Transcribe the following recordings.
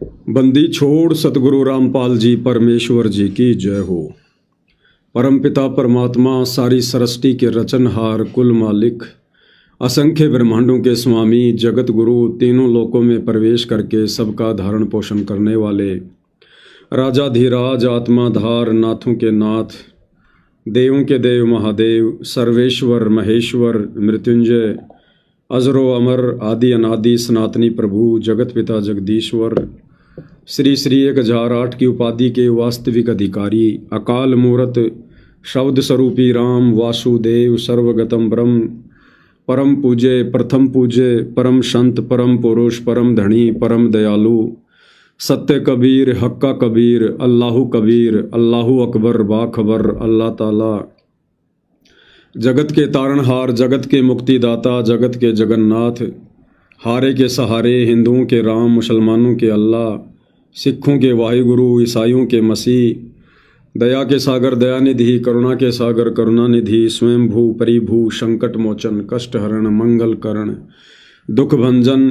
बंदी छोड़ सतगुरु रामपाल जी परमेश्वर जी की जय हो। परमपिता परमात्मा सारी सृष्टि के रचनहार कुल मालिक असंख्य ब्रह्मांडों के स्वामी जगत गुरु तीनों लोकों में प्रवेश करके सबका धारण पोषण करने वाले राजाधिराज आत्माधार नाथों के नाथ देवों के देव महादेव सर्वेश्वर महेश्वर मृत्युंजय अजरो अमर आदि अनादि सनातनी प्रभु जगत पिता जगदीश्वर श्री श्री 1008 की उपाधि के वास्तविक अधिकारी अकाल मूर्त शब्द स्वरूपी राम वासुदेव सर्वगतम ब्रह्म परम पूज्य प्रथम पूज्य परम संत परम पुरुष परम धनी परम दयालु सत्य कबीर हक्का कबीर अल्लाहु कबीर अल्लाहु अकबर बाखबर अल्लाह ताला जगत के तारणहार जगत के मुक्तिदाता जगत के जगन्नाथ हारे के सहारे हिंदुओं के राम मुसलमानों के अल्लाह सिखों के वाहिगुरु ईसाइयों के मसीह दया के सागर दयानिधि करुणा के सागर करुणानिधि स्वयं भू परिभू संकट मोचन कष्ट हरण मंगल करण दुख भंजन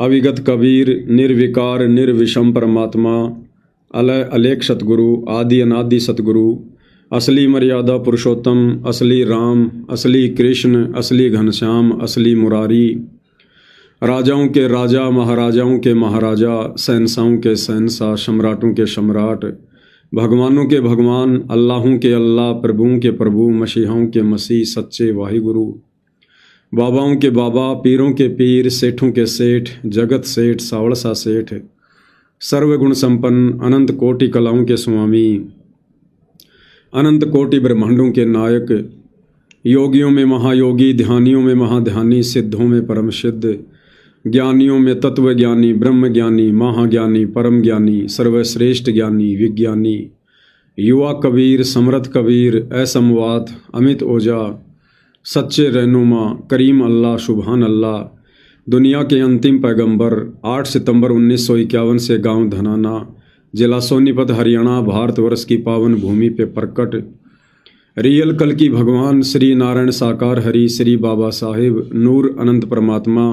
अविगत कबीर निर्विकार निर्विषम परमात्मा अलय अलेख सतगुरु आदि अनादि सतगुरु असली मर्यादा पुरुषोत्तम असली राम असली कृष्ण असली घनश्याम असली मुरारी राजाओं के राजा महाराजाओं के महाराजा शहंशाहों के शहंशाह सम्राटों के सम्राट भगवानों के भगवान अल्लाहों के अल्लाह प्रभुओं के प्रभु मसीहाओं के मसीह सच्चे वाहिगुरु बाबाओं के बाबा पीरों के पीर सेठों के सेठ जगत सेठ सावड़सा सेठ सर्वगुण संपन्न अनंत कोटि कलाओं के स्वामी अनंत कोटि ब्रह्मांडों के नायक योगियों में महायोगी ध्यानियों में महाध्यानी सिद्धों में परम सिद्ध ज्ञानियों में तत्व ज्ञानी ब्रह्म ज्ञानी महाज्ञानी परम ज्ञानी सर्वश्रेष्ठ ज्ञानी विज्ञानी युवा कबीर समर्थ कबीर असमवात अमित ओझा सच्चे रहनुमा करीम अल्लाह सुबहान अल्लाह दुनिया के अंतिम पैगंबर 8 सितंबर 1951 से गांव धनाना जिला सोनीपत हरियाणा भारतवर्ष की पावन भूमि पे प्रकट रियल कल की भगवान श्री नारायण साकार हरि श्री बाबा साहेब नूर अनंत परमात्मा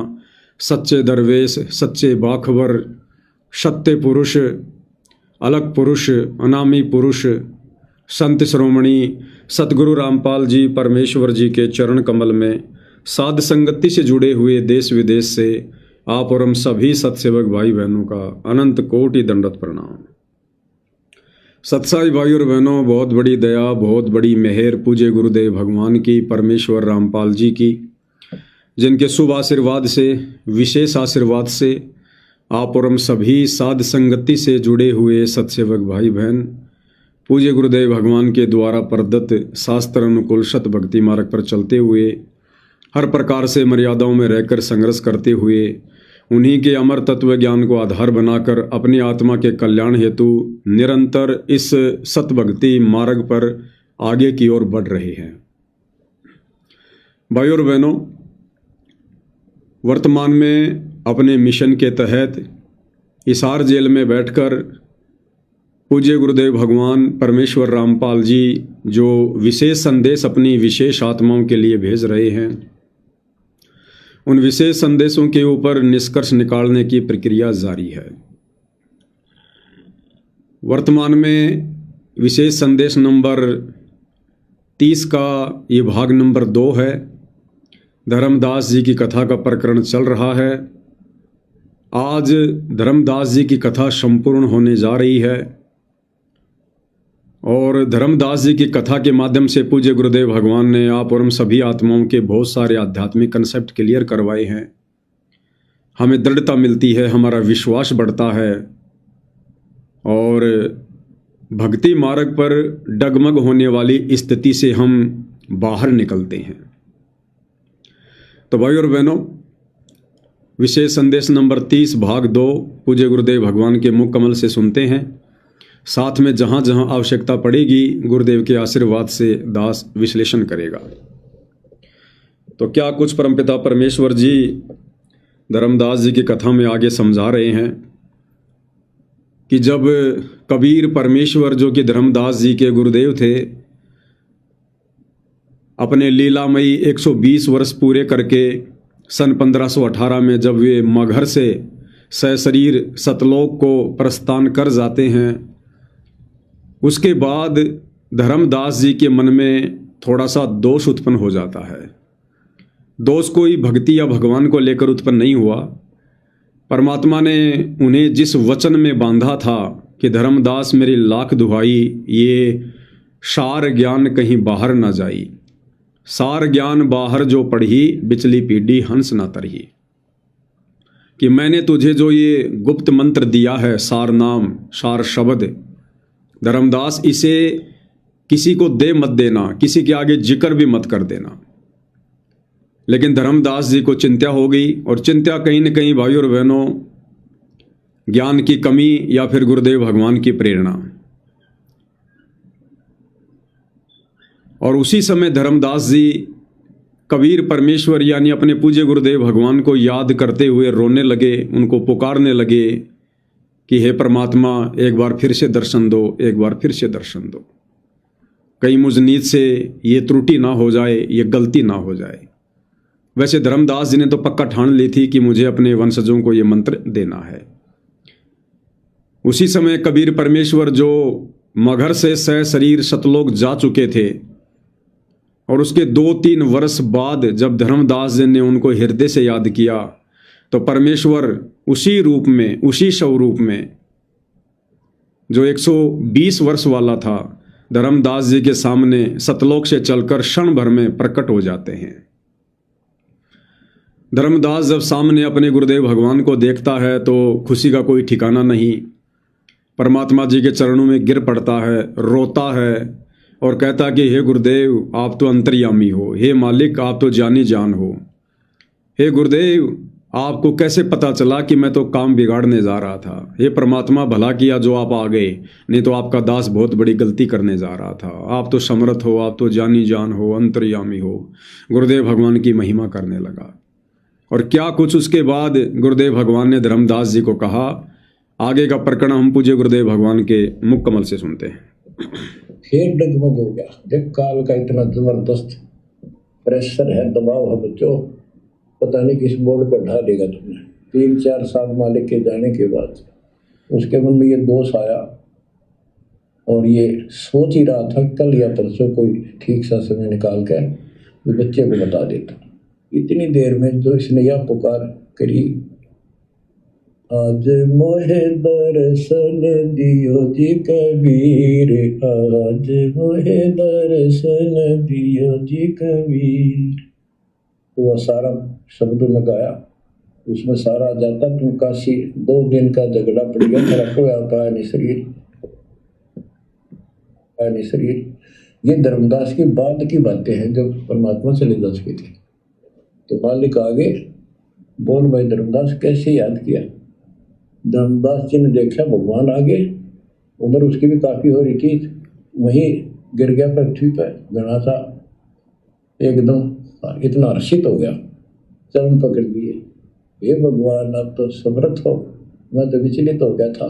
सच्चे दरवेश सच्चे बाखबर सत्य पुरुष अलग पुरुष अनामी पुरुष संत श्रोमणी सतगुरु रामपाल जी परमेश्वर जी के चरण कमल में साध संगति से जुड़े हुए देश विदेश से आप और हम सभी सत्सेवक भाई बहनों का अनंत कोटि दंडवत प्रणाम। सत्साई भाई और बहनों, बहुत बड़ी दया बहुत बड़ी मेहर पूज्य गुरुदेव भगवान की परमेश्वर रामपाल जी की, जिनके शुभ आशीर्वाद से विशेष आशीर्वाद से आप और हम सभी साध संगति से जुड़े हुए सत्सेवक भाई बहन पूज्य गुरुदेव भगवान के द्वारा प्रदत्त शास्त्र अनुकूल सत भक्ति मार्ग पर चलते हुए हर प्रकार से मर्यादाओं में रहकर संघर्ष करते हुए उन्हीं के अमर तत्व ज्ञान को आधार बनाकर अपनी आत्मा के कल्याण हेतु निरंतर इस सत भक्ति मार्ग पर आगे की ओर बढ़ रहे हैं। भाई और बहनों, वर्तमान में अपने मिशन के तहत हिसार जेल में बैठकर पूज्य गुरुदेव भगवान परमेश्वर रामपाल जी जो विशेष संदेश अपनी विशेष आत्माओं के लिए भेज रहे हैं, उन विशेष संदेशों के ऊपर निष्कर्ष निकालने की प्रक्रिया जारी है। वर्तमान में विशेष संदेश नंबर 30 का ये भाग नंबर 2 है। धर्मदास जी की कथा का प्रकरण चल रहा है। आज धर्मदास जी की कथा संपूर्ण होने जा रही है और धर्मदास जी की कथा के माध्यम से पूज्य गुरुदेव भगवान ने आप और हम सभी आत्माओं के बहुत सारे आध्यात्मिक कंसेप्ट क्लियर करवाए हैं। हमें दृढ़ता मिलती है, हमारा विश्वास बढ़ता है और भक्ति मार्ग पर डगमग होने वाली स्थिति से हम बाहर निकलते हैं। तो भाई और बहनों, विशेष संदेश नंबर 30 भाग 2 पूज्य गुरुदेव भगवान के मुख कमल से सुनते हैं। साथ में जहाँ जहाँ आवश्यकता पड़ेगी गुरुदेव के आशीर्वाद से दास विश्लेषण करेगा। तो क्या कुछ परमपिता परमेश्वर जी धर्मदास जी की कथा में आगे समझा रहे हैं कि जब कबीर परमेश्वर जो कि धर्मदास जी के गुरुदेव थे, अपने लीलामयी 120 वर्ष पूरे करके सन 1518 में जब वे मगहर से सशरीर सतलोक को प्रस्थान कर जाते हैं, उसके बाद धर्मदास जी के मन में थोड़ा सा दोष उत्पन्न हो जाता है। दोष कोई भक्ति या भगवान को लेकर उत्पन्न नहीं हुआ। परमात्मा ने उन्हें जिस वचन में बांधा था कि धर्मदास मेरी लाख दुहाई, ये सार ज्ञान कहीं बाहर ना जाई, सार ज्ञान बाहर जो पढ़ी, बिचली पीढ़ी हंस ना तरही, कि मैंने तुझे जो ये गुप्त मंत्र दिया है, सार नाम सार शब्द, धर्मदास इसे किसी को दे मत देना, किसी के आगे जिक्र भी मत कर देना। लेकिन धर्मदास जी को चिंता हो गई, और चिंता कहीं न कहीं भाइयों और बहनों ज्ञान की कमी या फिर गुरुदेव भगवान की प्रेरणा। और उसी समय धर्मदास जी कबीर परमेश्वर यानी अपने पूज्य गुरुदेव भगवान को याद करते हुए रोने लगे, उनको पुकारने लगे कि हे परमात्मा, एक बार फिर से दर्शन दो, एक बार फिर से दर्शन दो, कहीं मुझ नीत से ये त्रुटि ना हो जाए, ये गलती ना हो जाए। वैसे धर्मदास जी ने तो पक्का ठान ली थी कि मुझे अपने वंशजों को ये मंत्र देना है। उसी समय कबीर परमेश्वर जो मगहर से सशरीर सतलोक जा चुके थे, और उसके 2-3 वर्ष बाद जब धर्मदास जी ने उनको हृदय से याद किया, तो परमेश्वर उसी रूप में, उसी स्वरूप में जो 120 वर्ष वाला था, धर्मदास जी के सामने सतलोक से चलकर क्षण भर में प्रकट हो जाते हैं। धर्मदास जब सामने अपने गुरुदेव भगवान को देखता है तो खुशी का कोई ठिकाना नहीं। परमात्मा जी के चरणों में गिर पड़ता है, रोता है और कहता कि हे गुरुदेव, आप तो अंतर्यामी हो, हे मालिक, आप तो जानी जान हो, हे गुरुदेव, आपको कैसे पता चला कि मैं तो काम बिगाड़ने जा रहा था। हे परमात्मा, भला किया जो आप आ गए, नहीं तो आपका दास बहुत बड़ी गलती करने जा रहा था। आप तो समर्थ हो, आप तो जानी जान हो, अंतर्यामी हो। गुरुदेव भगवान की महिमा करने लगा। और क्या कुछ उसके बाद गुरुदेव भगवान ने धर्मदास जी को कहा, आगे का प्रकरण हम पूज्य गुरुदेव भगवान के मुख कमल से सुनते हैं। फिर डगमग हो गया। जब काल का इतना जबरदस्त प्रेशर है, दबाव है बच्चों, पता नहीं किस बोर्ड पर ढा देगा तुमने। 3-4 साल मालिक के जाने के बाद उसके मन में ये दोष आया, और ये सोच ही रहा था कल या परसों कोई ठीक सा समय निकाल कर बच्चे को बता देता। इतनी देर में जो इसने यह पुकार करी, आज मोहे दर्शन दियो जी कबीर, आज मोहे दर्शन दियो जी कबीर। तो वह सारा शब्द में गाया, उसमें सारा जाता तुम काशी, 2 दिन का झगड़ा पड़ गया, तेरा कोई आता नहीं शरीर, नहीं शरीर। ये धर्मदास की बाद की बातें हैं जो परमात्मा चले जा चुके थे। तो मालिक आगे बोल, भाई धर्मदास कैसे याद किया। धर्मदास जी ने देखा भगवान आगे, उम्र उसकी भी काफी हो रही थी, वहीं गिर गया पृथ्वी पर, घना सा एकदम इतना हर्षित हो गया, चरण पकड़ दिए। हे भगवान, आप तो समर्थ हो, मैं तो विचलित हो गया था,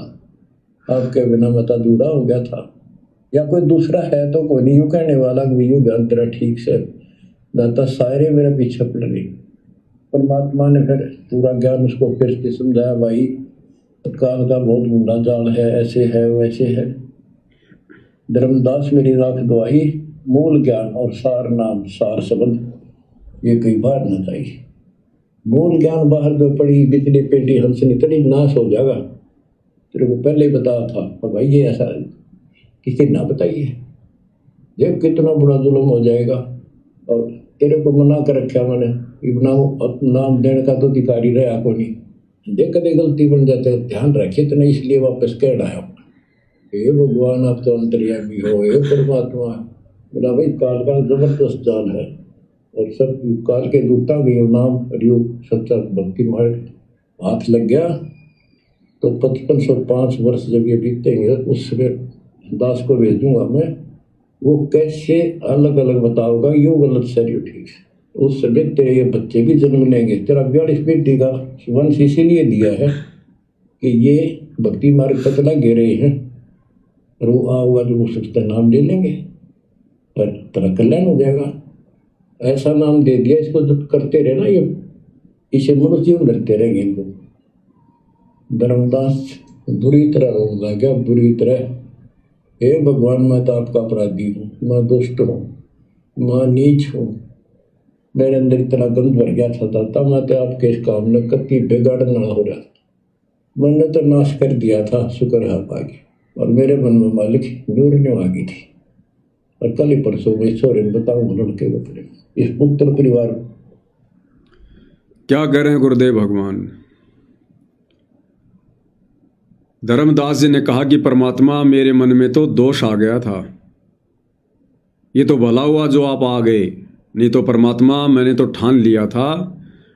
आपके बिना मैं तो अधूरा हो गया था। या कोई दूसरा है तो कोई नहीं यूँ कहने वाला कि यूँ ज्ञान तेरा ठीक से दाता, सारे मेरे पीछे पड़ रही। परमात्मा ने फिर पूरा ज्ञान उसको फिर से समझाया, भाई काल का बहुत मुंडा जाल है, ऐसे है वैसे है। धर्मदास मेरी राख दुआई, मूल ज्ञान और सार नाम सार शब्द ये कई बार ना चाहिए। मूल ज्ञान बाहर जो पड़ी, बिजली पेटी हंसनी तरी नाश हो जाएगा। तेरे को पहले ही बताया था, पर भाई ये ऐसा किसी ना बताइए, ये कितना बुरा जुल्म हो जाएगा। और तेरे को मना कर रखा मैंने, नाम देने का तो अधिकारी रहा को नहीं, देख कदे गलती बन जाते हैं, ध्यान रखिए तो नहीं, इसलिए वापस कह रहा हूँ। हे भगवान, आप तो अंतर्यामी हो, हे परमात्मा। बोला भाई काल का जबरदस्त जाल है, और सब काल के दूता भी नाम हरियोग सच्चा भक्ति मार्ग हाथ लग गया तो 5505 वर्ष जब ये बीतेंगे, उस समय दास को भेजूंगा मैं, वो कैसे अलग अलग बताओगा, यो गलत सर यो ठीक है। उस समय तेरे ये बच्चे भी जन्म लेंगे। तेरा 42 बेटी का वंश इसीलिए दिया है कि ये भक्ति मार्ग पतला घेरे हैं, और वो आओगा जो वो सबका नाम ले लेंगे, पर तेरा कल्याण हो जाएगा। ऐसा नाम दे दिया, इसको जब करते रहे ना, ये इसे मनुष्य जीवन करते रहेंगे इनको। धर्मदास बुरी तरह रोने लगा, बुरी तरह। हे भगवान, मैं तो आपका अपराधी हूँ, मैं दुष्ट हूँ, मैं नीच हूँ, मेरे अंदर इतना गंद भर गया था दाता, मैं तो आपके इस काम में कति बिगाड़ना हो रहा था, मैंने तो नाश कर दिया था, शुक्र है आप आ गए। और मेरे मन में मालिक नूरने आ गई थी। और कल ही परसों में ईश्वर बताऊँ लड़के बतरे इस पुत्र परिवार क्या कह रहे हैं गुरुदेव भगवान। धर्मदास जी ने कहा कि परमात्मा, मेरे मन में तो दोष आ गया था, ये तो भला हुआ जो आप आ गए, नहीं तो परमात्मा मैंने तो ठान लिया था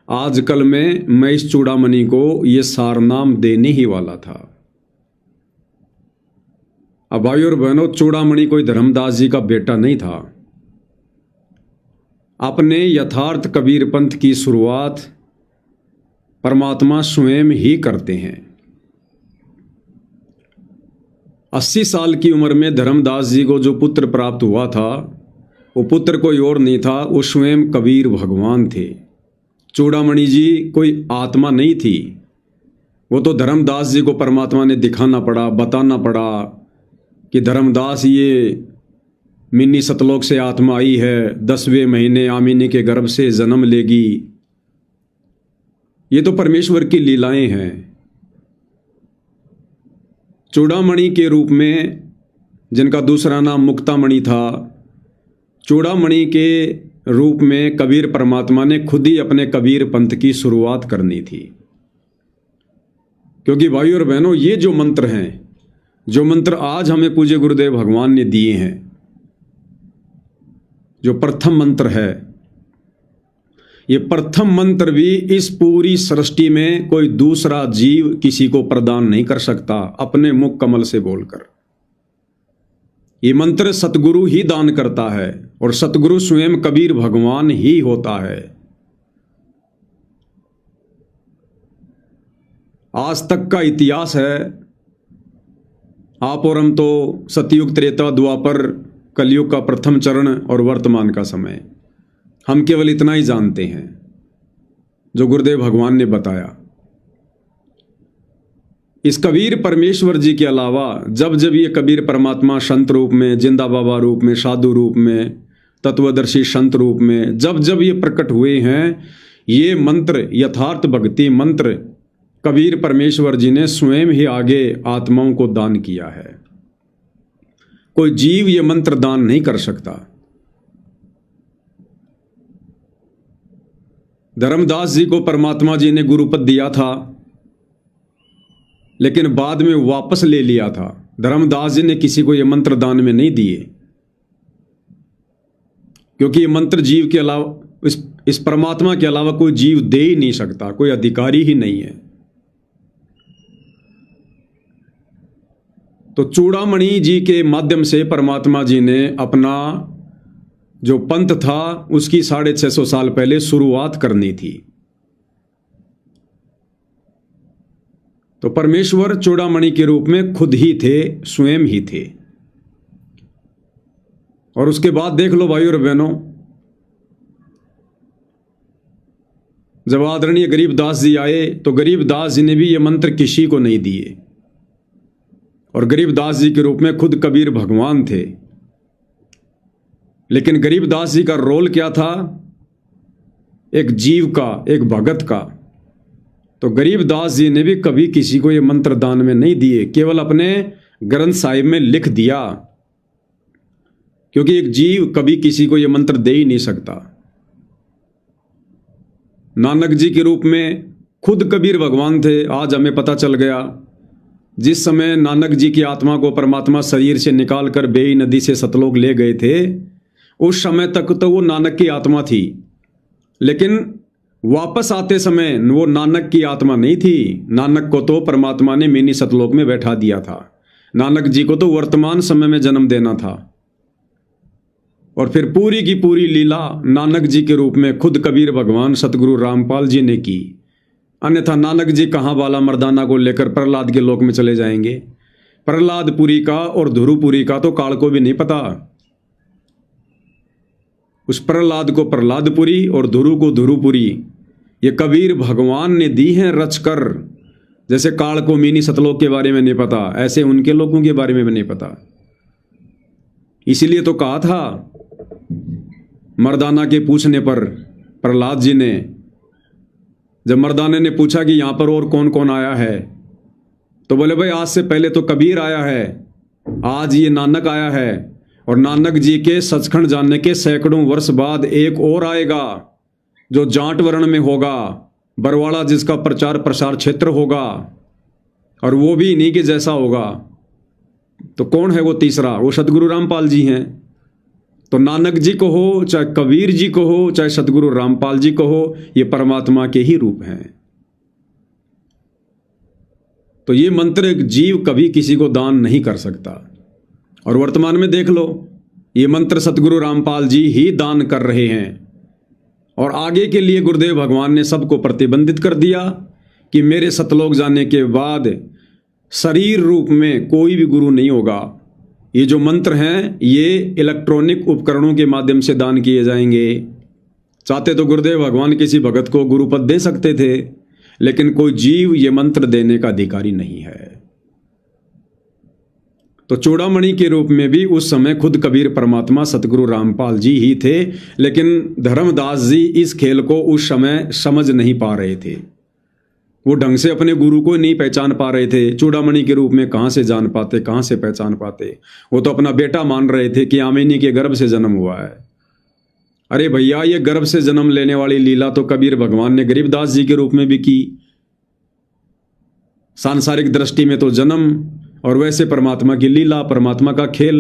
आजकल में मैं इस चूड़ामणि को ये सारनाम देने ही वाला था। अब भाई और बहनों, चूड़ामणि कोई धर्मदास जी का बेटा नहीं था। अपने यथार्थ कबीर पंथ की शुरुआत परमात्मा स्वयं ही करते हैं। 80 साल की उम्र में धर्मदास जी को जो पुत्र प्राप्त हुआ था, वो पुत्र कोई और नहीं था, वो स्वयं कबीर भगवान थे। चूड़ामणि जी कोई आत्मा नहीं थी, वो तो धर्मदास जी को परमात्मा ने दिखाना पड़ा, बताना पड़ा कि धर्मदास, ये मिनी सतलोक से आत्मा आई है, 10वें महीने आमिनी के गर्भ से जन्म लेगी। ये तो परमेश्वर की लीलाएं हैं। चूड़ामणि के रूप में, जिनका दूसरा नाम मुक्तामणि था, चूड़ामणि के रूप में कबीर परमात्मा ने खुद ही अपने कबीर पंथ की शुरुआत करनी थी। क्योंकि भाई और बहनों, ये जो मंत्र हैं, जो मंत्र आज हमें पूज्य गुरुदेव भगवान ने दिए हैं, जो प्रथम मंत्र है, ये प्रथम मंत्र भी इस पूरी सृष्टि में कोई दूसरा जीव किसी को प्रदान नहीं कर सकता अपने मुख कमल से बोलकर। ये मंत्र सतगुरु ही दान करता है, और सतगुरु स्वयं कबीर भगवान ही होता है। आज तक का इतिहास है, आप और हम तो सतयुग, त्रेता, द्वापर, कलयुग का प्रथम चरण और वर्तमान का समय, हम केवल इतना ही जानते हैं जो गुरुदेव भगवान ने बताया। इस कबीर परमेश्वर जी के अलावा जब जब ये कबीर परमात्मा संत रूप में, जिंदा बाबा रूप में, साधु रूप में, तत्वदर्शी संत रूप में जब जब ये प्रकट हुए हैं, ये मंत्र, यथार्थ भक्ति मंत्र कबीर परमेश्वर जी ने स्वयं ही आगे आत्माओं को दान किया है। कोई जीव ये मंत्र दान नहीं कर सकता। धर्मदास जी को परमात्मा जी ने गुरुपद दिया था, लेकिन बाद में वापस ले लिया था। धर्मदास जी ने किसी को ये मंत्र दान में नहीं दिए, क्योंकि ये मंत्र जीव के अलावा, इस परमात्मा के अलावा कोई जीव दे ही नहीं सकता, कोई अधिकारी ही नहीं है। तो चूड़ामणि जी के माध्यम से परमात्मा जी ने अपना जो पंथ था उसकी 650 साल पहले शुरुआत करनी थी। तो परमेश्वर चूड़ामणि के रूप में खुद ही थे, स्वयं ही थे। और उसके बाद देख लो भाई और बहनों, जब आदरणीय गरीबदास जी आए तो गरीबदास जी ने भी ये मंत्र किसी को नहीं दिए, और गरीबदास जी के रूप में खुद कबीर भगवान थे। लेकिन गरीबदास जी का रोल क्या था? एक जीव का, एक भगत का। तो गरीबदास जी ने भी कभी किसी को ये मंत्र दान में नहीं दिए, केवल अपने ग्रंथ साहिब में लिख दिया, क्योंकि एक जीव कभी किसी को ये मंत्र दे ही नहीं सकता। नानक जी के रूप में खुद कबीर भगवान थे। आज हमें पता चल गया, जिस समय नानक जी की आत्मा को परमात्मा शरीर से निकालकर बेई नदी से सतलोक ले गए थे, उस समय तक तो वो नानक की आत्मा थी, लेकिन वापस आते समय वो नानक की आत्मा नहीं थी। नानक को तो परमात्मा ने मिनी सतलोक में बैठा दिया था। नानक जी को तो वर्तमान समय में जन्म देना था, और फिर पूरी की पूरी लीला नानक जी के रूप में खुद कबीर भगवान सतगुरु रामपाल जी ने की। अन्यथा नानक जी कहाँ बाला मर्दाना को लेकर प्रहलाद के लोक में चले जाएंगे? प्रहलादपुरी का और ध्रुवपुरी का तो काल को भी नहीं पता। उस प्रहलाद को प्रहलादपुरी और ध्रुव को ध्रुवपुरी ये कबीर भगवान ने दी हैं रचकर। जैसे काल को मिनी सतलोक के बारे में नहीं पता, ऐसे उनके लोगों के बारे में भी नहीं पता। इसीलिए तो कहा था मर्दाना के पूछने पर प्रहलाद जी ने, जब मर्दाने ने पूछा कि यहां पर और कौन कौन आया है, तो बोले भाई आज से पहले तो कबीर आया है, आज ये नानक आया है, और नानक जी के सचखंड जानने के सैकड़ों वर्ष बाद एक और आएगा जो जाट वर्ण में होगा, बरवाड़ा जिसका प्रचार प्रसार क्षेत्र होगा, और वो भी इन्हीं के जैसा होगा। तो कौन है वो तीसरा? वो सतगुरु रामपाल जी हैं। तो नानक जी को हो, चाहे कबीर जी को हो, चाहे सतगुरु रामपाल जी को हो, ये परमात्मा के ही रूप हैं। तो ये मंत्र जीव कभी किसी को दान नहीं कर सकता। और वर्तमान में देख लो, ये मंत्र सतगुरु रामपाल जी ही दान कर रहे हैं। और आगे के लिए गुरुदेव भगवान ने सबको प्रतिबंधित कर दिया कि मेरे सतलोक जाने के बाद शरीर रूप में कोई भी गुरु नहीं होगा। ये जो मंत्र हैं ये इलेक्ट्रॉनिक उपकरणों के माध्यम से दान किए जाएंगे। चाहते तो गुरुदेव भगवान किसी भगत को गुरुपद दे सकते थे, लेकिन कोई जीव ये मंत्र देने का अधिकारी नहीं है। तो चूड़ामणि के रूप में भी उस समय खुद कबीर परमात्मा सतगुरु रामपाल जी ही थे, लेकिन धर्मदास जी इस खेल को उस समय समझ नहीं पा रहे थे। वो ढंग से अपने गुरु को नहीं पहचान पा रहे थे। चूड़ामणि के रूप में कहाँ से जान पाते, कहाँ से पहचान पाते? वो तो अपना बेटा मान रहे थे कि आमिनी के गर्भ से जन्म हुआ है। अरे भैया, ये गर्भ से जन्म लेने वाली लीला तो कबीर भगवान ने गरीबदास जी के रूप में भी की। सांसारिक दृष्टि में तो जन्म, और वैसे परमात्मा की लीला, परमात्मा का खेल।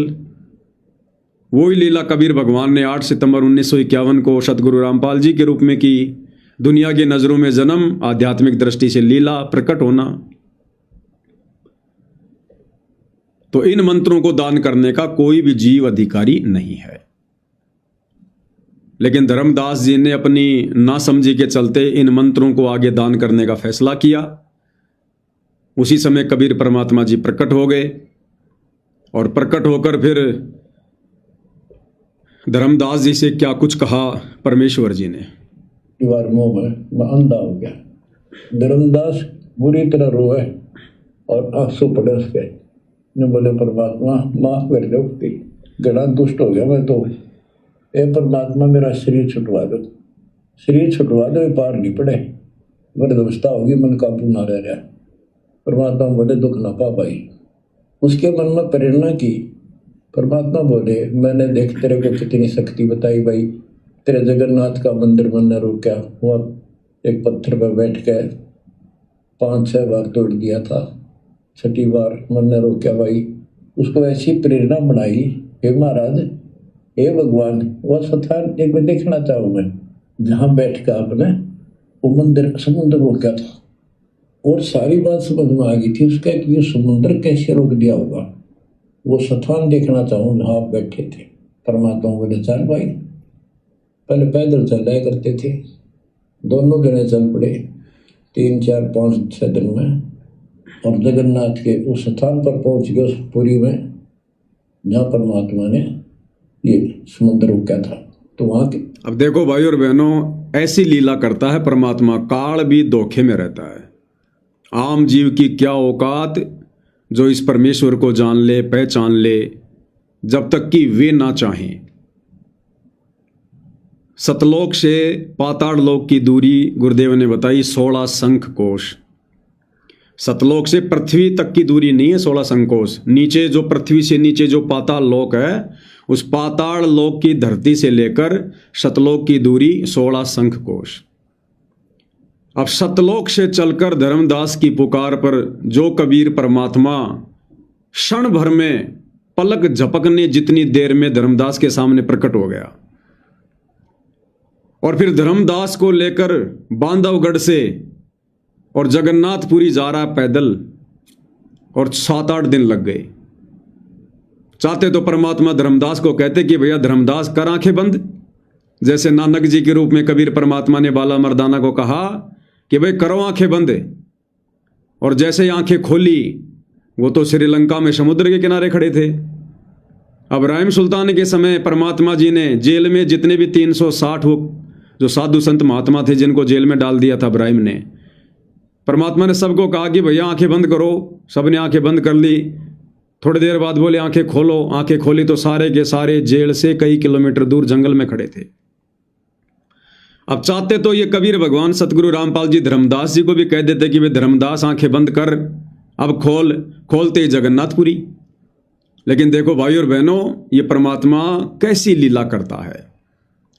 वही लीला कबीर भगवान ने 8 सितंबर 1951 को सतगुरु रामपाल जी के रूप में की। दुनिया की नजरों में जन्म, आध्यात्मिक दृष्टि से लीला, प्रकट होना। तो इन मंत्रों को दान करने का कोई भी जीव अधिकारी नहीं है। लेकिन धर्मदास जी ने अपनी नासमझी के चलते इन मंत्रों को आगे दान करने का फैसला किया। उसी समय कबीर परमात्मा जी प्रकट हो गए, और प्रकट होकर फिर धर्मदास जी से क्या कुछ कहा परमेश्वर जी ने। दीवार मुंह में मैं अंधा हो गया। धर्मदास बुरी तरह रोए और आंसू पड़े उसके। ने बोले परमात्मा माफ कर दो, गड़ा दुष्ट हो गया मैं तो। ए परमात्मा मेरा शरीर छुटवा दो, शरीर छुटवा दो, पार नहीं पड़े, बड़ी अवस्था होगी, मन काबू ना रह रहा। परमात्मा बोले दुख ना पा भाई। उसके मन में प्रेरणा की। परमात्मा बोले मैंने देख तेरे को कितनी शक्ति बताई भाई, तेरे जगन्नाथ का मंदिर मैंने रोका, वहाँ एक पत्थर पर बैठ कर 5-6 बार तोड़ दिया था, 6ठी बार मैंने रोका भाई। उसको ऐसी प्रेरणा बनाई, हे महाराज, हे भगवान, वह स्थान एक बार देखना चाहूँ मैं जहाँ बैठ कर आपने वो मंदिर समुद्र रोका था। और सारी बात समझ में आ गई थी उसका कि ये समुद्र कैसे रोक दिया होगा। वो स्थान देखना चाहूँ जहाँ आप बैठे थे। परमात्मा बोले चल भाई। पहले पैदल चल रहा करते थे, दोनों जने चल पड़े 3, 4, 5, 6 दिन में, और जगन्नाथ के उस स्थान पर पहुंच गए, उस पुरी में जहाँ परमात्मा ने ये समुद्र रोका था। तो वहाँ के अब देखो भाई और बहनों, ऐसी लीला करता है परमात्मा, काल भी धोखे में रहता है। आम जीव की क्या औकात जो इस परमेश्वर को जान ले, पहचान ले, जब तक कि वे ना चाहें। सतलोक से पाताल लोक की दूरी गुरुदेव ने बताई 16 शंख कोश। सतलोक से पृथ्वी तक की दूरी नहीं है 16 शंख कोश। नीचे जो पृथ्वी से नीचे जो पाताल लोक है, उस पाताल लोक की धरती से लेकर सतलोक की दूरी 16 शंख कोश। अब सतलोक से चलकर धर्मदास की पुकार पर जो कबीर परमात्मा क्षण भर में पलक झपकने जितनी देर में धर्मदास के सामने प्रकट हो गया, और फिर धर्मदास को लेकर बांधवगढ़ से और जगन्नाथपुरी जा रहा पैदल, और 7-8 दिन लग गए। चाहते तो परमात्मा धर्मदास को कहते कि भैया धर्मदास कर आंखें बंद, जैसे नानक जी के रूप में कबीर परमात्मा ने बाला मर्दाना को कहा कि भाई करो आंखें बंद, और जैसे ही आंखें खोली वो तो श्रीलंका में समुद्र के किनारे खड़े थे। अब राइम सुल्तान के समय परमात्मा जी ने जेल में जितने भी 360 वो जो साधु संत महात्मा थे जिनको जेल में डाल दिया था इब्राहिम ने, परमात्मा ने सबको कहा कि भैया आंखें बंद करो, सबने आंखें बंद कर ली। थोड़ी देर बाद बोले आंखें खोलो, आंखें खोली तो सारे के सारे जेल से कई किलोमीटर दूर जंगल में खड़े थे। अब चाहते तो ये कबीर भगवान सतगुरु रामपाल जी धर्मदास जी को भी कह देते कि वे धर्मदास आंखें बंद कर, अब खोल, खोलते ही जगन्नाथपुरी। लेकिन देखो भाई और बहनों, ये परमात्मा कैसी लीला करता है।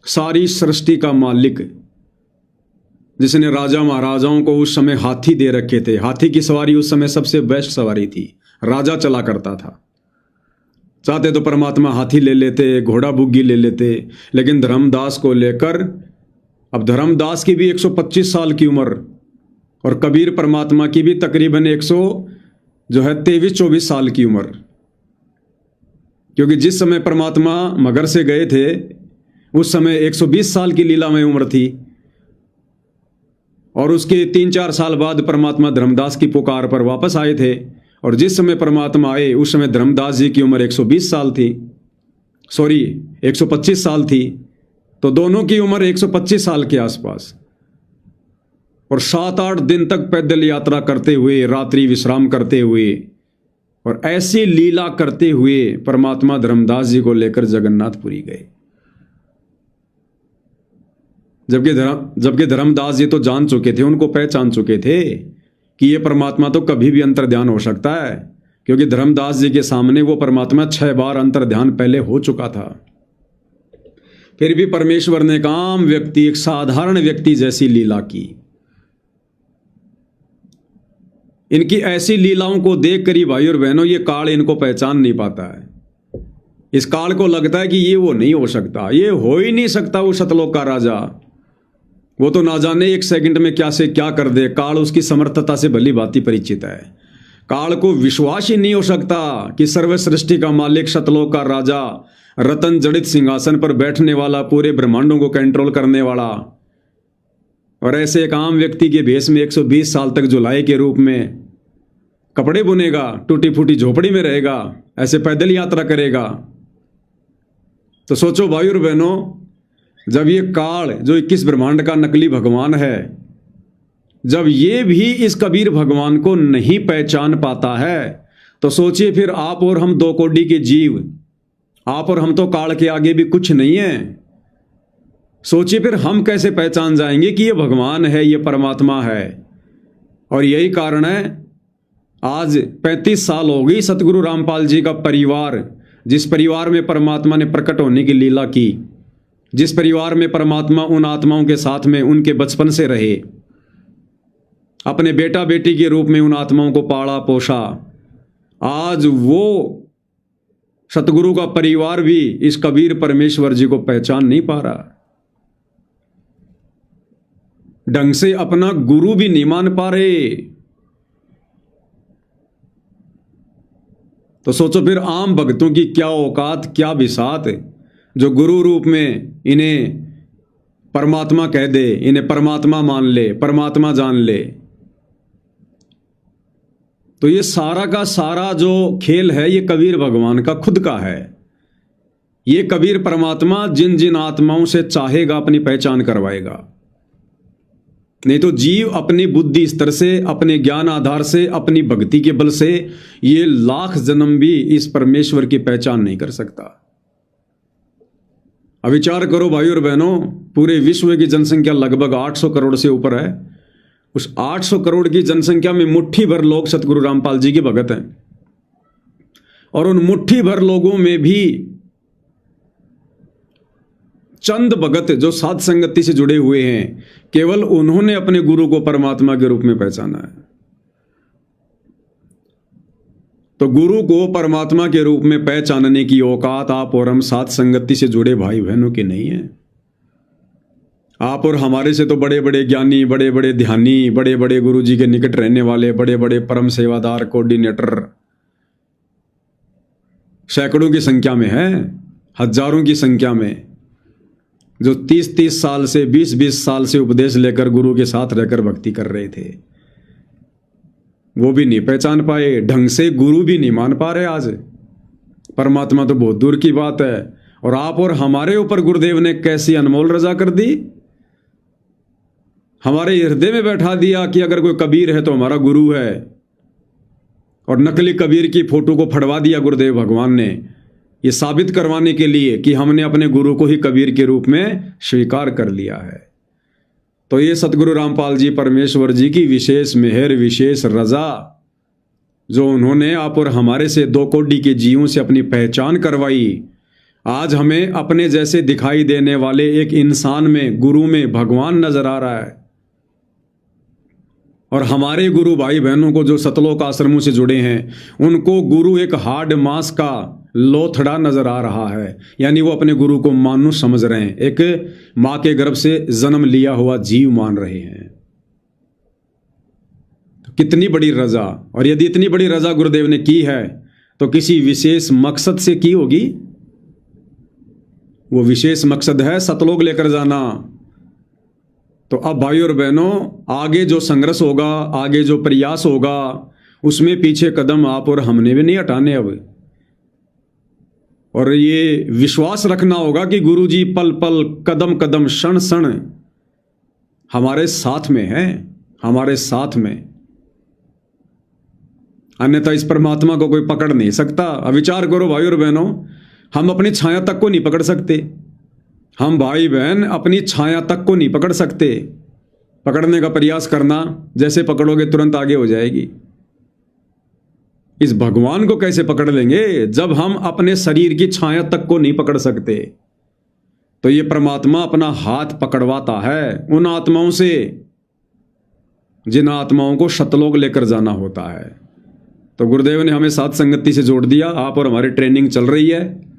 सारी सृष्टि का मालिक, जिसने राजा महाराजाओं को उस समय हाथी दे रखे थे। हाथी की सवारी उस समय सबसे बेस्ट सवारी थी, राजा चला करता था। चाहते तो परमात्मा हाथी ले लेते, घोड़ा बुग्गी ले लेते, लेकिन धर्मदास को लेकर, अब धर्मदास की भी 125 साल की उम्र और कबीर परमात्मा की भी तकरीबन 23-24 साल की उम्र, क्योंकि जिस समय परमात्मा मगर से गए थे उस समय 120 साल की लीलामय उम्र थी, और उसके 3-4 साल बाद परमात्मा धर्मदास की पुकार पर वापस आए थे, और जिस समय परमात्मा आए उस समय धर्मदास जी की उम्र 120 साल थी, 125 साल थी। तो दोनों की उम्र 125 साल के आसपास, और 7-8 दिन तक पैदल यात्रा करते हुए, रात्रि विश्राम करते हुए और ऐसी लीला करते हुए परमात्मा धर्मदास जी को लेकर जगन्नाथपुरी गए। जबकि धर्मदास जी तो जान चुके थे, उनको पहचान चुके थे कि ये परमात्मा तो कभी भी अंतर्ध्यान हो सकता है, क्योंकि धर्मदास जी के सामने वो परमात्मा 6 बार अंतर्ध्यान पहले हो चुका था। फिर भी परमेश्वर ने एक आम व्यक्ति, एक साधारण व्यक्ति जैसी लीला की। इनकी ऐसी लीलाओं को देखकर ही भाई और बहनों ये काल इनको पहचान नहीं पाता है। इस काल को लगता है कि ये वो नहीं हो सकता, ये हो ही नहीं सकता वो सतलोक का राजा, वो तो ना जाने 1 सेकंड में क्या से क्या कर दे। काल उसकी समर्थता से भली भांति परिचित है। काल को विश्वास ही नहीं हो सकता कि सर्व सृष्टि का मालिक, सतलोक का राजा, रतन जड़ित सिंहासन पर बैठने वाला, पूरे ब्रह्मांडों को कंट्रोल करने वाला, और ऐसे एक आम व्यक्ति के भेष में 120 साल तक जुलाई के रूप में कपड़े बुनेगा, टूटी फूटी झोपड़ी में रहेगा, ऐसे पैदल यात्रा करेगा। तो सोचो भाई और बहनों, जब ये काल जो 21 ब्रह्मांड का नकली भगवान है, जब ये भी इस कबीर भगवान को नहीं पहचान पाता है, तो सोचिए फिर आप और हम 2 कोटि के जीव, आप और हम तो काल के आगे भी कुछ नहीं है। सोचिए फिर हम कैसे पहचान जाएंगे कि ये भगवान है, ये परमात्मा है। और यही कारण है आज 35 साल हो गई सतगुरु रामपाल जी का परिवार, जिस परिवार में परमात्मा ने प्रकट होने की लीला की, जिस परिवार में परमात्मा उन आत्माओं के साथ में उनके बचपन से रहे, अपने बेटा बेटी के रूप में उन आत्माओं को पाला पोषा, आज वो सतगुरु का परिवार भी इस कबीर परमेश्वर जी को पहचान नहीं पा रहा, ढंग से अपना गुरु भी नहीं मान पा रहे। तो सोचो फिर आम भक्तों की क्या औकात, क्या बिसात, जो गुरु रूप में इन्हें परमात्मा कह दे, इन्हें परमात्मा मान ले, परमात्मा जान ले। तो ये सारा का सारा जो खेल है ये कबीर भगवान का खुद का है। ये कबीर परमात्मा जिन जिन आत्माओं से चाहेगा अपनी पहचान करवाएगा, नहीं तो जीव अपनी बुद्धि स्तर से, अपने ज्ञान आधार से, अपनी भक्ति के बल से ये लाख जन्म भी इस परमेश्वर की पहचान नहीं कर सकता। अब विचार करो भाई और बहनों, पूरे विश्व की जनसंख्या लगभग 800 करोड़ से ऊपर है। उस 800 करोड़ की जनसंख्या में मुट्ठी भर लोग सतगुरु रामपाल जी के भगत हैं, और उन मुट्ठी भर लोगों में भी चंद भगत जो साध संगति से जुड़े हुए हैं, केवल उन्होंने अपने गुरु को परमात्मा के रूप में पहचाना है। तो गुरु को परमात्मा के रूप में पहचानने की औकात आप और हम साध संगति से जुड़े भाई बहनों की नहीं है। आप और हमारे से तो बड़े बड़े ज्ञानी, बड़े बड़े ध्यानी, बड़े बड़े गुरु जी के निकट रहने वाले, बड़े बड़े परम सेवादार, कोऑर्डिनेटर सैकड़ों की संख्या में है, हजारों की संख्या में, जो 30-30 साल से, 20-20 साल से उपदेश लेकर गुरु के साथ रहकर भक्ति कर रहे थे, वो भी नहीं पहचान पाए, ढंग से गुरु भी नहीं मान पा रहे। आज परमात्मा तो बहुत दूर की बात है, और आप और हमारे ऊपर गुरुदेव ने कैसी अनमोल रजा कर दी। हमारे हृदय में बैठा दिया कि अगर कोई कबीर है तो हमारा गुरु है, और नकली कबीर की फोटो को फड़वा दिया गुरुदेव भगवान ने, ये साबित करवाने के लिए कि हमने अपने गुरु को ही कबीर के रूप में स्वीकार कर लिया है। तो ये सतगुरु रामपाल जी परमेश्वर जी की विशेष मेहर, विशेष रजा, जो उन्होंने आप और हमारे से 2 कोटि के जीवों से अपनी पहचान करवाई। आज हमें अपने जैसे दिखाई देने वाले एक इंसान में, गुरु में भगवान नजर आ रहा है। और हमारे गुरु भाई बहनों को जो सतलोक आश्रमों से जुड़े हैं, उनको गुरु एक हार्ड मांस का लोथड़ा नजर आ रहा है, यानी वो अपने गुरु को मानुष समझ रहे हैं, एक मां के गर्भ से जन्म लिया हुआ जीव मान रहे हैं। तो कितनी बड़ी रजा, और यदि इतनी बड़ी रजा गुरुदेव ने की है तो किसी विशेष मकसद से की होगी। वो विशेष मकसद है सतलोक लेकर जाना। तो अब भाई और बहनों, आगे जो संघर्ष होगा, आगे जो प्रयास होगा, उसमें पीछे कदम आप और हमने भी नहीं हटाने अब। और ये विश्वास रखना होगा कि गुरु जी पल पल, कदम कदम, क्षण क्षण हमारे साथ में हैं, हमारे साथ में। अन्यथा इस परमात्मा को कोई पकड़ नहीं सकता। अब विचार करो भाई और बहनों, हम अपनी छाया तक को नहीं पकड़ सकते। हम भाई बहन अपनी छाया तक को नहीं पकड़ सकते। पकड़ने का प्रयास करना, जैसे पकड़ोगे तुरंत आगे हो जाएगी। इस भगवान को कैसे पकड़ लेंगे जब हम अपने शरीर की छाया तक को नहीं पकड़ सकते। तो ये परमात्मा अपना हाथ पकड़वाता है उन आत्माओं से जिन आत्माओं को सतलोक लेकर जाना होता है। तो गुरुदेव ने हमें साथ संगति से जोड़ दिया। आप और हमारी ट्रेनिंग चल रही है,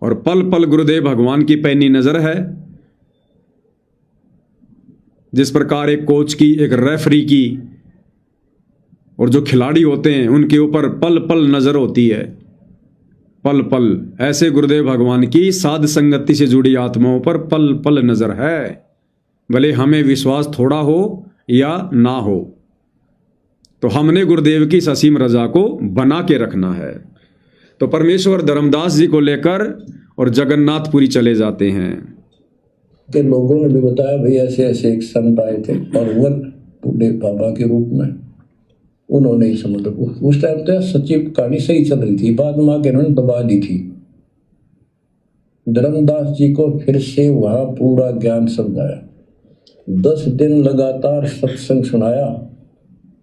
और पल पल गुरुदेव भगवान की पैनी नजर है। जिस प्रकार एक कोच की, एक रेफरी की, और जो खिलाड़ी होते हैं उनके ऊपर पल पल नजर होती है, पल पल, ऐसे गुरुदेव भगवान की साध संगति से जुड़ी आत्माओं पर पल पल नजर है। भले हमें विश्वास थोड़ा हो या ना हो, तो हमने गुरुदेव की इस असीम रजा को बना के रखना है। तो परमेश्वर धर्मदास जी को लेकर और जगन्नाथपुरी चले जाते हैं। के लोगों ने भी बताया भाई ऐसे ऐसे एक संत आए थे, और वो बूढ़े बाबा के रूप में उन्होंने ही समुद्र को, उस टाइम तो सच्ची कहानी सही चल रही थी, बाद में आके उन्होंने दबा दी थी। धर्मदास जी को फिर से वहां पूरा ज्ञान समझाया, 10 दिन लगातार सत्संग सुनाया,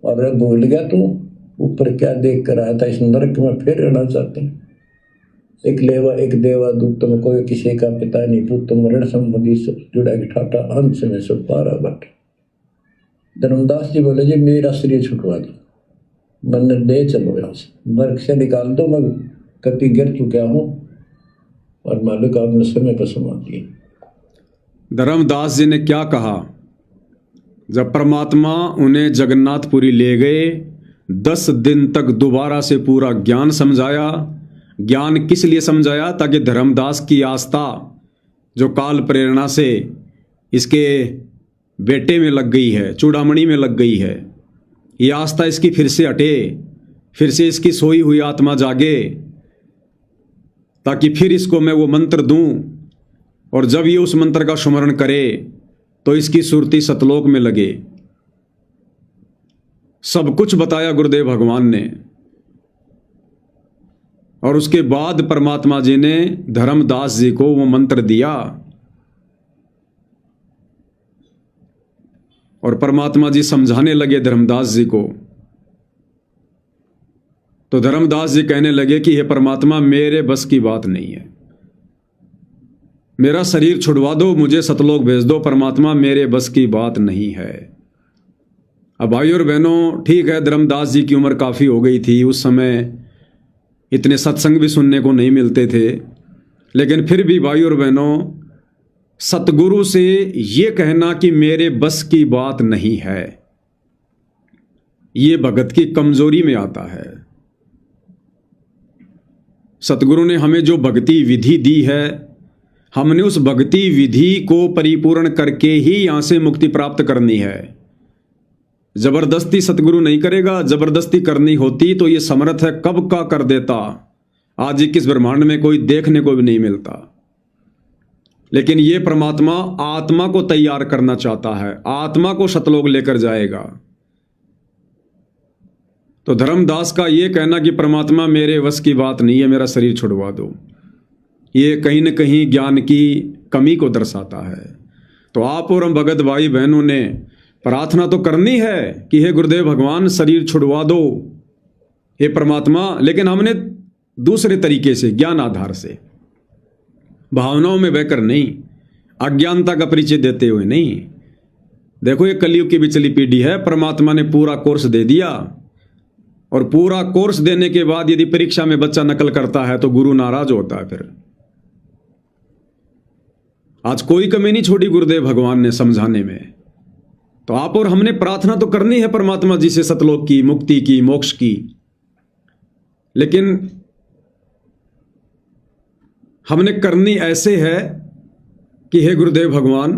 और भूल गया तू ऊपर क्या देख कर आया था, इस नरक में फिर रहना चाहते हैं। एक लेवा एक देवा दूत में कोई किसी का पिता नहीं, पुत्र मरण संबंधी सब जुड़ा के ठाटा, अंश में सब पारा बैठे। धर्मदास जी बोले जी मेरा शरीर छुटवा दो, मन ले चलो यहाँ से, नरक से निकाल दो, मैं कति गिर चुका हूँ, और मालिक आपने समय पर समा दिया। धर्मदास जी ने क्या कहा जब परमात्मा उन्हें जगन्नाथपुरी ले गए? 10 दिन तक दोबारा से पूरा ज्ञान समझाया। ज्ञान किस लिए समझाया? ताकि धर्मदास की आस्था जो काल प्रेरणा से इसके बेटे में लग गई है, चूड़ामणि में लग गई है, ये आस्था इसकी फिर से हटे, फिर से इसकी सोई हुई आत्मा जागे, ताकि फिर इसको मैं वो मंत्र दूं, और जब ये उस मंत्र का स्मरण करे तो इसकी सुरती सतलोक में लगे। सब कुछ बताया गुरुदेव भगवान ने। और उसके बाद परमात्मा जी ने धर्मदास जी को वो मंत्र दिया, और परमात्मा जी समझाने लगे धर्मदास जी को। तो धर्मदास जी कहने लगे कि हे परमात्मा, मेरे बस की बात नहीं है, मेरा शरीर छुड़वा दो, मुझे सतलोक भेज दो। परमात्मा मेरे बस की बात नहीं है। अब भाई और बहनों, ठीक है धर्मदास जी की उम्र काफ़ी हो गई थी, उस समय इतने सत्संग भी सुनने को नहीं मिलते थे, लेकिन फिर भी भाई और बहनों, सतगुरु से ये कहना कि मेरे बस की बात नहीं है, ये भगत की कमजोरी में आता है। सतगुरु ने हमें जो भक्ति विधि दी है, हमने उस भक्ति विधि को परिपूर्ण करके ही यहां से मुक्ति प्राप्त करनी है। जबरदस्ती सतगुरु नहीं करेगा। जबरदस्ती करनी होती तो ये समर्थ है कब का कर देता। आज 21 ब्रह्मांड में कोई देखने को भी नहीं मिलता। लेकिन ये परमात्मा आत्मा को तैयार करना चाहता है, आत्मा को सतलोक लेकर जाएगा। तो धर्मदास का ये कहना कि परमात्मा मेरे वश की बात नहीं है, मेरा शरीर छुड़वा दो, ये कहीं न कहीं ज्ञान की कमी को दर्शाता है। तो आप और हम भगत भाई बहनों ने प्रार्थना तो करनी है कि हे गुरुदेव भगवान शरीर छुड़वा दो, हे परमात्मा, लेकिन हमने दूसरे तरीके से, ज्ञान आधार से, भावनाओं में बहकर नहीं, अज्ञानता का परिचय देते हुए नहीं। देखो ये कलयुग की बिचली पीढ़ी है, परमात्मा ने पूरा कोर्स दे दिया, और पूरा कोर्स देने के बाद यदि परीक्षा में बच्चा नकल करता है तो गुरु नाराज होता है। फिर आज कोई कमी नहीं छोड़ी गुरुदेव भगवान ने समझाने में। तो आप और हमने प्रार्थना तो करनी है परमात्मा जी से सतलोक की, मुक्ति की, मोक्ष की, लेकिन हमने करनी ऐसे है कि हे गुरुदेव भगवान,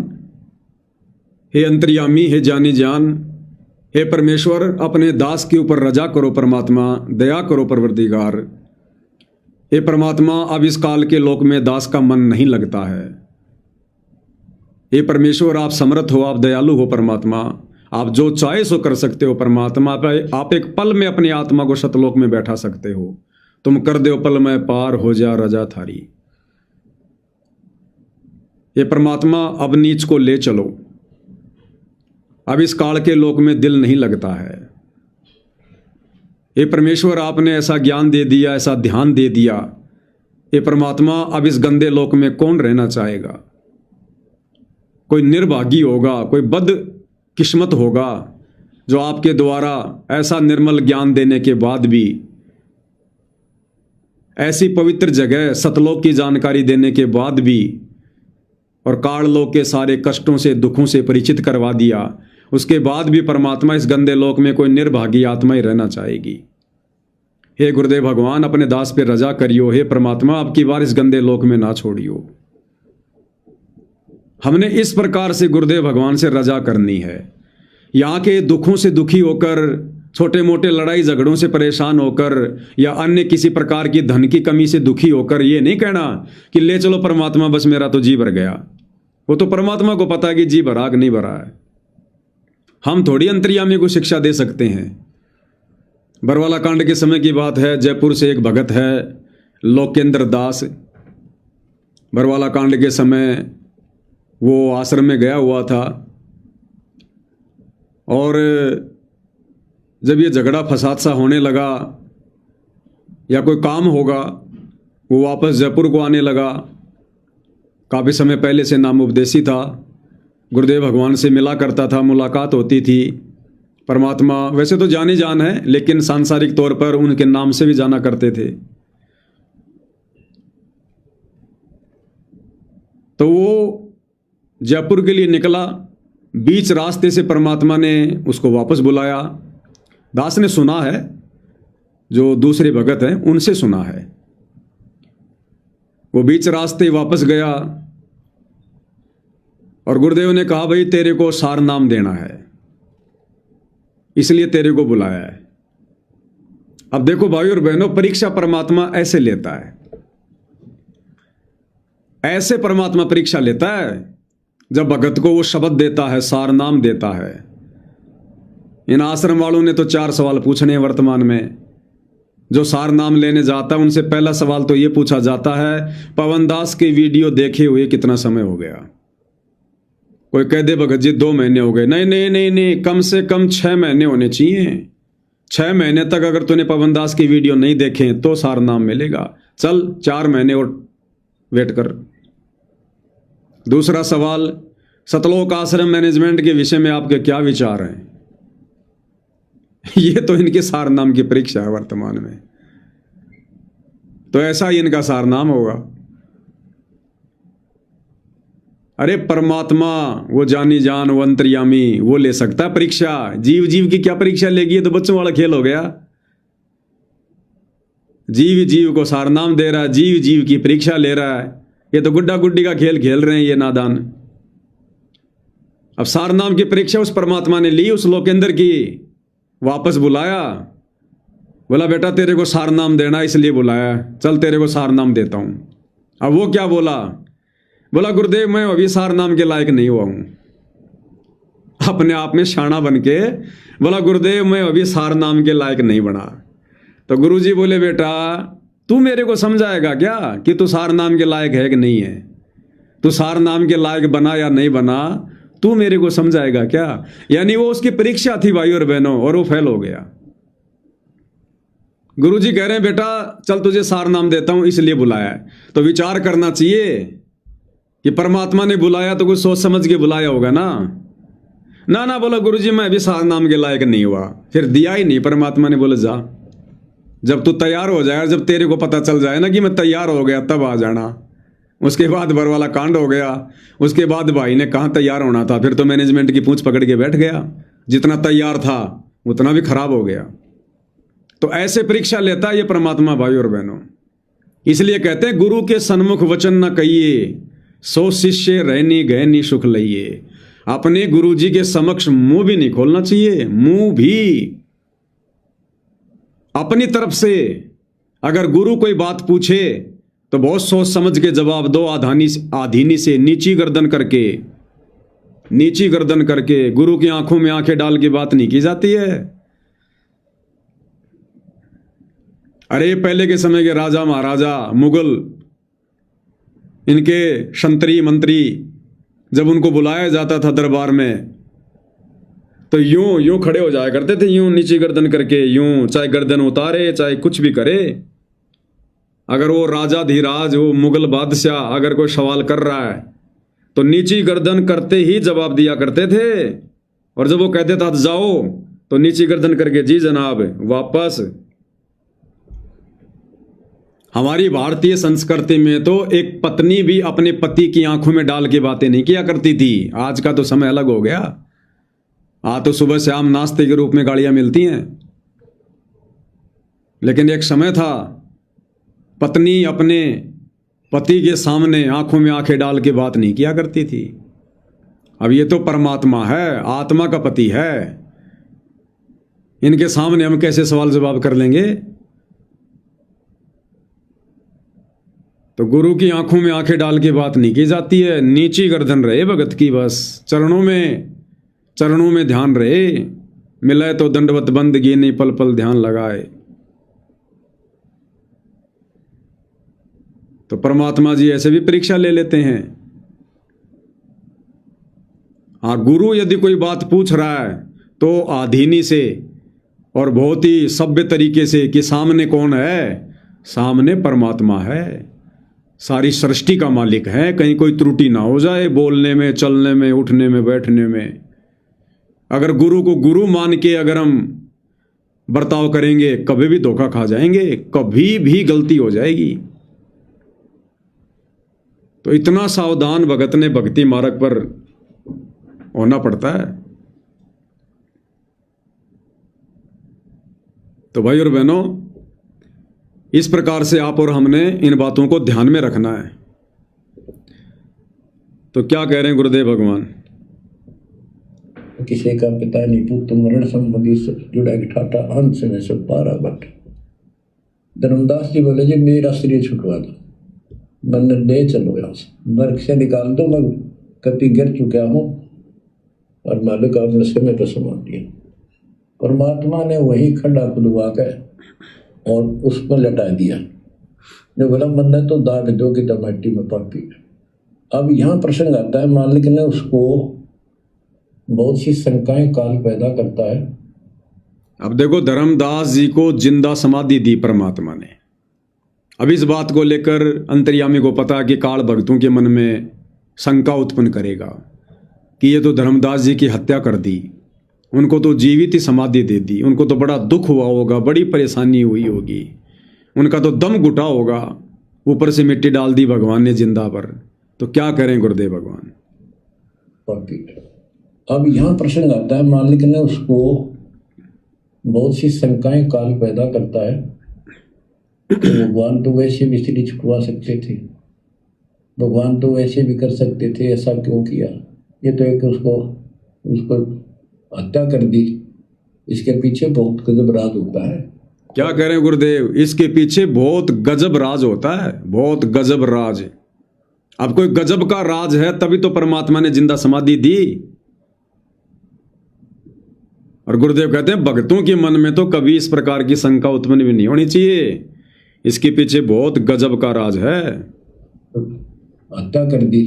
हे अंतर्यामी, हे जानी जान, हे परमेश्वर, अपने दास के ऊपर रजा करो परमात्मा, दया करो परवरदिगार। हे परमात्मा, अब इस काल के लोक में दास का मन नहीं लगता है। हे परमेश्वर, आप समर्थ हो, आप दयालु हो परमात्मा, आप जो चाहे सो कर सकते हो परमात्मा। आप एक पल में अपनी आत्मा को सतलोक में बैठा सकते हो, तुम कर दो पल में पार, हो जा रजा थारी। ये परमात्मा अब नीच को ले चलो, अब इस काल के लोक में दिल नहीं लगता है। ये परमेश्वर, आपने ऐसा ज्ञान दे दिया, ऐसा ध्यान दे दिया, ये परमात्मा अब इस गंदे लोक में कौन रहना चाहेगा। कोई निर्भागी होगा, कोई बद किस्मत होगा जो आपके द्वारा ऐसा निर्मल ज्ञान देने के बाद भी, ऐसी पवित्र जगह सतलोक की जानकारी देने के बाद भी, और काललोक के सारे कष्टों से, दुखों से परिचित करवा दिया, उसके बाद भी परमात्मा इस गंदे लोक में कोई निर्भागी आत्मा ही रहना चाहेगी। हे गुरुदेव भगवान, अपने दास पे रजा करियो, हे परमात्मा, अब की बार इस गंदे लोक में ना छोड़ियो। हमने इस प्रकार से गुरुदेव भगवान से रजा करनी है। यहाँ के दुखों से दुखी होकर, छोटे मोटे लड़ाई झगड़ों से परेशान होकर, या अन्य किसी प्रकार की धन की कमी से दुखी होकर ये नहीं कहना कि ले चलो परमात्मा, बस मेरा तो जी भर गया। वो तो परमात्मा को पता है कि जी भरा कि नहीं भरा है। हम थोड़ी अंतर्यामी को शिक्षा दे सकते हैं। बरवाला कांड के समय की बात है, जयपुर से एक भगत है लोकेंद्र दास। बरवाला कांड के समय वो आश्रम में गया हुआ था, और जब ये झगड़ा फसाद सा होने लगा या कोई काम होगा, वो वापस जयपुर को आने लगा। काफ़ी समय पहले से नामोपदेशी था, गुरुदेव भगवान से मिला करता था, मुलाकात होती थी। परमात्मा वैसे तो जाने जान है, लेकिन सांसारिक तौर पर उनके नाम से भी जाना करते थे। तो वो जयपुर के लिए निकला, बीच रास्ते से परमात्मा ने उसको वापस बुलाया। दास ने सुना है, जो दूसरे भगत हैं उनसे सुना है। वो बीच रास्ते वापस गया और गुरुदेव ने कहा, भाई तेरे को सार नाम देना है, इसलिए तेरे को बुलाया है। अब देखो भाई और बहनों, परीक्षा परमात्मा ऐसे लेता है, ऐसे परमात्मा परीक्षा लेता है जब भगत को वो शब्द देता है, सार नाम देता है। इन आश्रम वालों ने तो 4 सवाल पूछने हैं वर्तमान में। जो सार नाम लेने जाता है उनसे पहला सवाल तो ये पूछा जाता है, पवनदास की वीडियो देखे हुए कितना समय हो गया। कोई कह दे भगत जी 2 महीने हो गए, नहीं नहीं नहीं नहीं, कम से कम 6 महीने होने चाहिए। 6 महीने तक अगर तूने पवनदास की वीडियो नहीं देखे तो सार नाम मिलेगा। चल 4 महीने और वेट कर। दूसरा सवाल, सतलोक आश्रम मैनेजमेंट के विषय में आपके क्या विचार हैं। ये तो इनके सार नाम की परीक्षा है वर्तमान में, तो ऐसा ही इनका सार नाम होगा। अरे परमात्मा, वो जानी जान, वो अंतर्यामी, वो ले सकता है परीक्षा। जीव जीव की क्या परीक्षा लेगी, ये तो बच्चों वाला खेल हो गया। जीव जीव को सार नाम दे रहा है, जीव जीव की परीक्षा ले रहा है। ये तो गुड्डा गुड्डी का खेल खेल रहे हैं ये नादान। अब सार नाम की परीक्षा उस परमात्मा ने ली, उस लोकेंद्र की, वापस बुलाया, बोला बेटा तेरे को सार नाम देना इसलिए बुलाया, चल तेरे को सार नाम देता हूं। अब वो क्या बोला, बोला गुरुदेव मैं अभी सार नाम के लायक नहीं हुआ हूं। अपने आप में शाना बन के बोला गुरुदेव मैं अभी सार नाम के लायक नहीं बना। तो गुरुजी बोले बेटा तू मेरे को समझाएगा क्या कि तू सार नाम के लायक है कि नहीं है? तू सार नाम के लायक बना या नहीं बना तू मेरे को समझाएगा क्या? यानी वो उसकी परीक्षा थी भाई और बहनों, और वो फेल हो गया। गुरुजी कह रहे हैं बेटा चल तुझे सार नाम देता हूं इसलिए बुलाया है। तो विचार करना चाहिए कि परमात्मा ने बुलाया तो कुछ सोच समझ के बुलाया होगा ना। ना ना बोला गुरुजी मैं अभी सार नाम के लायक नहीं हुआ। फिर दिया ही नहीं। परमात्मा ने बोला जा, जब तू तैयार हो जाए, जब तेरे को पता चल जाए ना कि मैं तैयार हो गया तब आ जाना। उसके बाद भर वाला कांड हो गया। उसके बाद भाई ने कहाँ तैयार होना था, फिर तो मैनेजमेंट की पूंछ पकड़ के बैठ गया। जितना तैयार था उतना भी खराब हो गया। तो ऐसे परीक्षा लेता है ये परमात्मा भाई और बहनों। इसलिए कहते हैं गुरु के सन्मुख वचन न कहिए, सो शिष्य रहनी गहनी सुख लइए। अपने गुरु जी के समक्ष मुंह भी नहीं खोलना चाहिए। मुंह भी अपनी तरफ से अगर गुरु कोई बात पूछे तो बहुत सोच समझ के जवाब दो। आधीनी से नीची गर्दन करके गुरु की आंखों में आंखें डाल के बात नहीं की जाती है। अरे पहले के समय के राजा महाराजा मुगल, इनके क्षत्रिय मंत्री जब उनको बुलाया जाता था दरबार में तो यूं खड़े हो जाया करते थे, यूं नीची गर्दन करके, यूं चाहे गर्दन उतारे चाहे कुछ भी करे। अगर वो राजा धीराज, वो मुगल बादशाह अगर कोई सवाल कर रहा है तो नीची गर्दन करते ही जवाब दिया करते थे। और जब वो कहते था जाओ तो नीची गर्दन करके जी जनाब वापस। हमारी भारतीय संस्कृति में तो एक पत्नी भी अपने पति की आंखों में डाल के बातें नहीं किया करती थी। आज का तो समय अलग हो गया। आज तो सुबह शाम नाश्ते के रूप में गाड़ियां मिलती हैं, लेकिन एक समय था पत्नी अपने पति के सामने आंखों में आंखें डाल के बात नहीं किया करती थी। अब ये तो परमात्मा है, आत्मा का पति है, इनके सामने हम कैसे सवाल जवाब कर लेंगे? तो गुरु की आंखों में आंखें डाल के बात नहीं की जाती है। नीची गर्दन रहे भगत की, बस चरणों में ध्यान रहे। मिले तो दंडवत बंदगी नहीं पल पल ध्यान लगाए। तो परमात्मा जी ऐसे भी परीक्षा ले लेते हैं। हाँ, गुरु यदि कोई बात पूछ रहा है तो आधीनी से और बहुत ही सभ्य तरीके से कि सामने कौन है? सामने परमात्मा है, सारी सृष्टि का मालिक है। कहीं कोई त्रुटि ना हो जाए बोलने में, चलने में, उठने में, बैठने में। अगर गुरु को गुरु मान के अगर हम बर्ताव करेंगे कभी भी धोखा खा जाएंगे, कभी भी गलती हो जाएगी। तो इतना सावधान भगत ने भक्ति मार्ग पर होना पड़ता है। तो भाई और बहनों, इस प्रकार से आप और हमने इन बातों को ध्यान में रखना है। तो क्या कह रहे हैं गुरुदेव भगवान? किसी का पिता नहीं पुत्र मरण संबंधी जुड़ा ठाटा अंश में सब पारा बट। धर्मदास जी बोले जी मेरा शरीर छुटवा दो, मन ले चलो यहाँ से, नरक से निकाल दो, मैं कति गिर चुका हूँ और मालिक आपने समय पर समान दिया। परमात्मा ने वही खड्डा खुदवा कर और उसमें लटा दिया। ने बोला मन तो दाग दो कि टमाटी में पापी। अब यहाँ प्रसंग आता है, मालिक ने उसको बहुत सी शंकाएं काल पैदा करता है। अब देखो धर्मदास जी को जिंदा समाधि दी परमात्मा ने। अब इस बात को लेकर अंतर्यामी को पता कि काल भक्तों के मन में शंका उत्पन्न करेगा कि ये तो धर्मदास जी की हत्या कर दी, उनको तो जीवित ही समाधि दे दी, उनको तो बड़ा दुख हुआ होगा, बड़ी परेशानी हुई होगी, उनका तो दम घुटा होगा, ऊपर से मिट्टी डाल दी भगवान ने जिंदा पर। तो क्या करें गुरुदेव भगवान? अब यहाँ प्रसंग आता है, मालिक ने उसको बहुत सी शंकाएं काल पैदा करता है। तो भगवान तो वैसे भी स्त्री छुटवा सकते थे, भगवान तो वैसे भी कर सकते थे, ऐसा क्यों किया? ये तो एक उसको हत्या कर दी। इसके पीछे बहुत गजब राज होता है। क्या कह रहे हैं गुरुदेव? इसके पीछे बहुत गजब राज होता है, बहुत गजब राज। अब कोई गजब का राज है तभी तो परमात्मा ने जिंदा समाधि दी। और गुरुदेव कहते हैं भक्तों के मन में तो कभी इस प्रकार की शंका उत्पन्न भी नहीं होनी चाहिए, इसके पीछे बहुत गजब का राज है। हत्या कर दी,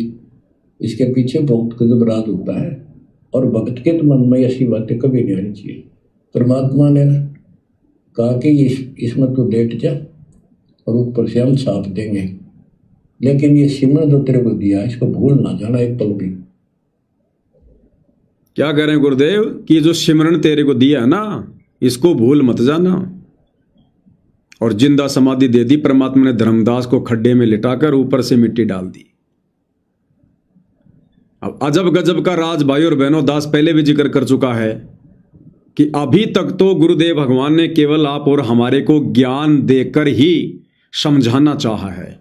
इसके पीछे बहुत गजब राज होता है। और भक्त के तो मन में ऐसी बातें कभी नहीं आनी चाहिए। परमात्मा ने कहा कि इसमें तो लेट जा और ऊपर से हम साथ देंगे, लेकिन ये सिमरन जो तेरे को दिया इसको भूल ना जाना एक पल भी। क्या कह रहे हैं गुरुदेव कि जो सिमरन तेरे को दिया है ना, इसको भूल मत जाना। और जिंदा समाधि दे दी परमात्मा ने धर्मदास को, खड्डे में लिटाकर ऊपर से मिट्टी डाल दी। अब अजब गजब का राज भाई और बहनों, दास पहले भी जिक्र कर चुका है कि अभी तक तो गुरुदेव भगवान ने केवल आप और हमारे को ज्ञान देकर ही समझाना चाहा है,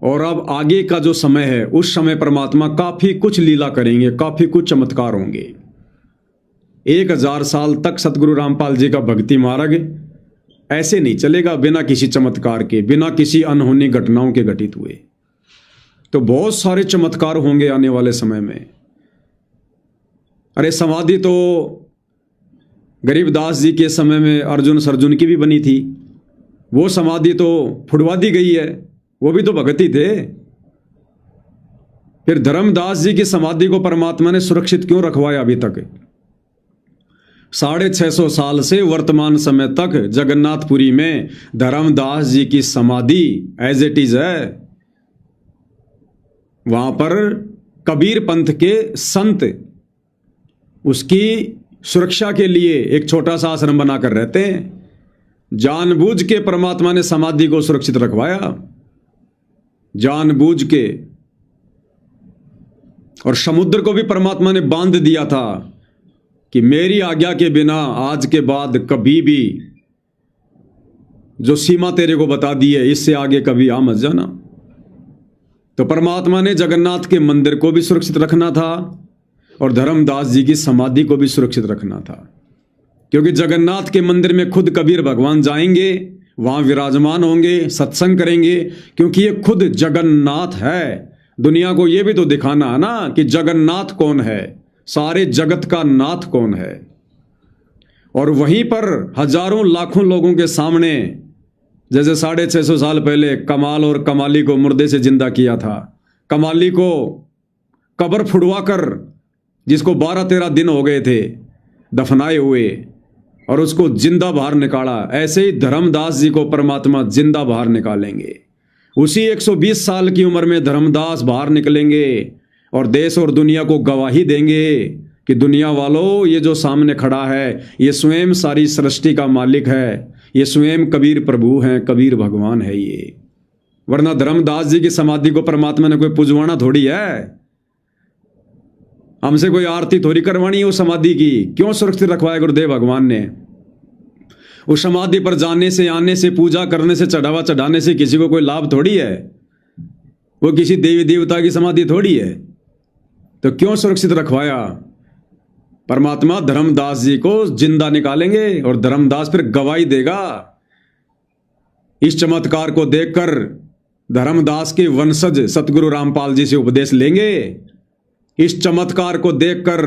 और अब आगे का जो समय है उस समय परमात्मा काफी कुछ लीला करेंगे, काफी कुछ चमत्कार होंगे। 1000 साल तक सतगुरु रामपाल जी का भक्ति मार्ग ऐसे नहीं चलेगा बिना किसी चमत्कार के, बिना किसी अनहोनी घटनाओं के घटित हुए। तो बहुत सारे चमत्कार होंगे आने वाले समय में। अरे समाधि तो गरीबदास जी के समय में अर्जुन सरजुन की भी बनी थी, वो समाधि तो फुड़वा दी गई है, वो भी तो भगत ही थे। फिर धर्मदास जी की समाधि को परमात्मा ने सुरक्षित क्यों रखवाया अभी तक? 650 साल से वर्तमान समय तक जगन्नाथपुरी में धर्मदास जी की समाधि एज इट इज है। वहां पर कबीर पंथ के संत उसकी सुरक्षा के लिए एक छोटा सा आश्रम बनाकर रहते हैं। जानबूझ के परमात्मा ने समाधि को सुरक्षित रखवाया, जानबूझ के। और समुद्र को भी परमात्मा ने बांध दिया था कि मेरी आज्ञा के बिना आज के बाद कभी भी जो सीमा तेरे को बता दी है इससे आगे कभी आ मत जाना। तो परमात्मा ने जगन्नाथ के मंदिर को भी सुरक्षित रखना था और धर्मदास जी की समाधि को भी सुरक्षित रखना था, क्योंकि जगन्नाथ के मंदिर में खुद कबीर भगवान जाएंगे, वहां विराजमान होंगे, सत्संग करेंगे, क्योंकि ये खुद जगन्नाथ है। दुनिया को ये भी तो दिखाना है ना कि जगन्नाथ कौन है, सारे जगत का नाथ कौन है। और वहीं पर हजारों लाखों लोगों के सामने, जैसे 650 साल पहले कमाल और कमाली को मुर्दे से जिंदा किया था, कमाली को कब्र फुड़वाकर, जिसको 12-13 दिन हो गए थे दफनाए हुए, और उसको जिंदा बाहर निकाला, ऐसे ही धर्मदास जी को परमात्मा जिंदा बाहर निकालेंगे। उसी 120 साल की उम्र में धर्मदास बाहर निकलेंगे और देश और दुनिया को गवाही देंगे कि दुनिया वालों, ये जो सामने खड़ा है ये स्वयं सारी सृष्टि का मालिक है, ये स्वयं कबीर प्रभु हैं, कबीर भगवान है ये। वरना धर्मदास जी की समाधि को परमात्मा ने कोई पुजवाना थोड़ी है, हमसे कोई आरती थोड़ी करवानी है उस समाधि की। क्यों सुरक्षित रखवाया गुरुदेव भगवान ने? उस समाधि पर जाने से, आने से, पूजा करने से, चढ़ावा चढ़ाने से किसी को कोई लाभ थोड़ी है, वो किसी देवी देवता की समाधि थोड़ी है। तो क्यों सुरक्षित रखवाया? परमात्मा धर्मदास जी को जिंदा निकालेंगे और धर्मदास फिर गवाही देगा। इस चमत्कार को देखकर धर्मदास के वंशज सतगुरु रामपाल जी से उपदेश लेंगे, इस चमत्कार को देखकर।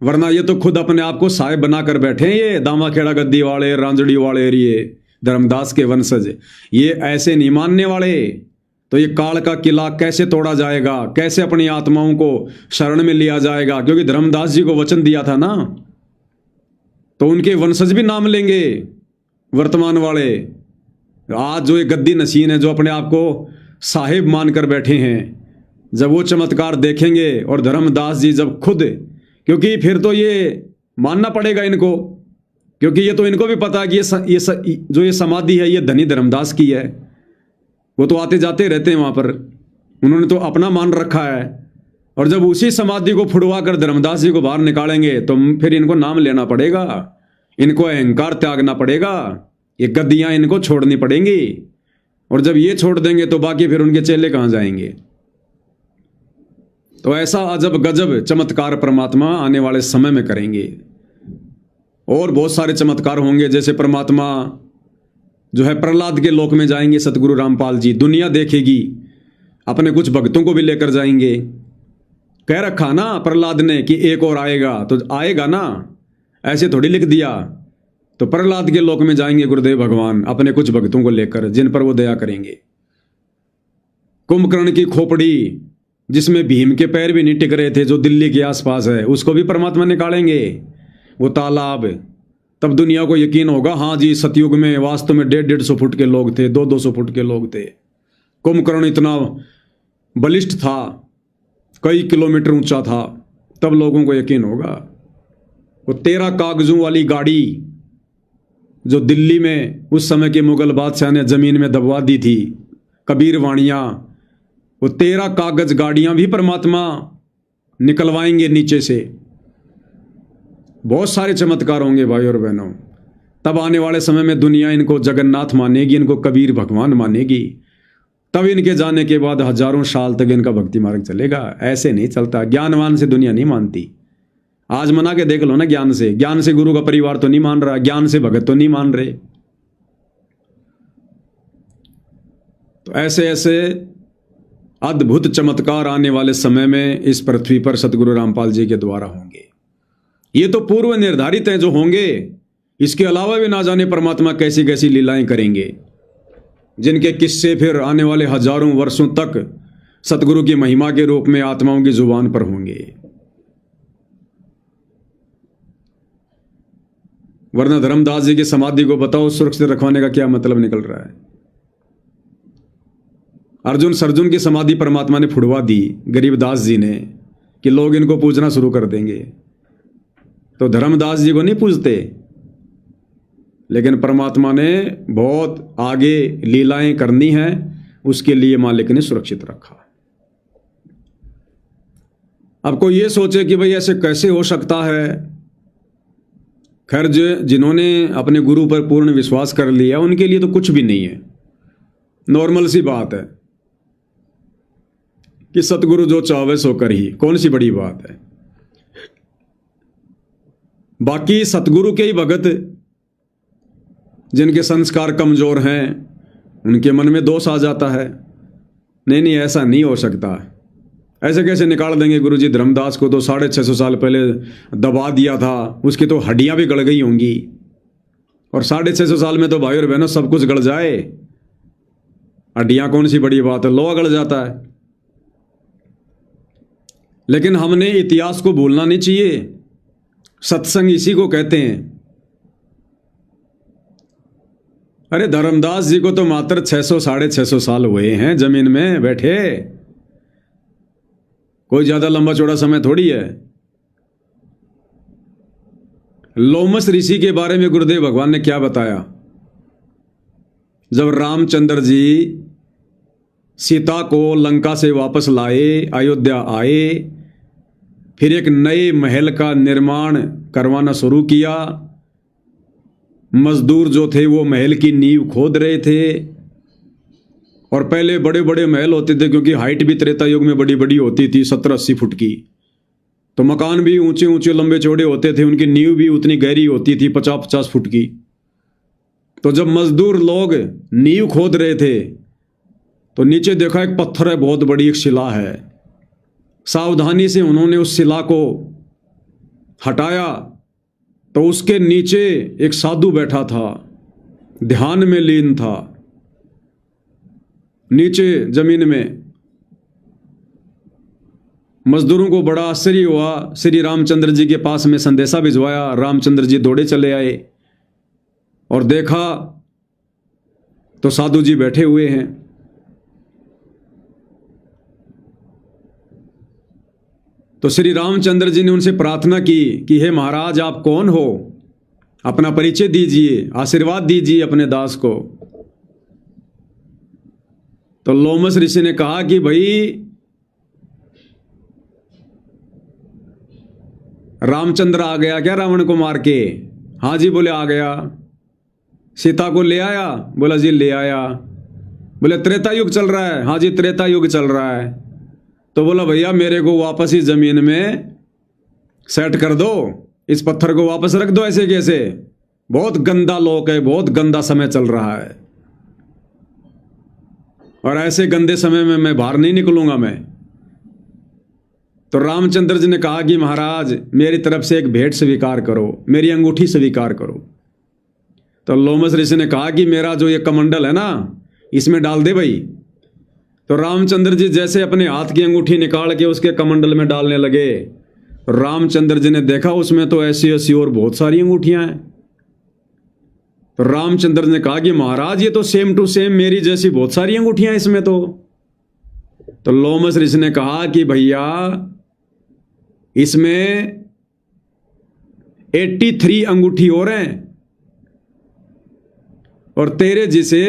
वरना ये तो खुद अपने आप को साहेब बनाकर बैठे हैं, ये दामाखेड़ा गद्दी वाले, रांजड़ी वाले, ये धर्मदास के वंशज, ये ऐसे नहीं मानने वाले। तो ये काल का किला कैसे तोड़ा जाएगा, कैसे अपनी आत्माओं को शरण में लिया जाएगा? क्योंकि धर्मदास जी को वचन दिया था ना, तो उनके वंशज भी नाम लेंगे वर्तमान वाले। आज जो ये गद्दी नशीन है, जो अपने आप को साहिब मानकर बैठे हैं, जब वो चमत्कार देखेंगे और धर्मदास जी जब खुद, क्योंकि फिर तो ये मानना पड़ेगा इनको, क्योंकि ये तो इनको भी पता है कि जो ये समाधि है ये धनी धर्मदास की है। वो तो आते जाते रहते हैं वहाँ पर, उन्होंने तो अपना मान रखा है। और जब उसी समाधि को फुड़वा कर धर्मदास जी को बाहर निकालेंगे तो फिर इनको नाम लेना पड़ेगा, इनको अहंकार त्यागना पड़ेगा, ये गद्दियाँ इनको छोड़नी पड़ेंगी। और जब ये छोड़ देंगे तो बाकी फिर उनके चेले कहाँ जाएंगे? तो ऐसा अजब गजब चमत्कार परमात्मा आने वाले समय में करेंगे। और बहुत सारे चमत्कार होंगे, जैसे परमात्मा जो है प्रहलाद के लोक में जाएंगे सतगुरु रामपाल जी, दुनिया देखेगी, अपने कुछ भक्तों को भी लेकर जाएंगे। कह रखा ना प्रहलाद ने कि एक और आएगा, तो आएगा ना, ऐसे थोड़ी लिख दिया। तो प्रहलाद के लोक में जाएंगे गुरुदेव भगवान अपने कुछ भक्तों को लेकर, जिन पर वो दया करेंगे। कुंभकर्ण की खोपड़ी जिसमें भीम के पैर भी नहीं टिक रहे थे, जो दिल्ली के आसपास है, उसको भी परमात्मा निकालेंगे, वो तालाब। तब दुनिया को यकीन होगा, हाँ जी सतयुग में वास्तव में 150-150 फुट के लोग थे, 200-200 फुट के लोग थे। कुंभकर्ण इतना बलिष्ठ था, कई किलोमीटर ऊंचा था, तब लोगों को यकीन होगा। वो 13 कागजों वाली गाड़ी जो दिल्ली में उस समय के मुगल बादशाह ने जमीन में दबवा दी थी, कबीर वाणियाँ, वो 13 कागज गाड़ियां भी परमात्मा निकलवाएंगे नीचे से। बहुत सारे चमत्कार होंगे भाई और बहनों। तब आने वाले समय में दुनिया इनको जगन्नाथ मानेगी, इनको कबीर भगवान मानेगी। तब इनके जाने के बाद हजारों साल तक इनका भक्ति मार्ग चलेगा। ऐसे नहीं चलता, ज्ञानवान से दुनिया नहीं मानती। आज मना के देख लो ना, ज्ञान से गुरु का परिवार तो नहीं मान रहा, ज्ञान से भगत तो नहीं मान रहे। तो ऐसे ऐसे अद्भुत चमत्कार आने वाले समय में इस पृथ्वी पर सतगुरु रामपाल जी के द्वारा होंगे। ये तो पूर्व निर्धारित हैं जो होंगे। इसके अलावा भी ना जाने परमात्मा कैसी कैसी लीलाएं करेंगे, जिनके किस्से फिर आने वाले हजारों वर्षों तक सतगुरु की महिमा के रूप में आत्माओं की जुबान पर होंगे। वरना धर्मदास जी की समाधि को बताओ सुरक्षित रखवाने का क्या मतलब निकल रहा है। अर्जुन सर्जुन की समाधि परमात्मा ने फुड़वा दी गरीबदास जी ने, कि लोग इनको पूजना शुरू कर देंगे। तो धर्मदास जी को नहीं पूजते, लेकिन परमात्मा ने बहुत आगे लीलाएं करनी है, उसके लिए मालिक ने सुरक्षित रखा। अब कोई ये सोचे कि भाई ऐसे कैसे हो सकता है। खैर, जिन्होंने अपने गुरु पर पूर्ण विश्वास कर लिया उनके लिए तो कुछ भी नहीं है, नॉर्मल सी बात है कि सतगुरु जो चाहे सो कर ही, कौन सी बड़ी बात है। बाकी सतगुरु के ही भगत जिनके संस्कार कमजोर हैं, उनके मन में दोष आ जाता है। नहीं नहीं, ऐसा नहीं हो सकता, ऐसे कैसे निकाल देंगे। गुरुजी धर्मदास को तो 650 साल पहले दबा दिया था, उसकी तो हड्डियां भी गड़ गई होंगी। और 650 साल में तो भाई और बहनों सब कुछ गड़ जाए, हड्डियां कौन सी बड़ी बात है, लोहा गड़ जाता है। लेकिन हमने इतिहास को भूलना नहीं चाहिए। सत्संग इसी को कहते हैं। अरे धर्मदास जी को तो मात्र 600-650 साल हुए हैं जमीन में बैठे, कोई ज्यादा लंबा चौड़ा समय थोड़ी है। लोमस ऋषि के बारे में गुरुदेव भगवान ने क्या बताया। जब रामचंद्र जी सीता को लंका से वापस लाए, अयोध्या आए, फिर एक नए महल का निर्माण करवाना शुरू किया। मजदूर जो थे वो महल की नींव खोद रहे थे। और पहले बड़े बड़े महल होते थे, क्योंकि हाइट भी त्रेता युग में बड़ी बड़ी होती थी, 70-80 फुट की। तो मकान भी ऊंचे ऊंचे लंबे चौड़े होते थे, उनकी नींव भी उतनी गहरी होती थी, 50-50 फुट की। तो जब मजदूर लोग नींव खोद रहे थे तो नीचे देखा एक पत्थर है, बहुत बड़ी एक शिला है। सावधानी से उन्होंने उस शिला को हटाया तो उसके नीचे एक साधु बैठा था, ध्यान में लीन था नीचे जमीन में। मजदूरों को बड़ा आश्चर्य हुआ। श्री रामचंद्र जी के पास में संदेशा भिजवाया। रामचंद्र जी दौड़े चले आए और देखा तो साधु जी बैठे हुए हैं। तो श्री रामचंद्र जी ने उनसे प्रार्थना की कि हे महाराज, आप कौन हो, अपना परिचय दीजिए, आशीर्वाद दीजिए अपने दास को। तो लोमस ऋषि ने कहा कि भाई रामचंद्र आ गया क्या रावण को मार के? हाँ जी, बोले आ गया। सीता को ले आया? बोला जी ले आया। बोले त्रेता युग चल रहा है? हाँ जी त्रेता युग चल रहा है। तो बोला भैया मेरे को वापस इस जमीन में सेट कर दो, इस पत्थर को वापस रख दो। ऐसे कैसे? बहुत गंदा लोक है, बहुत गंदा समय चल रहा है। और ऐसे गंदे समय में मैं बाहर नहीं निकलूंगा मैं। तो रामचंद्र जी ने कहा कि महाराज मेरी तरफ से एक भेंट स्वीकार करो, मेरी अंगूठी स्वीकार करो। तो लोमस ऋषि ने कहा कि मेरा जो ये कमंडल है ना, इसमें डाल दे भाई। तो रामचंद्र जी जैसे अपने हाथ की अंगूठी निकाल के उसके कमंडल में डालने लगे, रामचंद्र जी ने देखा उसमें तो ऐसी ऐसी और बहुत सारी अंगूठियां हैं। तो रामचंद्र ने कहा कि महाराज ये तो सेम टू सेम मेरी जैसी बहुत सारी अंगूठियां इसमें तो लोमस ऋषि ने कहा कि भैया इसमें 83 अंगूठी और हैं, और तेरे जिसे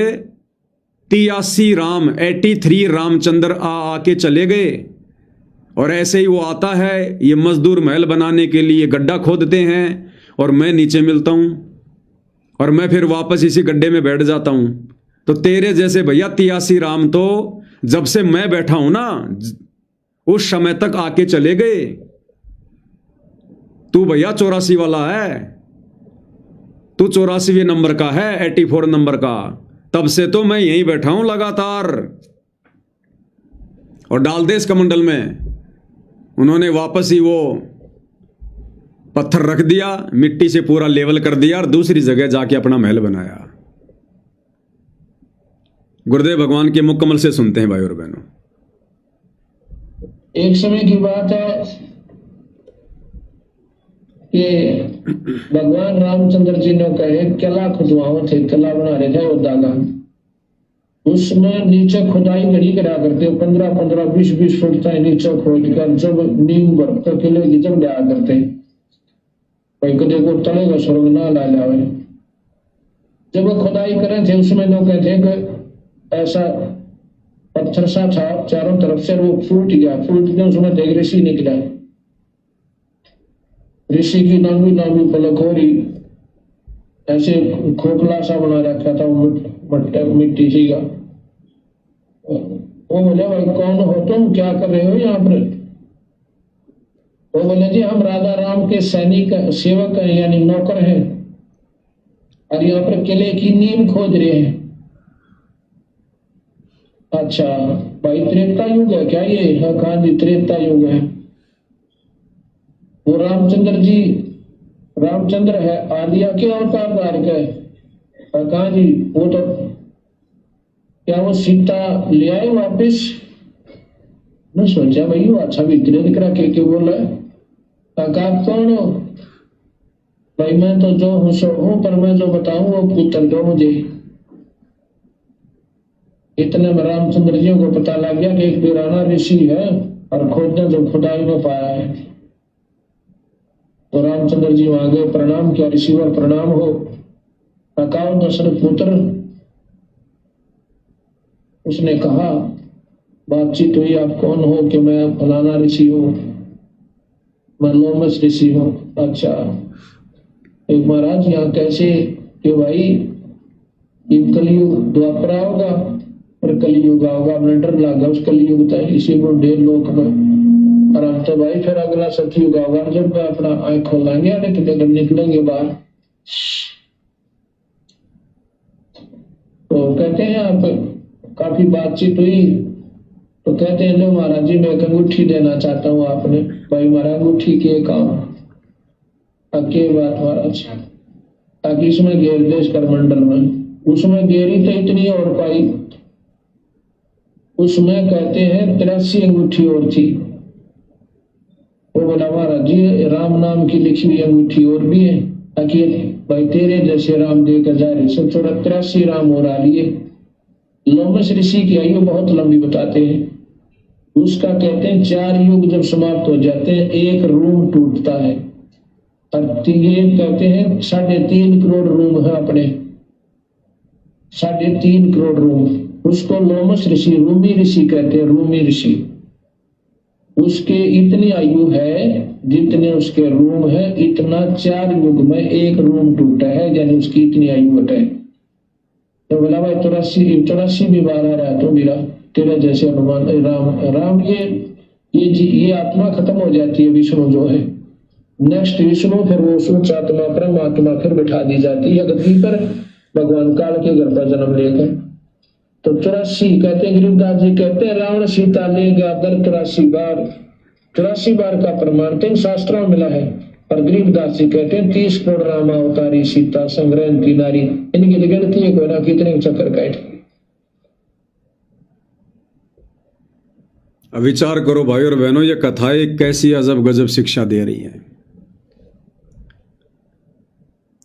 83 रामचंद्र आके चले गए, और ऐसे ही वो आता है, ये मजदूर महल बनाने के लिए गड्ढा खोदते हैं और मैं नीचे मिलता हूं और मैं फिर वापस इसी गड्ढे में बैठ जाता हूं। तो तेरे जैसे भैया 83 राम तो जब से मैं बैठा हूं ना उस समय तक आके चले गए। तू भैया 84 वाला है, तू 84वें नंबर का है, 84 नंबर का। तब से तो मैं यहीं बैठा हूं लगातार। और डाल दे इस कमंडल में। उन्होंने वापस ही वो पत्थर रख दिया, मिट्टी से पूरा लेवल कर दिया और दूसरी जगह जाके अपना महल बनाया। गुरुदेव भगवान के मुकम्मल से सुनते हैं भाई और बहनों। एक समय की बात है कि भगवान रामचंद्र जी ने कहे किला खुदवाओ थे, किला बना रहे थे अयोध्या का। उसमें नीचे खुदाई घड़ी करा करते, 15-15, 20-20 फुट तक नीचे खोद कर जब नींव भर कर किले की जब लिया करते भाई कदे को तले का स्वर्ग ना ला जावे। जब वो खुदाई करे थे उसमें लोग कहते कि ऐसा पत्थर सा था चारों तरफ से, वो फूट गया उसमें देख ऋषि निकला। ऋषि की लंबी लंबी पलक हो रही, ऐसे खोखला सा बना रखा था मिट्टी सी का। वो बोले भाई कौन हो तुम, क्या कर रहे हो यहाँ पर? वो बोले जी हम राधा राम के सैनिक सेवक हैं, यानी नौकर हैं, और यहाँ पर किले की नींव खोद रहे हैं। अच्छा भाई त्रेता युग है क्या ये? हाँ कहा जी त्रेता युग है। वो रामचंद्र है आलिया के अवतार धार के। कहा जी वो तो क्या वो सीता ले आए वापिस? मैं सोचा भाई वो अच्छा भी दिख रहा के बोला। कहा कौन हो? भाई मैं तो जो हूं सो हूं, पर मैं जो बताऊं वो पुत्र दो मुझे। इतने में रामचंद्र जी को पता लग गया कि एक वीराना ऋषि है और खोदने जो खुदाई में पाया है। तो रामचंद्र जी वहां गए, प्रणाम किया, ऋषिवर प्रणाम हो। कहा दशरथ पुत्र, उसने कहा बातचीत हुई, आप कौन हो? कि मैं फलाना ऋषि हूं, मैं लोमस ऋषि हूं। अच्छा एक महाराज यहाँ कैसे? कि भाई कलयुग द्वापरा होगा और कलयुग होगा, अपना डर लगा उस कलयुग था इसी को 1.5 लोक में। और हम तो भाई फिर अगला सतयुग होगा जब अपना आंख खोलेंगे अगर निकलेंगे बाहर। तो कहते हैं आप काफी बातचीत हुई, तो कहते हैं लो महाराज जी मैं एक अंगूठी देना चाहता हूँ आपने। भाई महाराज अंगूठी के काम अके बात महाराज, ताकि इसमें घेर देश कर मंडल में। उसमें घेरी तो इतनी और पाई, उसमें कहते हैं 83 अंगूठी और थी। वो बोला महाराज जी राम नाम की लिखी हुई अंगूठी और भी है, ताकि भाई तेरे जैसे राम देकर जा रहे सब थोड़ा 83 राम और आ लिए। लोमस ऋषि की आयु बहुत लंबी बताते हैं। उसका कहते हैं 4 युग जब समाप्त हो जाते हैं एक रूम टूटता है। और ये कहते हैं 3.5 करोड़ रूम है अपने, 3.5 करोड़ रूम। उसको लोमस ऋषि रूमी ऋषि कहते हैं, रूमी ऋषि। उसके इतनी आयु है जितने उसके रूम है, इतना 4 युग में एक रूम टूटा है, यानी उसकी इतनी आयु घटे। तो बोला भाई 84 भी बार आ रहा तो मेरा तेरा जैसे हनुमान राम ये आत्मा खत्म हो जाती है। विष्णु जो है नेक्स्ट विष्णु, फिर वो सूच आत्मा परमात्मा फिर बिठा दी जाती है गद्दी पर, भगवान काल के घर पर जन्म लेकर। तो 84 कहते हैं, गरीबदास जी कहते हैं रावण सीता ले गया दर 83 बार। 83 बार का प्रमाण तो इन शास्त्रों में मिला है, पर गरीबदास जी कहते हैं 30 कोण रामा अवतारी सीता संग्रहण की नारी। इनकी तो गिनती है कोई ना कितने चक्कर काट। अब विचार करो भाई और बहनों, ये कथाएं कैसी अजब गजब शिक्षा दे रही हैं।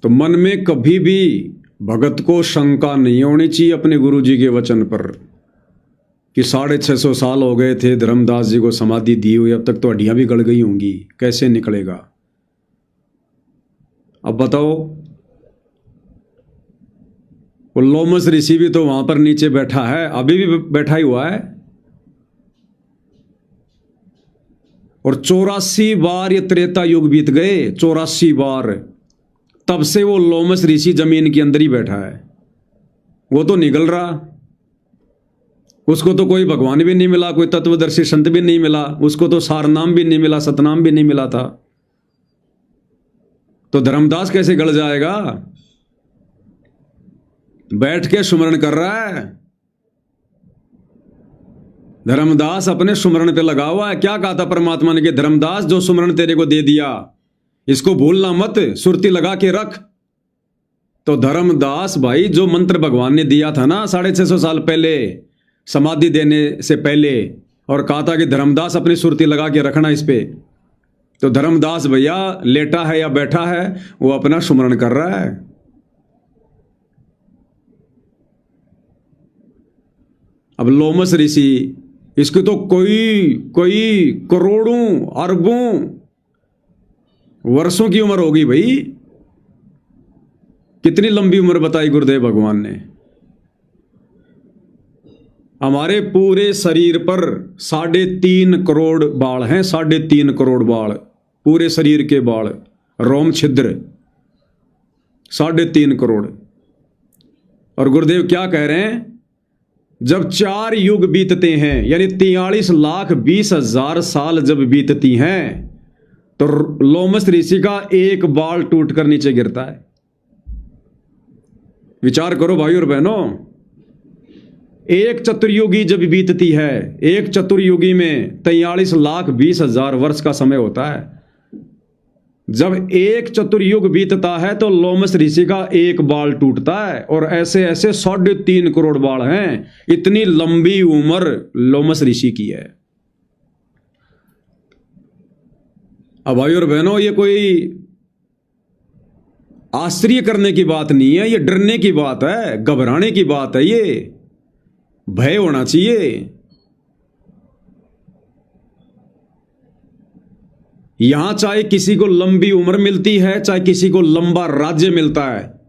तो मन में कभी भी भगत को शंका नहीं होनी चाहिए अपने गुरु जी के वचन पर कि 650 साल हो गए थे धर्मदास जी को समाधि दी हुई, अब तक तो हड्डियां भी गल गई होंगी, कैसे निकलेगा। अब बताओ, वो लोमस ऋषि भी तो वहां पर नीचे बैठा है, अभी भी बैठा ही हुआ है, और 84 बार ये त्रेता युग बीत गए, 84 बार, तब से वो लोमस ऋषि जमीन के अंदर ही बैठा है। वो तो निकल रहा, उसको तो कोई भगवान भी नहीं मिला, कोई तत्वदर्शी संत भी नहीं मिला, उसको तो सारनाम भी नहीं मिला, सतनाम भी नहीं मिला था। तो धर्मदास कैसे गल जाएगा? बैठ के सुमरण कर रहा है, धर्मदास अपने सुमरण पे लगा हुआ है। क्या कहा था परमात्मा ने कि धर्मदास जो सुमरण तेरे को दे दिया इसको भूलना मत, सुरती लगा के रख। तो धर्मदास भाई जो मंत्र भगवान ने दिया था ना 650 साल पहले, समाधि देने से पहले, और कहा था कि धर्मदास अपनी सुरती लगा के रखना इस पे, तो धर्मदास भैया लेटा है या बैठा है, वो अपना सुमरण कर रहा है। अब लोमस ऋषि, इसकी तो कोई करोड़ों अरबों वर्षों की उम्र होगी भाई। कितनी लंबी उम्र बताई गुरुदेव भगवान ने। हमारे पूरे शरीर पर 3.5 करोड़ बाल हैं, 3.5 करोड़ बाल, पूरे शरीर के बाल, रोम छिद्र 3.5 करोड़। और गुरुदेव क्या कह रहे हैं? जब 4 युग बीतते हैं, यानी 43,20,000 साल जब बीतती हैं, तो लोमस ऋषि का एक बाल टूटकर नीचे गिरता है। विचार करो भाई और बहनों, एक चतुर्युगी जब बीतती है, एक चतुर्युगी में 43,20,000 वर्ष का समय होता है। जब एक चतुर्युग बीतता है तो लोमस ऋषि का एक बाल टूटता है, और ऐसे ऐसे 3.5 करोड़ बाल हैं। इतनी लंबी उम्र लोमस ऋषि की है। अब भाई और बहनों, ये कोई आश्चर्य करने की बात नहीं है, ये डरने की बात है, घबराने की बात है, ये भय होना चाहिए। यहां चाहे किसी को लंबी उम्र मिलती है, चाहे किसी को लंबा राज्य मिलता है।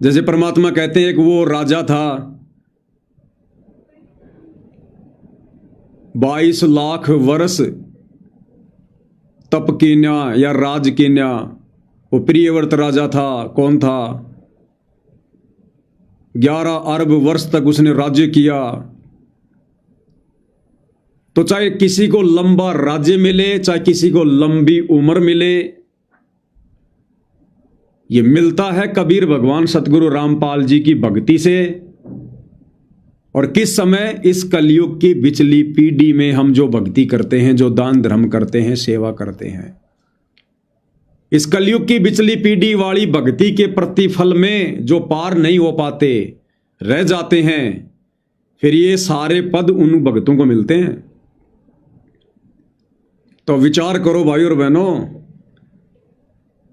जैसे परमात्मा कहते हैं एक वो राजा था, 22 लाख वर्ष तप कीन्या या राज कीन्या। वो प्रियव्रत राजा था। कौन था? 11 अरब वर्ष तक उसने राज्य किया। तो चाहे किसी को लंबा राज्य मिले, चाहे किसी को लंबी उम्र मिले, ये मिलता है कबीर भगवान सतगुरु रामपाल जी की भक्ति से। और किस समय? इस कलयुग की बिचली पीढ़ी में हम जो भक्ति करते हैं, जो दान धर्म करते हैं, सेवा करते हैं, इस कलयुग की बिचली पीढ़ी वाली भक्ति के प्रतिफल में जो पार नहीं हो पाते, रह जाते हैं, फिर ये सारे पद उन भक्तों को मिलते हैं। तो विचार करो भाई और बहनों,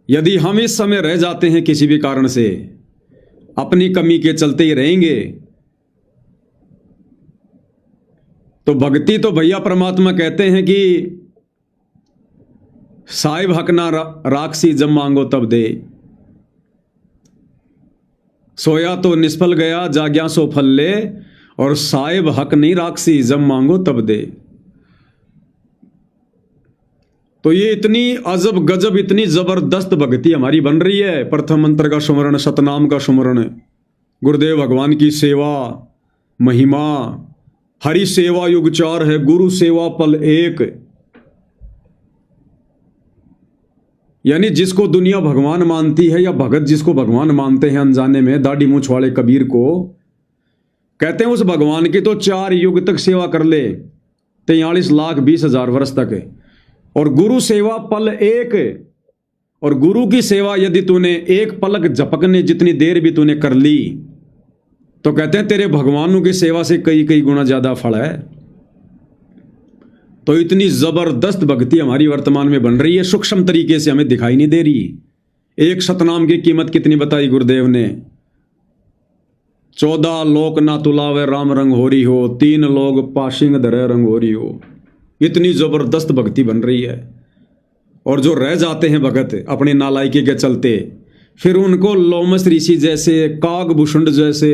यदि हम इस समय रह जाते हैं किसी भी कारण से, अपनी कमी के चलते ही रहेंगे, तो भक्ति तो भैया परमात्मा कहते हैं कि साहिब हक ना राक्षसी जब मांगो तब दे। सोया तो निष्फल गया, जाग्या सो फल ले, और साहिब हक नहीं राक्षसी जब मांगो तब दे। तो ये इतनी अजब गजब, इतनी जबरदस्त भक्ति हमारी बन रही है। प्रथम मंत्र का सुमरण, सतनाम का सुमरण, गुरुदेव भगवान की सेवा, महिमा, हरि सेवा युग 4 है, गुरु सेवा पल 1। यानी जिसको दुनिया भगवान मानती है या भगत जिसको भगवान मानते हैं अनजाने में, दाढ़ी मूंछ वाले कबीर को कहते हैं उस भगवान की तो 4 युग तक सेवा कर ले, 43,20,000 वर्ष तक। और गुरु सेवा पल एक, और गुरु की सेवा यदि तूने एक पलक झपकने जितनी देर भी तूने कर ली तो कहते हैं तेरे भगवानों की सेवा से कई कई गुना ज्यादा फल है। तो इतनी जबरदस्त भक्ति हमारी वर्तमान में बन रही है, सूक्ष्म तरीके से हमें दिखाई नहीं दे रही। एक सतनाम की कीमत कितनी बताई गुरुदेव ने, 14 लोक ना तुलावे राम रंग हो रही हो, 3 लोग पाशिंग धरे रंग हो रही हो। इतनी जबरदस्त भक्ति बन रही है। और जो रह जाते हैं भगत अपने नालायकी के चलते, फिर उनको लोमस ऋषि जैसे, कागभूषुंड जैसे,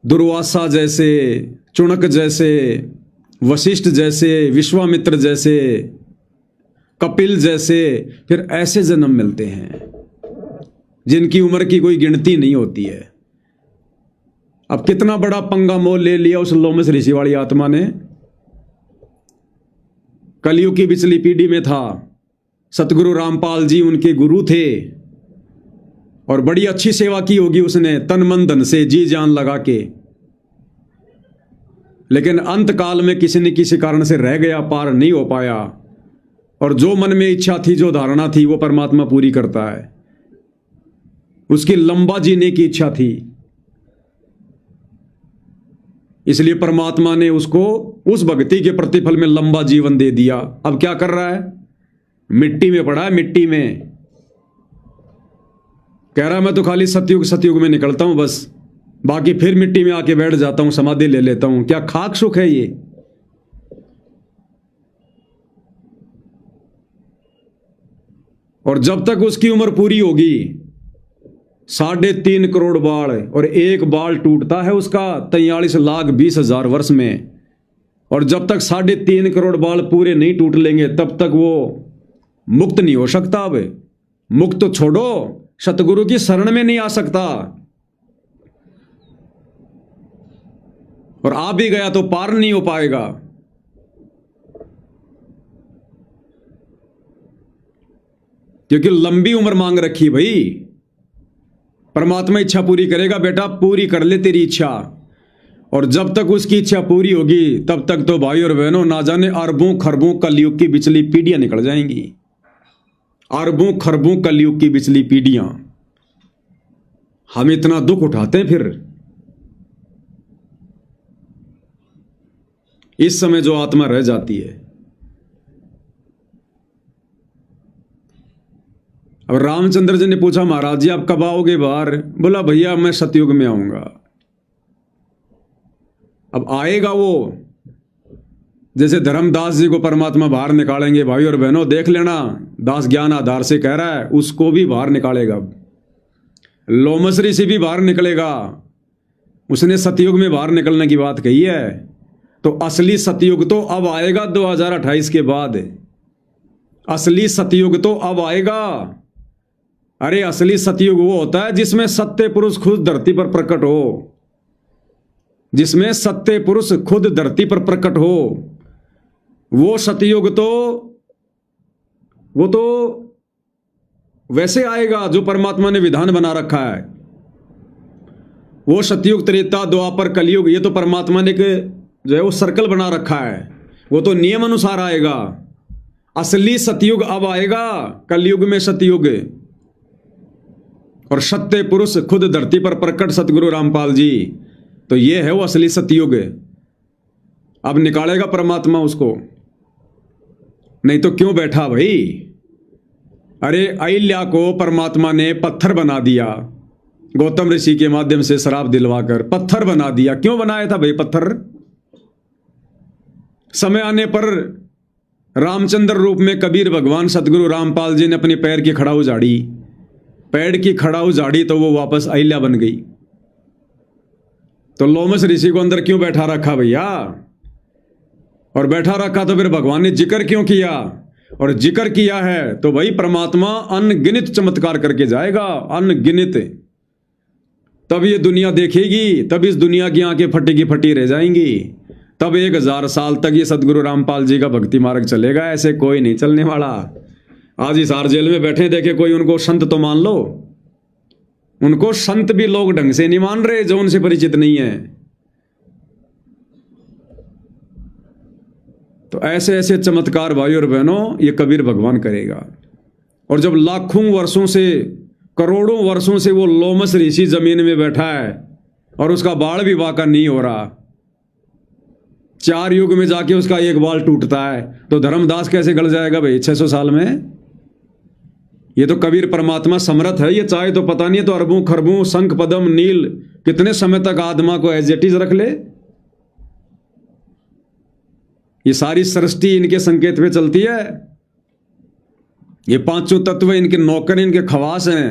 दुर्वासा जैसे, चुणक जैसे, वशिष्ठ जैसे, विश्वामित्र जैसे, कपिल जैसे, फिर ऐसे जन्म मिलते हैं जिनकी उम्र की कोई गिनती नहीं होती है। अब कितना बड़ा पंगा मोल ले लिया उस लोमस ऋषि वाली आत्मा ने। कलयुग की पिछली पीढ़ी में था, सतगुरु रामपाल जी उनके गुरु थे और बड़ी अच्छी सेवा की होगी उसने, तन मन धन से जी जान लगा के। लेकिन अंत काल में किसी न किसी कारण से रह गया, पार नहीं हो पाया। और जो मन में इच्छा थी, जो धारणा थी, वो परमात्मा पूरी करता है। उसकी लंबा जीने की इच्छा थी, इसलिए परमात्मा ने उसको उस भक्ति के प्रतिफल में लंबा जीवन दे दिया। अब क्या कर रहा है? मिट्टी में पड़ा है, मिट्टी में। कह रहा है मैं तो खाली सतयुग में निकलता हूं बस, बाकी फिर मिट्टी में आके बैठ जाता हूं, समाधि ले लेता हूं। क्या खाक सुख है ये? और जब तक उसकी उम्र पूरी होगी, 3.5 करोड़ बाल, और एक बाल टूटता है उसका 43,20,000 वर्ष में। और जब तक 3.5 करोड़ बाल पूरे नहीं टूट लेंगे तब तक वो मुक्त नहीं हो सकता। अब मुक्त तो छोड़ो, सतगुरु की शरण में नहीं आ सकता। और आ भी गया तो पार नहीं हो पाएगा। क्योंकि लंबी उम्र मांग रखी भाई। परमात्मा इच्छा पूरी करेगा, बेटा पूरी कर ले तेरी इच्छा। और जब तक उसकी इच्छा पूरी होगी तब तक तो भाई और बहनों ना जाने अरबों खरबों कलयुग की बिचली पीढ़ियां निकल जाएंगी। अरबों खरबों कलयुग की बिचली पीढ़ियां। हम इतना दुख उठाते हैं फिर। इस समय जो आत्मा रह जाती है। अब रामचंद्र जी ने पूछा महाराज जी आप कब आओगे बाहर? बोला भैया मैं सतयुग में आऊंगा। अब आएगा वो, जैसे धर्मदास जी को परमात्मा बाहर निकालेंगे। भाई और बहनों देख लेना, दास ज्ञान आधार से कह रहा है, उसको भी बाहर निकालेगा। लोमस ऋषि भी बाहर निकलेगा। उसने सतयुग में बाहर निकलने की बात कही है। तो असली सतयुग तो अब आएगा 2028 के बाद। असली सतयुग तो अब आएगा। अरे असली सतयुग वो होता है जिसमें सत्य पुरुष खुद धरती पर प्रकट हो, जिसमें सत्य पुरुष खुद धरती पर प्रकट हो। वो सतयुग तो वैसे आएगा जो परमात्मा ने विधान बना रखा है। वो सतयुग, त्रेता, द्वापर, कलयुग, ये तो परमात्मा ने जो है वो सर्कल बना रखा है। वो तो नियम अनुसार आएगा। असली सतयुग अब आएगा, कलयुग में सतयुग। और सत्य पुरुष खुद धरती पर प्रकट सतगुरु रामपाल जी, तो ये है वो असली सतयुग। अब निकालेगा परमात्मा उसको, नहीं तो क्यों बैठा भाई। अरे अहिल्या को परमात्मा ने पत्थर बना दिया, गौतम ऋषि के माध्यम से शराब दिलवाकर पत्थर बना दिया। क्यों बनाया था भाई पत्थर? समय आने पर रामचंद्र रूप में कबीर भगवान सतगुरु रामपाल जी ने अपने पैर की खड़ाऊ झाड़ी, पैर की खड़ाऊ झाड़ी तो वो वापस अहिल्या बन गई। तो लोमस ऋषि को अंदर क्यों बैठा रखा भैया? और बैठा रखा तो फिर भगवान ने जिक्र क्यों किया? और जिक्र किया है तो भाई परमात्मा अनगिनत चमत्कार करके जाएगा, अनगिनत। तब ये दुनिया देखेगी, तब इस दुनिया की आंखें फटी की फटी रह जाएंगी। तब 1000 साल तक ये सतगुरु रामपाल जी का भक्ति मार्ग चलेगा। ऐसे कोई नहीं चलने वाला। आज हिसार जेल में बैठे, देखे कोई उनको संत तो मान लो। उनको संत भी लोग ढंग से नहीं मान रहे जो उनसे परिचित नहीं है। तो ऐसे ऐसे चमत्कार भाई और बहनों ये कबीर भगवान करेगा। और जब लाखों वर्षों से, करोड़ों वर्षों से वो लोमस ऋषि जमीन में बैठा है और उसका बाल भी वाका नहीं हो रहा, 4 युग में जाके उसका एक बाल टूटता है, तो धर्मदास कैसे गल जाएगा भाई 600 साल में? ये तो कबीर परमात्मा समर्थ है। ये चाहे तो पता नहीं है तो अरबों खरबों शंख पदम नील कितने समय तक आत्मा को एज इट इज रख ले। ये सारी सृष्टि इनके संकेत पे चलती है। ये 5 तत्व इनके नौकर, इनके खवास हैं।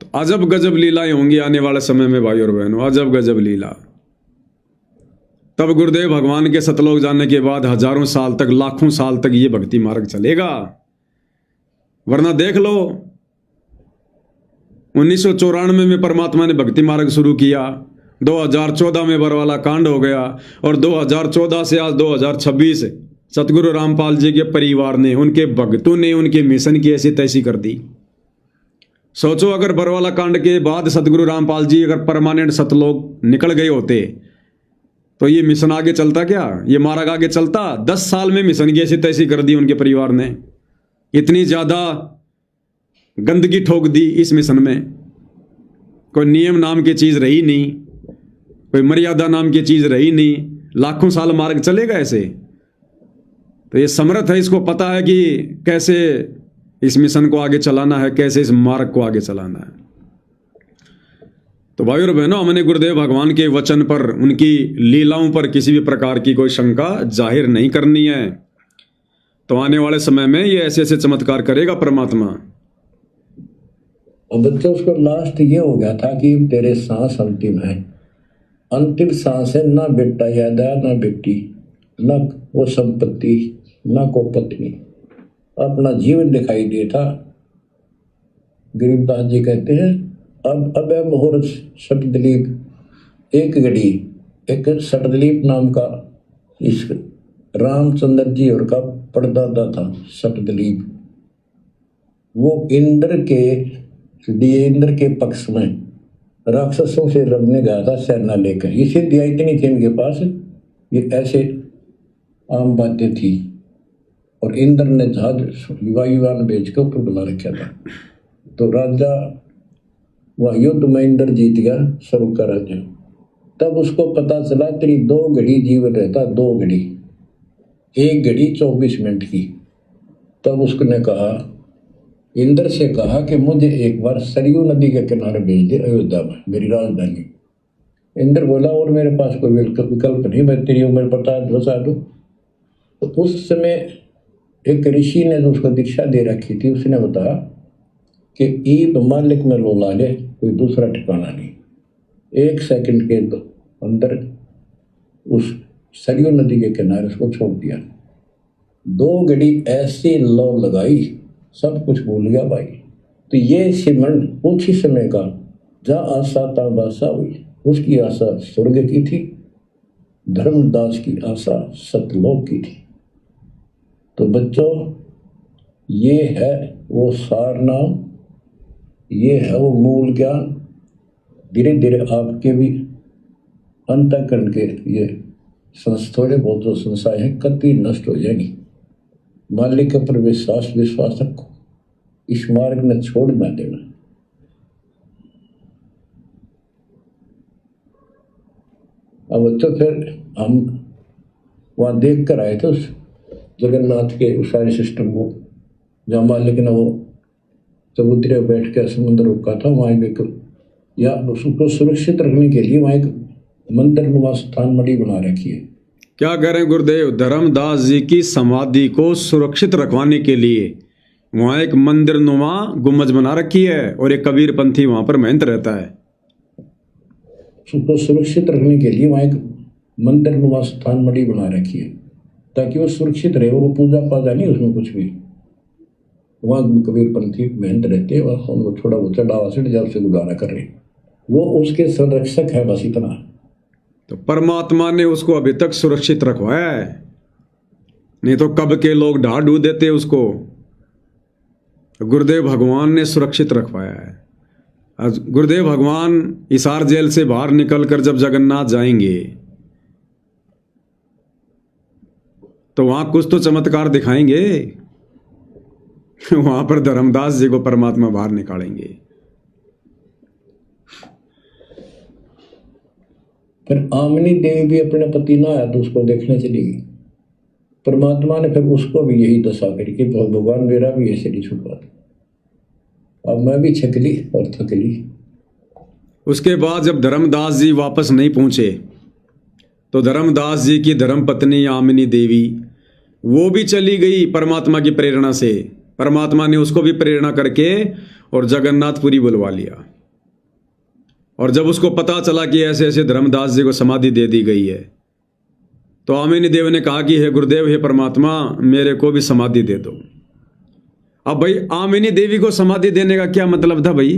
तो अजब गजब लीलाएं होंगी आने वाले समय में भाई और बहनों, अजब गजब लीला। तब गुरुदेव भगवान के सतलोक जाने के बाद हजारों साल तक, लाखों साल तक ये भक्ति मार्ग चलेगा। वरना देख लो 1994 में परमात्मा ने भक्ति मार्ग शुरू किया, 2014 में बरवाला कांड हो गया, और 2014 से आज 2026 सतगुरु रामपाल जी के परिवार ने, उनके भक्तों ने उनके मिशन की ऐसी तैसी कर दी। सोचो अगर बरवाला कांड के बाद सतगुरु रामपाल जी अगर परमानेंट सतलोक निकल गए होते तो ये मिशन आगे चलता क्या? ये मार्ग आगे चलता? 10 साल में मिशन की ऐसी तैसी कर दी उनके परिवार ने। इतनी ज्यादा गंदगी ठोक दी इस मिशन में। कोई नियम नाम की चीज रही नहीं, कोई मर्यादा नाम की चीज रही नहीं। लाखों साल मार्ग चलेगा ऐसे? तो ये समर्थ है, इसको पता है कि कैसे इस मिशन को आगे चलाना है, कैसे इस मार्ग को आगे चलाना है। तो भाई और बहनों, हमने गुरुदेव भगवान के वचन पर, उनकी लीलाओं पर किसी भी प्रकार की कोई शंका जाहिर नहीं करनी है। तो आने वाले समय में ये ऐसे ऐसे चमत्कार करेगा परमात्मा। और बच्चों, उसको लास्ट ये हो गया था कि तेरे सांस अंतिम है, अंतिम सांस है, ना बेटा याद आया, ना बेटी, ना वो संपत्ति, ना को पत्नी, अपना जीवन दिखाई दिया था। गरीबदास जी कहते हैं अब मुहूर्त सटदलीप एक घड़ी, एक सटदलीप नाम का इस रामचंद्र जी और का परदादा था सटदलीप। वो इंद्र के पक्ष में राक्षसों से लड़ने गया था सेना लेकर। ये सिद्धियाँ इतनी थी इनके पास, ये ऐसे आम बातें थी। और इंद्र ने जहाज वायुयान भेज के ऊपर बुला रखा था। तो राजा वह युद्ध में इंद्र जीत गया, स्वर्ग का राजा। तब उसको पता चला तेरी 2 घड़ी जीवन रहता, 2 घड़ी, 1 घड़ी 24 मिनट की। तब उसने कहा, इंद्र से कहा कि मुझे एक बार सरयू नदी के किनारे भेज दे, अयोध्या में, मेरी राजधानी। इंद्र बोला और मेरे पास कोई विकल्प नहीं, मैं तेरी उम्र बता दूँ। तो उस समय एक ऋषि ने जो उसको दीक्षा दे रखी थी, उसने बताया कि ईब मालिक में लोला ले, कोई दूसरा ठिकाना नहीं। 1 सेकंड के अंदर उस सरयू नदी के किनारे उसको छोड़ दिया। 2 घड़ी ऐसी लौ लगाई, सब कुछ भूल गया भाई। तो ये सिमरन कुछ ही समय का, जहाँ आशा ता बासा हुई। उसकी आशा स्वर्ग की थी, धर्मदास की आशा सतलोक की थी। तो बच्चों, ये है वो सार नाम, ये है वो मूल ज्ञान। धीरे धीरे आपके भी अंतःकरण के ये थोड़े बहुत जो संशय हैं कति नष्ट हो जाएंगी। मालिक पर विश्वास रखो, इस मार्ग में छोड़ ना देना। अब बच्चों, फिर हम वहाँ देख कर आए थे उस जगन्नाथ के उस सारे सिस्टम को, जहाँ मालिक ने वो चबूतरे बैठ कर समुद्र रुका था। वहाँ एक, या उसको सुरक्षित रखने के लिए वहाँ एक मंदिर नुमा स्थान मणि बना रखी है। क्या कह रहे हैं गुरुदेव? धर्मदास जी की समाधि को सुरक्षित रखवाने के लिए वहाँ एक मंदिर नुमा गुम्बज बना रखी है, और एक कबीर पंथी वहाँ पर महंत रहता है। उसको सुरक्षित रखने के लिए वहाँ एक मंदिर नुमा स्थान मणि बना रखी है, ताकि वो सुरक्षित रहे। वो पूजा पाजा नहीं उसमें कुछ भी। वहाँ कबीर पंथी मेहनत रहते हैं, वहाँ उनको थोड़ा बहुत चढ़ावा से जब से गुजारा कर रहे, वो उसके संरक्षक है, बस इतना। तो परमात्मा ने उसको अभी तक सुरक्षित रखवाया है, नहीं तो कब के लोग ढा ढू देते उसको। गुरुदेव भगवान ने सुरक्षित रखवाया है। आज गुरुदेव भगवान हिसार जेल से बाहर निकलकर जब जगन्नाथ जाएंगे तो वहां कुछ तो चमत्कार दिखाएंगे। वहां पर धर्मदास जी को परमात्मा बाहर निकालेंगे। फिर आमिनी देवी भी अपने पति ना आया तो उसको देखने चली गई। परमात्मा ने फिर उसको भी यही दशा करी कि भगवान मेरा भी ऐसे नहीं छुपा। अब मैं भी छक ली और थक ली। उसके बाद जब धर्मदास जी वापस नहीं पहुंचे तो धर्मदास जी की धर्मपत्नी आमिनी देवी वो भी चली गई परमात्मा की प्रेरणा से। परमात्मा ने उसको भी प्रेरणा करके और जगन्नाथपुरी बुलवा लिया। और जब उसको पता चला कि ऐसे ऐसे धर्मदास जी को समाधि दे दी गई है तो आमिनी देवी ने कहा कि हे गुरुदेव, हे परमात्मा, मेरे को भी समाधि दे दो। अब भाई आमिनी देवी को समाधि देने का क्या मतलब था भाई?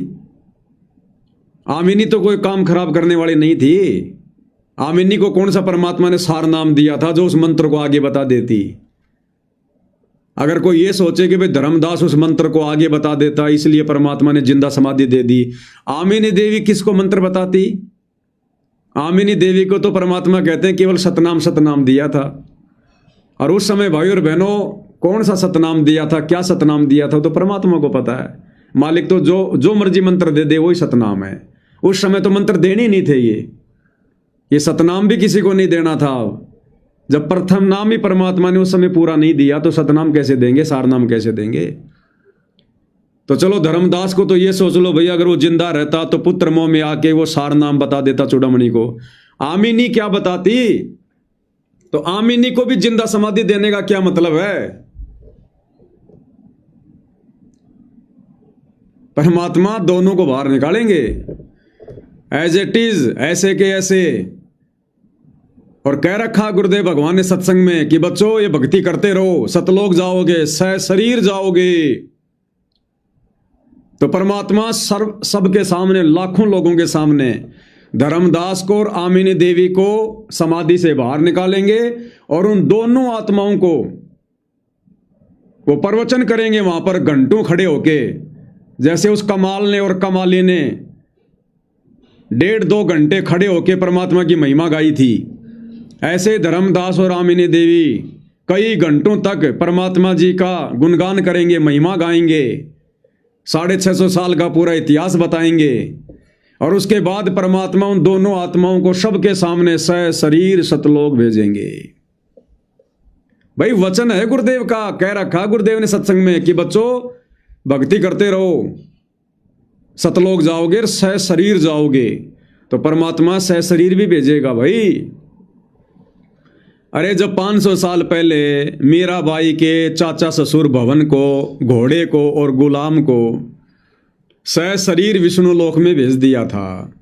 आमिनी तो कोई काम खराब करने वाली नहीं थी। आमिनी को कौन सा परमात्मा ने सार नाम दिया था जो उस मंत्र को आगे बता देती? अगर कोई ये सोचे कि भाई धर्मदास उस मंत्र को आगे बता देता इसलिए परमात्मा ने जिंदा समाधि दे दी, आमिनी देवी किसको मंत्र बताती? आमिनी देवी को तो परमात्मा कहते हैं केवल सतनाम दिया था। और उस समय भाई और बहनों कौन सा सतनाम दिया था, क्या सतनाम दिया था तो परमात्मा को पता है। मालिक तो जो मर्जी मंत्र दे दे वही सतनाम है। उस समय तो मंत्र देने ही नहीं थे। ये सतनाम भी किसी को नहीं देना था। जब प्रथम नाम ही परमात्मा ने उस समय पूरा नहीं दिया तो सतनाम कैसे देंगे, सारनाम कैसे देंगे? तो चलो धर्मदास को तो ये सोच लो भैया, अगर वो जिंदा रहता तो पुत्र मोह में आके वो सारनाम बता देता चूड़ामणि को। आमिनी क्या बताती? तो आमिनी को भी जिंदा समाधि देने का क्या मतलब है? परमात्मा दोनों को बाहर निकालेंगे एज इट इज, ऐसे के ऐसे। और कह रखा गुरुदेव भगवान ने सत्संग में कि बच्चों ये भक्ति करते रहो, सतलोक जाओगे, शरीर जाओगे। तो परमात्मा सबके सामने, लाखों लोगों के सामने धर्मदास को और आमिनी देवी को समाधि से बाहर निकालेंगे और उन दोनों आत्माओं को वो प्रवचन करेंगे वहां पर घंटों खड़े होके। जैसे उस कमाल ने और कमाली ने 1.5-2 घंटे खड़े होके परमात्मा की महिमा गाई थी, ऐसे धर्मदास और आमिनी देवी कई घंटों तक परमात्मा जी का गुणगान करेंगे, महिमा गाएंगे, 650 साल का पूरा इतिहास बताएंगे। और उसके बाद परमात्मा उन दोनों आत्माओं को सबके सामने शरीर सतलोक भेजेंगे। भाई वचन है गुरुदेव का, कह रखा गुरुदेव ने सत्संग में कि बच्चों भक्ति करते रहो, सतलोक जाओगे, शरीर जाओगे। तो परमात्मा शरीर भी भेजेगा भाई। अरे जब 500 साल पहले मीराबाई के चाचा ससुर भवन को, घोड़े को और गुलाम को शरीर विष्णु लोक में भेज दिया था,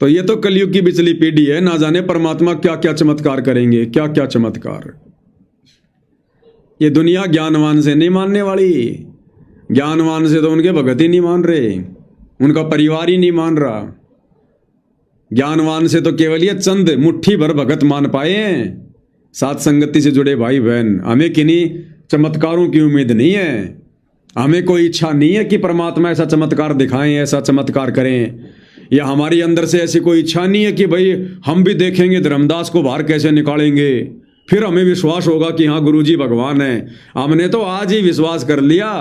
तो ये तो कलयुग की बिचली पीढ़ी है। ना जाने परमात्मा क्या क्या चमत्कार करेंगे, क्या क्या चमत्कार। ये दुनिया ज्ञानवान से नहीं मानने वाली। ज्ञानवान से तो उनके भगत ही नहीं मान रहे, उनका परिवार ही नहीं मान रहा। ज्ञानवान से तो केवल ये चंद मुट्ठी भर भगत मान पाए हैं, साथ संगति से जुड़े भाई बहन। हमें किन्हीं चमत्कारों की उम्मीद नहीं है। हमें कोई इच्छा नहीं है कि परमात्मा ऐसा चमत्कार दिखाएं, ऐसा चमत्कार करें। या हमारी अंदर से ऐसी कोई इच्छा नहीं है कि भाई हम भी देखेंगे धर्मदास को बाहर कैसे निकालेंगे, फिर हमें विश्वास होगा कि हाँ गुरुजी भगवान है। हमने तो आज ही विश्वास कर लिया।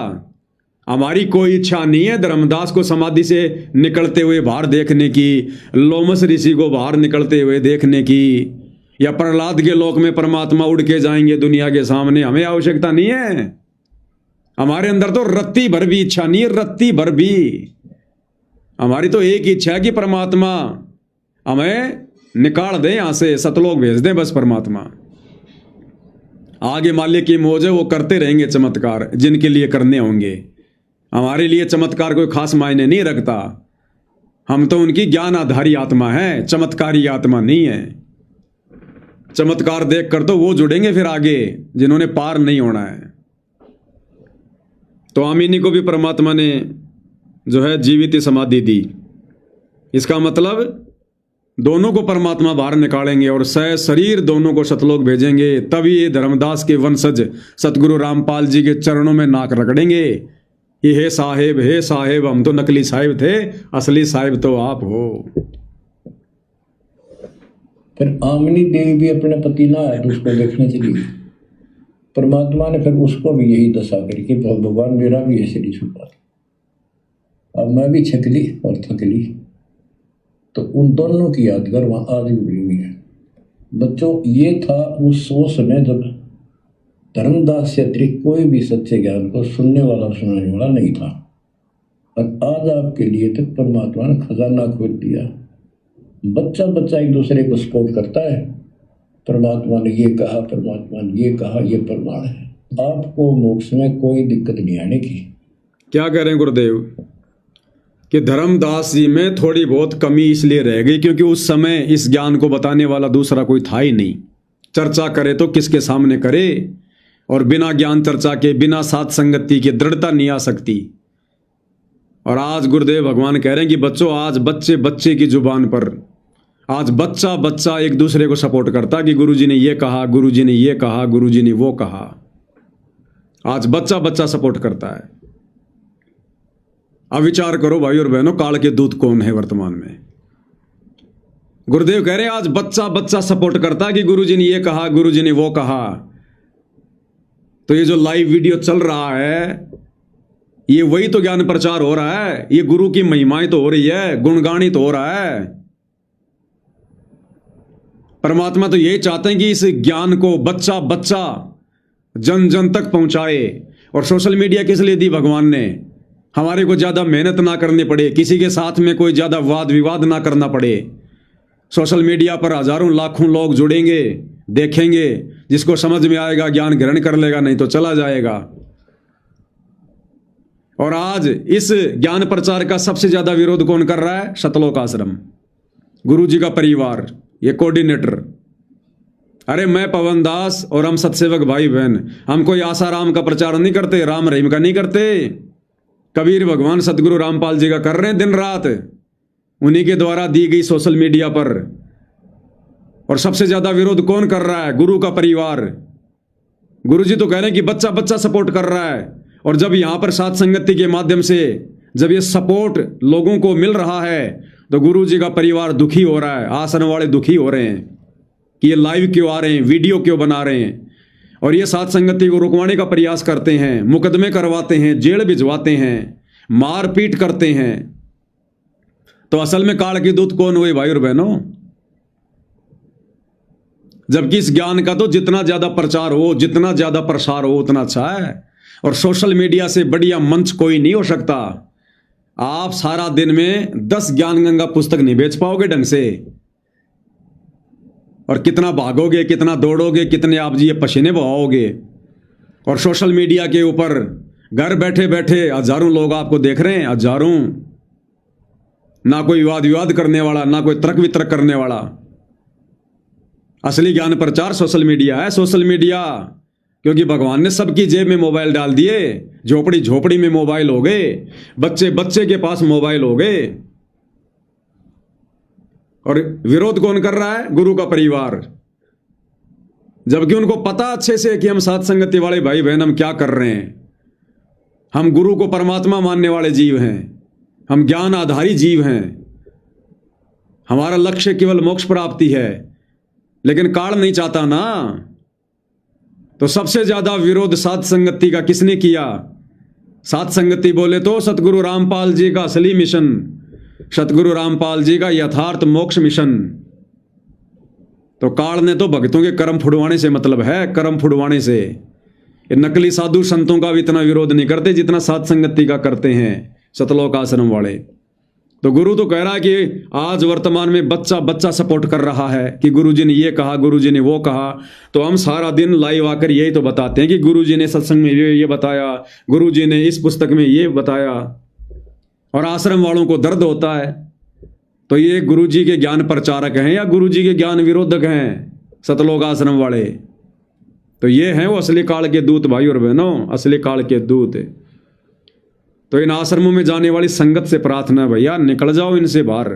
हमारी कोई इच्छा नहीं है धर्मदास को समाधि से निकलते हुए बाहर देखने की, लोमस ऋषि को बाहर निकलते हुए देखने की, या प्रहलाद के लोक में परमात्मा उड़ के जाएंगे दुनिया के सामने। हमें आवश्यकता नहीं है। हमारे अंदर तो रत्ती भर भी इच्छा नहीं है, रत्ती भर भी। हमारी तो एक इच्छा है कि परमात्मा हमें निकाल दे यहां से, सतलोक भेज दे बस। परमात्मा आगे मालिक की मौज है, वो करते रहेंगे चमत्कार जिनके लिए करने होंगे। हमारे लिए चमत्कार कोई खास मायने नहीं रखता। हम तो उनकी ज्ञान आधारी आत्मा है, चमत्कारी आत्मा नहीं है। चमत्कार देखकर तो वो जुड़ेंगे फिर आगे जिन्होंने पार नहीं होना है। तो आमिनी को भी परमात्मा ने जो है जीवित समाधि दी। इसका मतलब दोनों को परमात्मा बाहर निकालेंगे और सह शरीर दोनों को सतलोक भेजेंगे, तभी ये धर्मदास के वंशज सतगुरु रामपाल जी के चरणों में नाक रगड़ेंगे कि हे साहेब हम तो नकली साहिब थे, असली साहिब तो आप हो। फिर आमनी देवी भी अपने पति ना आए, उसको देखने चली गई। परमात्मा ने फिर उसको भी यही दशा करी कि भगवान मेरा भी ऐसे नहीं छुपा। अब मैं भी छकली और थकली। तो उन दोनों की यादगार वहाँ आज भी बनी हुई है। बच्चों, ये था उस समय जब धर्मदास से अतिरिक्त कोई भी सच्चे ज्ञान को सुनने वाला सुनाने वाला नहीं था, और आज आपके लिए तो परमात्मा ने खजाना खोल दिया। बच्चा बच्चा एक दूसरे को सपोर्ट करता है, परमात्मा ने ये कहा, परमात्मा ने ये कहा, ये प्रमाण है। आपको मोक्ष में कोई दिक्कत नहीं आने की। क्या कह रहे हैं गुरुदेव कि धर्मदास जी में थोड़ी बहुत कमी इसलिए रह गई क्योंकि उस समय इस ज्ञान को बताने वाला दूसरा कोई था ही नहीं। चर्चा करे तो किसके सामने करे, और बिना ज्ञान चर्चा के, बिना साथ संगति के दृढ़ता नहीं आ सकती। और आज गुरुदेव भगवान कह रहे हैं कि बच्चों, आज बच्चे बच्चे की जुबान पर, आज बच्चा बच्चा एक दूसरे को सपोर्ट करता कि गुरुजी ने ये कहा, गुरुजी ने ये कहा, गुरुजी ने वो कहा। आज बच्चा बच्चा सपोर्ट करता है। अब विचार करो भाई और बहनों, काल के दूत कौन है वर्तमान में? गुरुदेव कह रहे हैं आज बच्चा बच्चा सपोर्ट करता कि गुरुजी ने ये कहा, गुरुजी ने वो कहा। तो ये जो लाइव वीडियो चल रहा है, ये वही तो ज्ञान प्रचार हो रहा है। ये गुरु की महिमाएं तो हो रही है, गुणगानित हो रहा है। परमात्मा तो यही चाहते हैं कि इस ज्ञान को बच्चा बच्चा जन जन तक पहुंचाए। और सोशल मीडिया किस लिए दी भगवान ने? हमारे को ज्यादा मेहनत ना करनी पड़े, किसी के साथ में कोई ज्यादा वाद विवाद ना करना पड़े। सोशल मीडिया पर हजारों लाखों लोग जुड़ेंगे, देखेंगे, जिसको समझ में आएगा ज्ञान ग्रहण कर लेगा, नहीं तो चला जाएगा। और आज इस ज्ञान प्रचार का सबसे ज्यादा विरोध कौन कर रहा है? सतलोक आश्रम, गुरु जी का परिवार, ये कोऑर्डिनेटर। अरे मैं पवन दास और हम सतसेवक भाई बहन, हम कोई आसाराम का प्रचार नहीं करते, राम रहीम का नहीं करते। कबीर भगवान सतगुरु रामपाल जी का कर रहे हैं दिन रात, उन्हीं के द्वारा दी गई सोशल मीडिया पर। और सबसे ज्यादा विरोध कौन कर रहा है? गुरु का परिवार। गुरु जी तो कह रहे हैं कि बच्चा बच्चा सपोर्ट कर रहा है। और जब यहां पर साथ संगति के माध्यम से जब ये सपोर्ट लोगों को मिल रहा है, तो गुरु जी का परिवार दुखी हो रहा है, आसन वाले दुखी हो रहे हैं कि ये लाइव क्यों आ रहे हैं, वीडियो क्यों बना रहे हैं। और ये साथ संगति को रुकवाने का प्रयास करते हैं, मुकदमे करवाते हैं, जेल भिजवाते हैं, मारपीट करते हैं। तो असल में काल के दूत कौन हुए भाई और बहनों? जबकि इस ज्ञान का तो जितना ज्यादा प्रचार हो, जितना ज्यादा प्रसार हो, उतना अच्छा है। और सोशल मीडिया से बढ़िया मंच कोई नहीं हो सकता। आप सारा दिन में 10 ज्ञान गंगा पुस्तक नहीं बेच पाओगे ढंग से। और कितना भागोगे, कितना दौड़ोगे, कितने आप जी ये पसीने बहाओगे। और सोशल मीडिया के ऊपर घर बैठे बैठे हजारों लोग आपको देख रहे हैं, हजारों। ना कोई वाद विवाद करने वाला, ना कोई तर्क वितर्क करने वाला। असली ज्ञान प्रचार सोशल मीडिया है। सोशल मीडिया क्योंकि भगवान ने सबकी जेब में मोबाइल डाल दिए, झोपड़ी झोपड़ी में मोबाइल हो गए, बच्चे बच्चे के पास मोबाइल हो गए। और विरोध कौन कर रहा है? गुरु का परिवार। जबकि उनको पता अच्छे से कि हम साथ संगति वाले भाई बहन हम क्या कर रहे हैं। हम गुरु को परमात्मा मानने वाले जीव हैं, हम ज्ञान आधारी जीव हैं, हमारा लक्ष्य केवल मोक्ष प्राप्ति है। लेकिन काल नहीं चाहता ना। तो सबसे ज्यादा विरोध साथ संगति का किसने किया? साथ संगति बोले तो सतगुरु रामपाल जी का असली मिशन, सतगुरु रामपाल जी का यथार्थ मोक्ष मिशन। तो काल ने तो भक्तों के कर्म फुड़वाने से मतलब है, कर्म फुड़वाने से। ये नकली साधु संतों का भी इतना विरोध नहीं करते जितना साथ संगति का करते हैं सतलोक आश्रम वाले। तो गुरु तो कह रहा है कि आज वर्तमान में बच्चा बच्चा सपोर्ट कर रहा है कि गुरुजी ने ये कहा, गुरुजी ने वो कहा। तो हम सारा दिन लाइव आकर यही तो बताते हैं कि गुरुजी ने सत्संग में ये बताया, गुरुजी ने इस पुस्तक में ये बताया। और आश्रम वालों को दर्द होता है। तो ये गुरुजी के ज्ञान प्रचारक हैं या गुरुजी के ज्ञान विरोधक हैं सतलोक आश्रम वाले? तो ये हैं वो असली काल के दूत भाई और बहनों, असली काल के दूत। तो इन आश्रमों में जाने वाली संगत से प्रार्थना है भैया, निकल जाओ इनसे बाहर।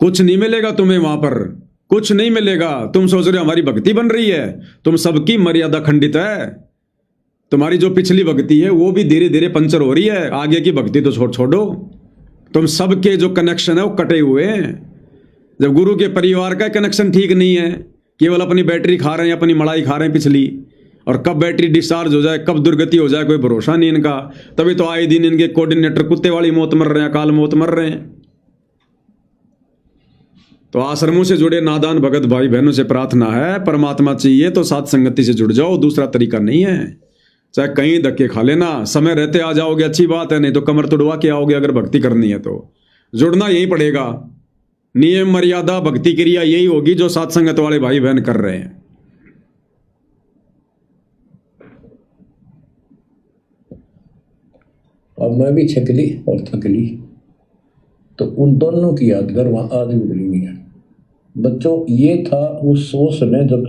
कुछ नहीं मिलेगा तुम्हें वहां पर, कुछ नहीं मिलेगा। तुम सोच रहे हो हमारी भक्ति बन रही है, तुम सबकी मर्यादा खंडित है। तुम्हारी जो पिछली भक्ति है वो भी धीरे धीरे पंचर हो रही है, आगे की भक्ति तो छोड़ो। तुम सबके जो कनेक्शन है वो कटे हुए हैं। जब गुरु के परिवार का कनेक्शन ठीक नहीं है, केवल अपनी बैटरी खा रहे हैं, अपनी मलाई खा रहे हैं पिछली, और कब बैटरी डिस्चार्ज हो जाए, कब दुर्गति हो जाए, कोई भरोसा नहीं इनका। तभी तो आए दिन इनके कोऑर्डिनेटर कुत्ते वाली मौत मर रहे हैं, अकाल मौत मर रहे हैं। तो आश्रमों से जुड़े नादान भगत भाई बहनों से प्रार्थना है, परमात्मा चाहिए तो साथ संगति से जुड़ जाओ, दूसरा तरीका नहीं है। चाहे कहीं धक्के खा लेना, समय रहते आ जाओगे अच्छी बात है, नहीं तो कमर तुड़वा के आओगे। अगर भक्ति करनी है तो जुड़ना यही पड़ेगा। नियम मर्यादा भक्ति क्रिया यही होगी जो साथ संगत वाले भाई बहन कर रहे हैं। अब मैं भी छकली और थकली, तो उन दोनों की यादगार वहां आज भी बनी है। बच्चों, ये था उस समय जब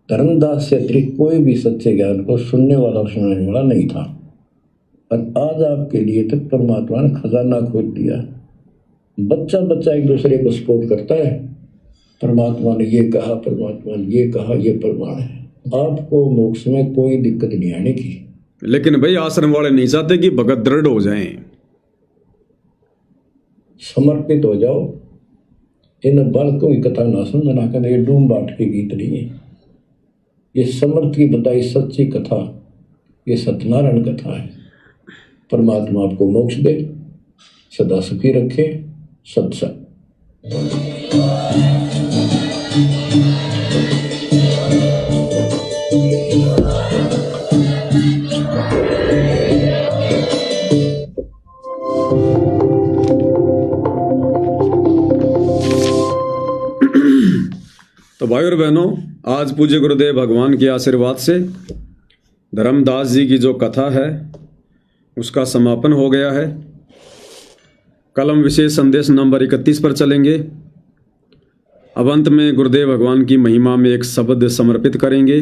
धर्मदास से अतिरिक्त कोई भी सच्चे ज्ञान को सुनने वाला और सुनाने वाला नहीं था। और आज आपके लिए तक परमात्मा ने खजाना खोल दिया। बच्चा बच्चा एक दूसरे को सपोर्ट करता है, परमात्मा ने ये कहा, परमात्मा ने ये कहा, ये प्रमाण है। आपको मोक्ष में कोई दिक्कत नहीं आने की। लेकिन भाई आश्रम वाले नहीं चाहते कि भगत दृढ़ हो जाएं। समर्पित हो जाओ। इन बालकों की कथा ना सुन ना कर, ये डूम बाट के गीत नहीं है। ये समर्थ की बताई सच्ची कथा, ये सत्यनारायण कथा है। परमात्मा आपको मोक्ष दे, सदा सुखी रखे। सत्संग। तो भाई और बहनों, आज पूज्य गुरुदेव भगवान के आशीर्वाद से धर्मदास जी की जो कथा है उसका समापन हो गया है। कल हम विशेष संदेश नंबर 31 पर चलेंगे। अब अंत में गुरुदेव भगवान की महिमा में एक शब्द समर्पित करेंगे।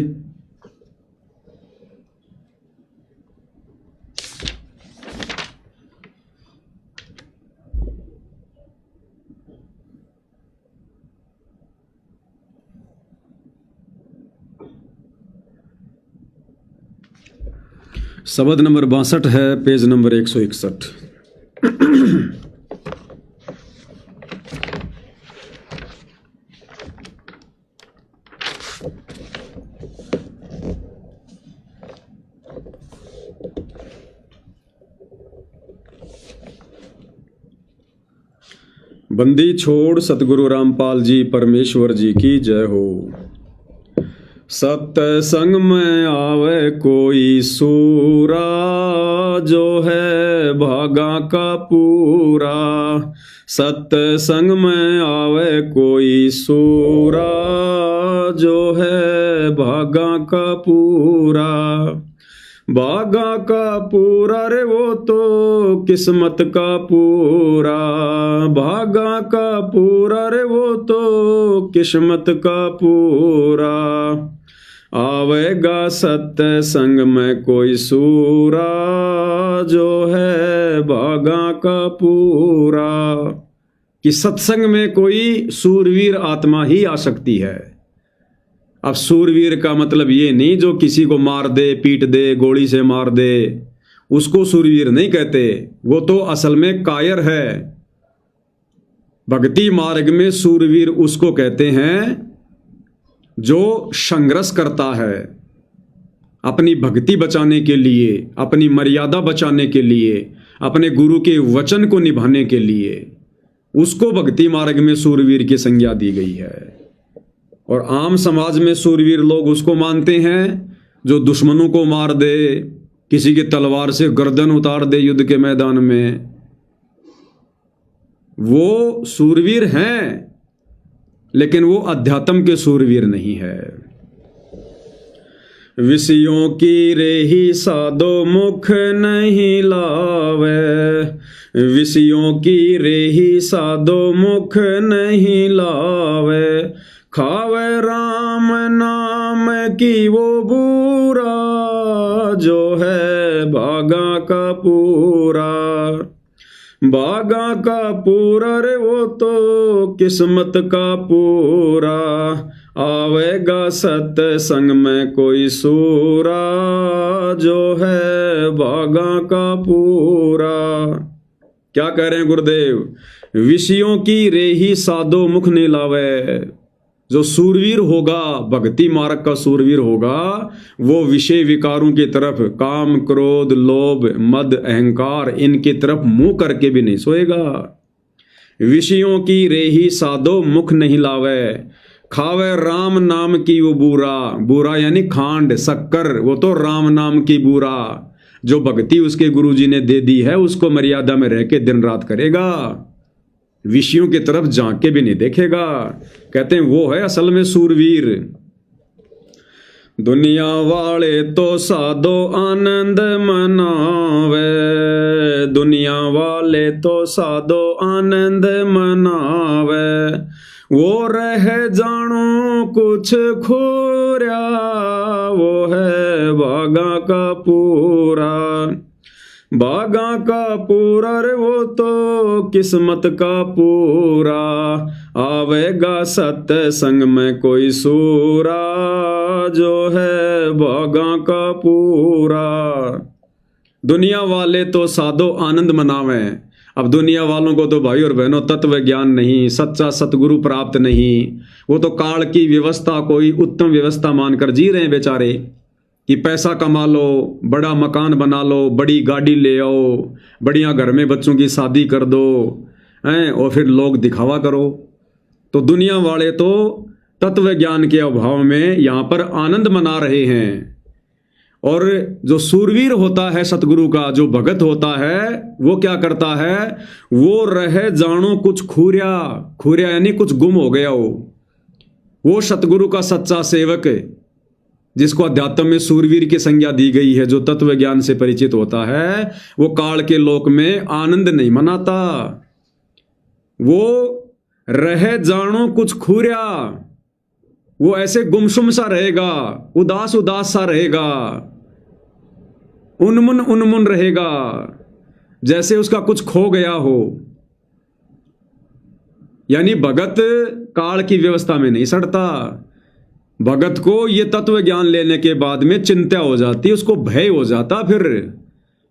शब्द नंबर 62 है, पेज नंबर 161। बंदी छोड़ सतगुरु रामपाल जी परमेश्वर जी की जय हो। सत्संग में आवे कोई सूरा, जो है भागा का पूरा। सत्संग में आवे कोई सूरा, जो है भागा का पूरा। भागा का पूरा रे वो तो किस्मत का पूरा। भागा का पूरा रे वो तो किस्मत का पूरा। आवेगा सत्संग में कोई सूरा, जो है भागा का पूरा। कि सत्संग में कोई सूरवीर आत्मा ही आ सकती है। अब सूरवीर का मतलब ये नहीं जो किसी को मार दे, पीट दे, गोली से मार दे, उसको सूरवीर नहीं कहते। वो तो असल में कायर है। भक्ति मार्ग में सूरवीर उसको कहते हैं जो संघर्ष करता है अपनी भक्ति बचाने के लिए, अपनी मर्यादा बचाने के लिए, अपने गुरु के वचन को निभाने के लिए। उसको भक्ति मार्ग में सूरवीर की संज्ञा दी गई है। और आम समाज में सूरवीर लोग उसको मानते हैं जो दुश्मनों को मार दे, किसी की तलवार से गर्दन उतार दे युद्ध के मैदान में। वो सूरवीर हैं, लेकिन वो अध्यात्म के सूरवीर नहीं है। विषयों की रेही साधो मुख नहीं लावे। विषयों की रेही साधो मुख नहीं लावे। खावे राम नाम की वो बूरा, जो है भागा का पूरा। बागा का पूरा रे वो तो किस्मत का पूरा, आवेगा सत्संग में कोई सूरा, जो है बागा का पूरा। क्या कह रहे हैं गुरुदेव? विषयों की रेही साधो मुख नहीं लावे। जो सूरवीर होगा, भक्ति मार्ग का सूरवीर होगा, वो विषय विकारों की तरफ, काम क्रोध लोभ मद अहंकार, इनकी तरफ मुंह करके भी नहीं सोएगा। विषयों की रेही साधो मुख नहीं लावे, खावे राम नाम की वो बूरा। बूरा यानी खांड शक्कर, वो तो राम नाम की बूरा। जो भक्ति उसके गुरुजी ने दे दी है, उसको मर्यादा में रह के दिन रात करेगा, विषयों की तरफ झांक के भी नहीं देखेगा। कहते हैं वो है असल में सूरवीर। दुनिया वाले तो साधो आनंद मनावे, दुनिया वाले तो साधो आनंद मनावे, वो रह जानो कुछ खोरिया, वो है बागा का पूरा। बागा का पूरा रे वो तो किस्मत का पूरा, आवेगा सत्संग में कोई सूरा, जो है बागा का पूरा। दुनिया वाले तो साधो आनंद मनावे। अब दुनिया वालों को तो भाई और बहनों तत्व ज्ञान नहीं, सच्चा सतगुरु प्राप्त नहीं, वो तो काल की व्यवस्था कोई उत्तम व्यवस्था मानकर जी रहे हैं बेचारे, कि पैसा कमा लो, बड़ा मकान बना लो, बड़ी गाड़ी ले आओ, बढ़िया घर में बच्चों की शादी कर दो हैं, और फिर लोग दिखावा करो। तो दुनिया वाले तो तत्व ज्ञान के अभाव में यहाँ पर आनंद मना रहे हैं। और जो सूरवीर होता है सतगुरु का, जो भगत होता है, वो क्या करता है? वो रह जानो कुछ खूरिया। खूरिया यानी कुछ गुम हो गया हो। वो सतगुरु का सच्चा सेवक, जिसको अध्यात्म में सूरवीर की संज्ञा दी गई है, जो तत्व ज्ञान से परिचित होता है, वो काल के लोक में आनंद नहीं मनाता। वो रह जानो कुछ खूरिया, वो ऐसे गुमसुम सा रहेगा, उदास उदास सा रहेगा, उन्मुन उन्मुन रहेगा, जैसे उसका कुछ खो गया हो। यानी भगत काल की व्यवस्था में नहीं सड़ता। भगत को ये तत्व ज्ञान लेने के बाद में चिंता हो जाती, उसको भय हो जाता फिर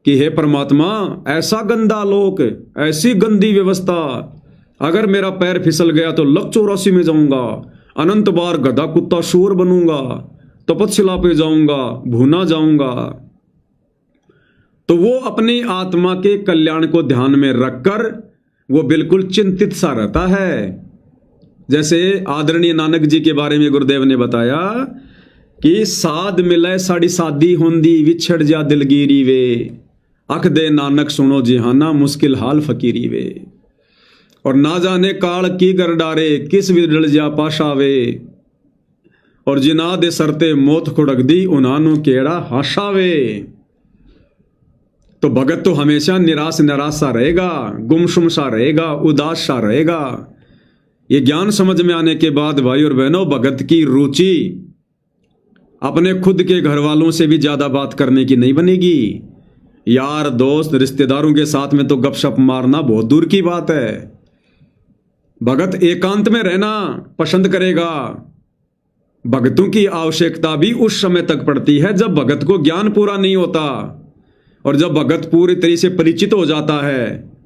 कि हे परमात्मा, ऐसा गंदा लोक, ऐसी गंदी व्यवस्था, अगर मेरा पैर फिसल गया तो लक 84 में जाऊंगा, अनंत बार गधा कुत्ता शूर बनूंगा, तपस्या पे जाऊंगा, भूना जाऊंगा। तो वो अपनी आत्मा के कल्याण को ध्यान में रखकर वो बिल्कुल चिंतित सा रहता है। जैसे आदरणीय नानक जी के बारे में गुरुदेव ने बताया कि साध मिले साड़ी सादी होंदी, विछड़ जा दिलगिरी वे, अख दे नानक सुनो जिहाना, मुश्किल हाल फकीरी वे। और ना जाने काल की कर डारे, किस विदल जा पाशावे, और जिना दे सरते मौत खुड़क दी, उन्हानु केड़ा हाशावे। तो भगत तो हमेशा निराश निराश सा रहेगा, गुमसुम सा रहेगा, उदास सा रहेगा। ये ज्ञान समझ में आने के बाद भाई और बहनों, भगत की रुचि अपने खुद के घर वालों से भी ज्यादा बात करने की नहीं बनेगी। यार दोस्त रिश्तेदारों के साथ में तो गपशप मारना बहुत दूर की बात है। भगत एकांत में रहना पसंद करेगा। भगतों की आवश्यकता भी उस समय तक पड़ती है जब भगत को ज्ञान पूरा नहीं होता, और जब भगत पूरी तरह से परिचित हो जाता है,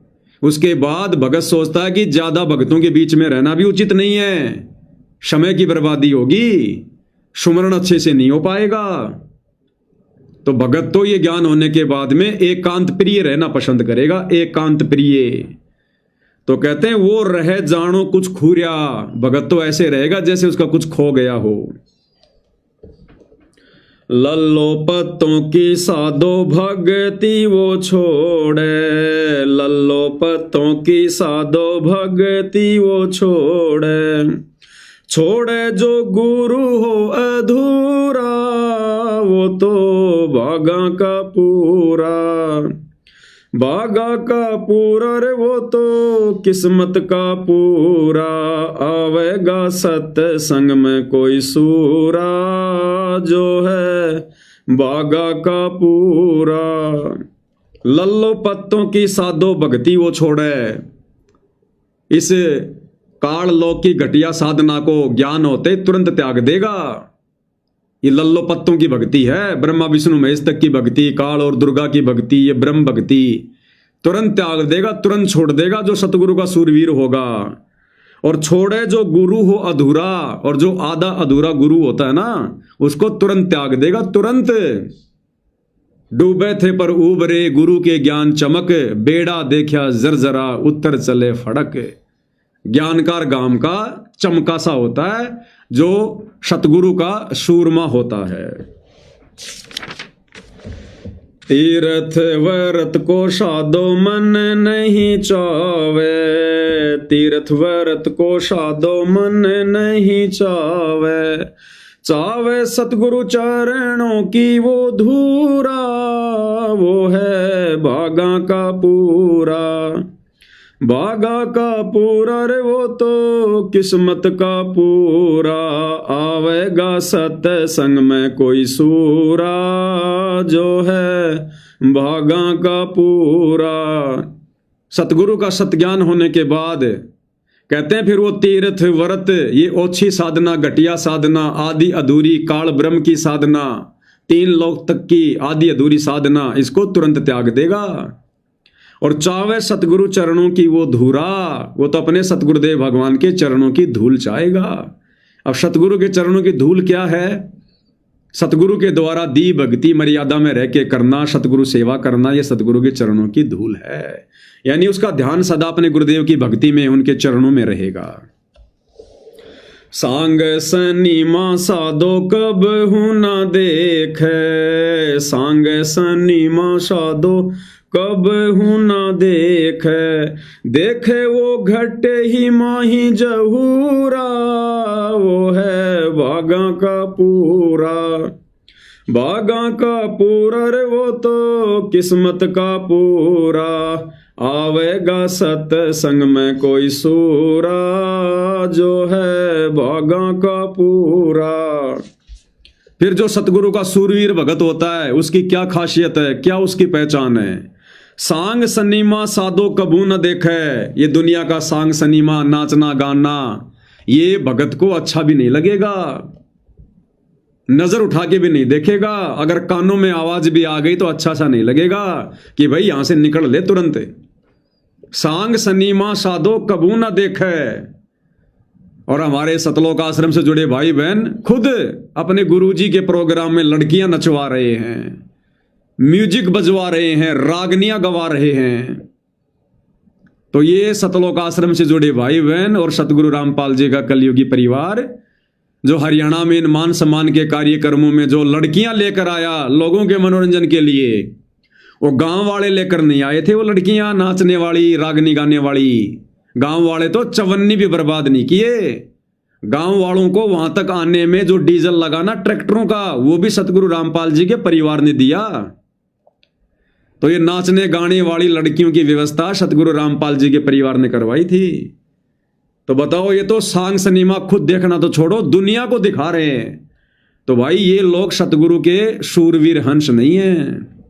उसके बाद भगत सोचता है कि ज्यादा भगतों के बीच में रहना भी उचित नहीं है, समय की बर्बादी होगी, सुमरण अच्छे से नहीं हो पाएगा। तो भगत तो ये ज्ञान होने के बाद में एकांत प्रिय रहना पसंद करेगा, एकांत प्रिय। तो कहते हैं वो रह जानो कुछ खूरिया, भगत तो ऐसे रहेगा जैसे उसका कुछ खो गया हो। लल्लो पत्तों की साधो भगति वो छोड़े, लल्लो पत्तों की साधो भगति वो छोड़े, छोड़े जो गुरु हो अधूरा, वो तो बागा का पूरा। बागा का पूरा रे वो तो किस्मत का पूरा, आवेगा सत्संग में कोई सूरा, जो है बागा का पूरा। लल्लो पत्तों की साधो भक्ति वो छोड़े, इस काल लोक की घटिया साधना को ज्ञान होते तुरंत त्याग देगा। ये लल्लो पत्तों की भक्ति है, ब्रह्मा विष्णु महेश तक की भक्ति, काल और दुर्गा की भक्ति, ये ब्रह्म भक्ति तुरंत त्याग देगा, तुरंत छोड़ देगा जो सतगुरु का सूरवीर होगा। और छोड़े जो गुरु हो अधूरा, और जो आधा अधूरा गुरु होता है ना, उसको तुरंत त्याग देगा, तुरंत। डूबे थे पर उबरे गुरु के ज्ञान चमक, बेड़ा देखा जरजरा उत्तर चले फड़क। ज्ञानकार गाम का चमका सा होता है जो सतगुरु का सूरमा होता है। तीर्थ व्रत को साधो मन नहीं चावे, तीर्थ व्रत को साधो मन नहीं चावे। चावे सतगुरु चरणों की वो धूरा, वो है भागा का पूरा। भागा का पूरा रे वो तो किस्मत का पूरा, आवेगा सत्संग में कोई सूरा, जो है भागा का पूरा। सतगुरु का सतज्ञान होने के बाद कहते हैं फिर वो तीर्थ व्रत, ये ओछी साधना, घटिया साधना, आदि अधूरी काल ब्रह्म की साधना, 3 लोक तक की आदि अधूरी साधना, इसको तुरंत त्याग देगा। और चावे सतगुरु चरणों की वो धूरा, वो तो अपने सतगुरुदेव भगवान के चरणों की धूल चाहेगा। अब सतगुरु के चरणों की धूल क्या है? सतगुरु के द्वारा दी भक्ति मर्यादा में रह के करना, सतगुरु सेवा करना, ये सतगुरु के चरणों की धूल है। यानी उसका ध्यान सदा अपने गुरुदेव की भक्ति में, उनके चरणों में रहेगा। सांग सनीमा साधो कब हूं ना देखे, सांग सनीमा साधो कब हूं ना देखे। देखे वो घटे ही माही जहूरा, वो है भागा का पूरा। भागा का पूरा रे वो तो किस्मत का पूरा, आवेगा सत्संग में कोई सूरा, जो है भागा का पूरा। फिर जो सतगुरु का सूरवीर भगत होता है, उसकी क्या खासियत है, क्या उसकी पहचान है? सांग सनीमा साधो कबू न देखे। ये दुनिया का सांग सनीमा, नाचना गाना, ये भगत को अच्छा भी नहीं लगेगा, नजर उठा के भी नहीं देखेगा। अगर कानों में आवाज भी आ गई तो अच्छा सा नहीं लगेगा कि भाई यहां से निकल ले तुरंत। सांग सनीमा साधो कबू न देखे। और हमारे सतलोक आश्रम से जुड़े भाई बहन खुद अपने गुरुजी के प्रोग्राम में लड़कियां नचवा रहे हैं, म्यूजिक बजवा रहे हैं, रागनियां गवा रहे हैं। तो ये सतलोक आश्रम से जुड़े भाई बहन और सतगुरु रामपाल जी का कलयुगी परिवार, जो हरियाणा में इन मान सम्मान के कार्यक्रमों में जो लड़कियां लेकर आया लोगों के मनोरंजन के लिए, वो गांव वाले लेकर नहीं आए थे। वो लड़कियां नाचने वाली, रागनी गाने वाली, गांव वाले तो चवन्नी भी बर्बाद नहीं किए। गांव वालों को वहां तक आने में जो डीजल लगाना ट्रैक्टरों का, वो भी सतगुरु रामपाल जी के परिवार ने दिया। तो ये नाचने गाने वाली लड़कियों की व्यवस्था सतगुरु रामपाल जी के परिवार ने करवाई थी। तो बताओ, ये तो सांग सनीमा खुद देखना तो छोड़ो, दुनिया को दिखा रहे हैं। तो भाई ये लोग सतगुरु के शूरवीर हंस नहीं है।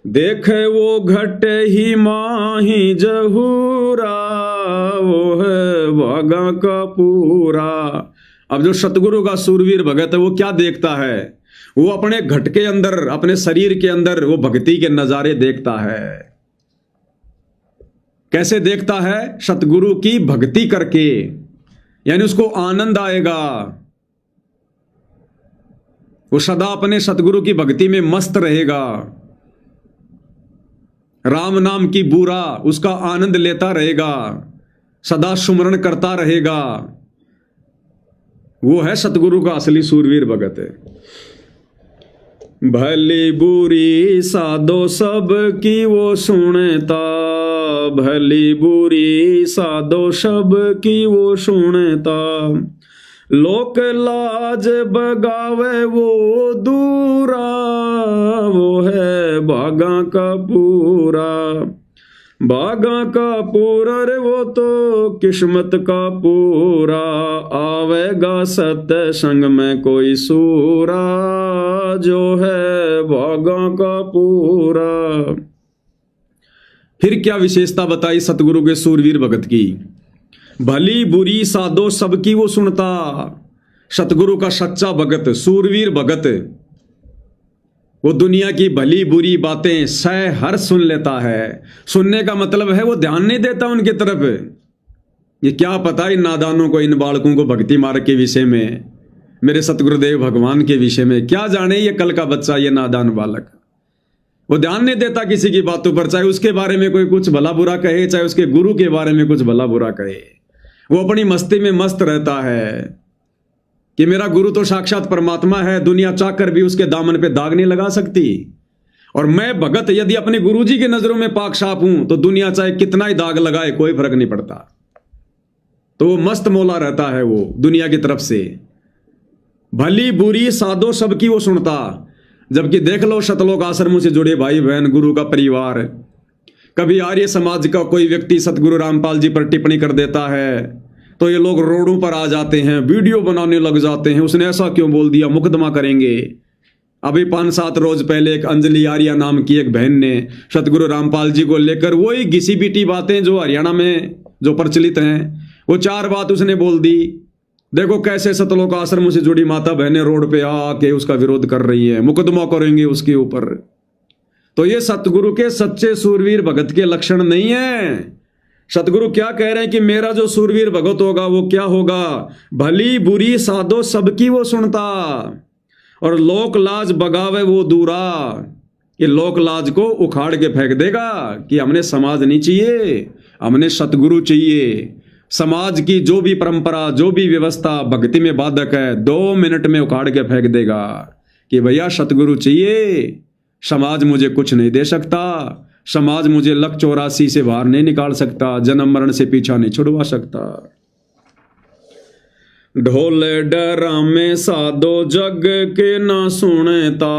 देखे वो घटे ही माही जहूरा, वो है भागा का पूरा। अब जो सतगुरु का सूरवीर भगत है, वो क्या देखता है? वो अपने घट के अंदर, अपने शरीर के अंदर वो भक्ति के नजारे देखता है। कैसे देखता है? सतगुरु की भक्ति करके, यानी उसको आनंद आएगा। वो सदा अपने सतगुरु की भक्ति में मस्त रहेगा। राम नाम की बूरा उसका आनंद लेता रहेगा, सदा सुमरण करता रहेगा। वो है सतगुरु का असली सूरवीर भगत है। भली बुरी साधो सब की वो सुनता, भली बुरी साधो सब की वो सुनता। लोक लाज बगावे वो दूरा, वो है भागा का पूरा। बागा का पूरा रे वो तो किस्मत का पूरा, आवेगा सत्संग में कोई सूरा, जो है बागा का पूरा। फिर क्या विशेषता बताई सतगुरु के सूरवीर भगत की? भली बुरी साधो सबकी वो सुनता। सतगुरु का सच्चा भगत, सूरवीर भगत, वो दुनिया की भली बुरी बातें सह हर सुन लेता है। सुनने का मतलब है वो ध्यान नहीं देता उनकी तरफ। ये क्या पता इन नादानों को, इन बालकों को भक्ति मार्ग के विषय में, मेरे सतगुरुदेव भगवान के विषय में क्या जाने ये कल का बच्चा, ये नादान बालक। वो ध्यान नहीं देता किसी की बातों पर, चाहे उसके बारे में कोई कुछ भला बुरा कहे, चाहे उसके गुरु के बारे में कुछ भला बुरा कहे। वो अपनी मस्ती में मस्त रहता है कि मेरा गुरु तो साक्षात परमात्मा है, दुनिया चाहकर भी उसके दामन पे दाग नहीं लगा सकती। और मैं भगत यदि अपने गुरुजी की नजरों में पाक साफ हूं तो दुनिया चाहे कितना ही दाग लगाए कोई फर्क नहीं पड़ता। तो वो मस्त मौला रहता है वो दुनिया की तरफ से। भली बुरी साधो सबकी वो सुनता। जबकि देख लो शतलोक आश्रमों से जुड़े भाई बहन, गुरु का परिवार, कभी आर्य समाज का कोई व्यक्ति सतगुरु रामपाल जी पर टिप्पणी कर देता है तो ये लोग रोडों पर आ जाते हैं, वीडियो बनाने लग जाते हैं, उसने ऐसा क्यों बोल दिया, मुकदमा करेंगे। अभी 5-7 रोज पहले एक अंजलि आर्या नाम की एक बहन ने सतगुरु रामपाल जी को लेकर वही घिसी पीटी बातें जो हरियाणा में जो प्रचलित हैं, वो 4 बात उसने बोल दी। देखो कैसे सतलोक आश्रम से जुड़ी माता बहनें रोड पे आके उसका विरोध कर रही है, मुकदमा करेंगे उसके ऊपर। तो ये सतगुरु के सच्चे सूरवीर भगत के लक्षण नहीं है। सतगुरु क्या कह रहे हैं कि मेरा जो सूरवीर भगत होगा वो क्या होगा? भली बुरी साधो सबकी वो सुनता, और लोक लाज बगावे वो दूरा। ये लोक लाज को उखाड़ के फेंक देगा कि हमने समाज नहीं चाहिए, हमने सतगुरु चाहिए। समाज की जो भी परंपरा, जो भी व्यवस्था भक्ति में बाधक है, 2 मिनट में उखाड़ के फेंक देगा कि भैया सतगुरु चाहिए, समाज मुझे कुछ नहीं दे सकता, समाज मुझे लक 84 से बाहर नहीं निकाल सकता, जन्म मरण से पीछा नहीं छुड़वा सकता। ढोले डरामे साधो जग के ना सुनेता,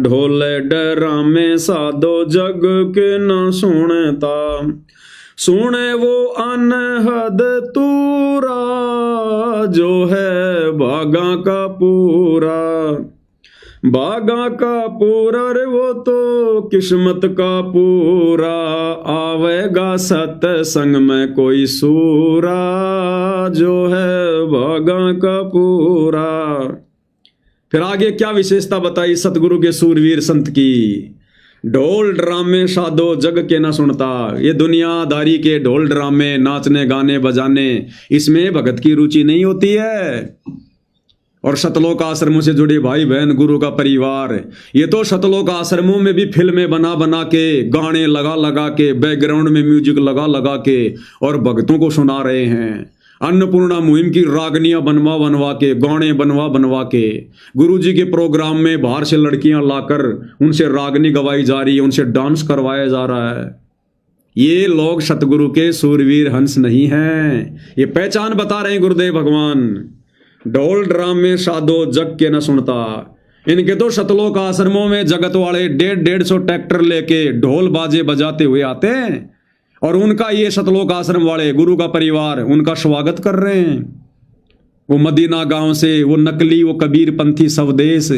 ढोले डरामे साधो जग के ना सुनेता। सुने वो अनहद तूरा, जो है बागा का पूरा, बागा का पूरा रे वो तो किस्मत का पूरा, आवेगा सत्संग में कोई सूरा, जो है बागा का पूरा। फिर आगे क्या विशेषता बताई सतगुरु के सूरवीर संत की? ढोल ड्रामे साधो जग के ना सुनता। ये दुनियादारी के ढोल ड्रामे, नाचने गाने बजाने, इसमें भगत की रुचि नहीं होती है। और सतलोक आश्रमों से जुड़े भाई बहन, गुरु का परिवार, ये तो सतलोक आश्रमों में भी फिल्में बना बना के, गाने लगा लगा के, बैकग्राउंड में म्यूजिक लगा लगा के और भक्तों को सुना रहे हैं। अन्नपूर्णा मुहिम की रागनियां बनवा बनवा के, गाने बनवा बनवा के, गुरुजी के प्रोग्राम में बाहर से लड़कियां लाकर उनसे रागनी गवाई जा रही है, उनसे डांस करवाया जा रहा है। ये लोग सतगुरु के सूरवीर हंस नहीं हैं। ये पहचान बता रहे हैं गुरुदेव भगवान। ढोल ड्रामे साधो जग के न सुनता। इनके तो सतलोक आश्रमों में जगत वाले 150 ट्रैक्टर लेके ढोल बाजे बजाते हुए आते हैं और उनका ये सतलोक आश्रम वाले, गुरु का परिवार, उनका स्वागत कर रहे हैं। वो मदीना गांव से वो नकली, वो कबीर पंथी स्वदेश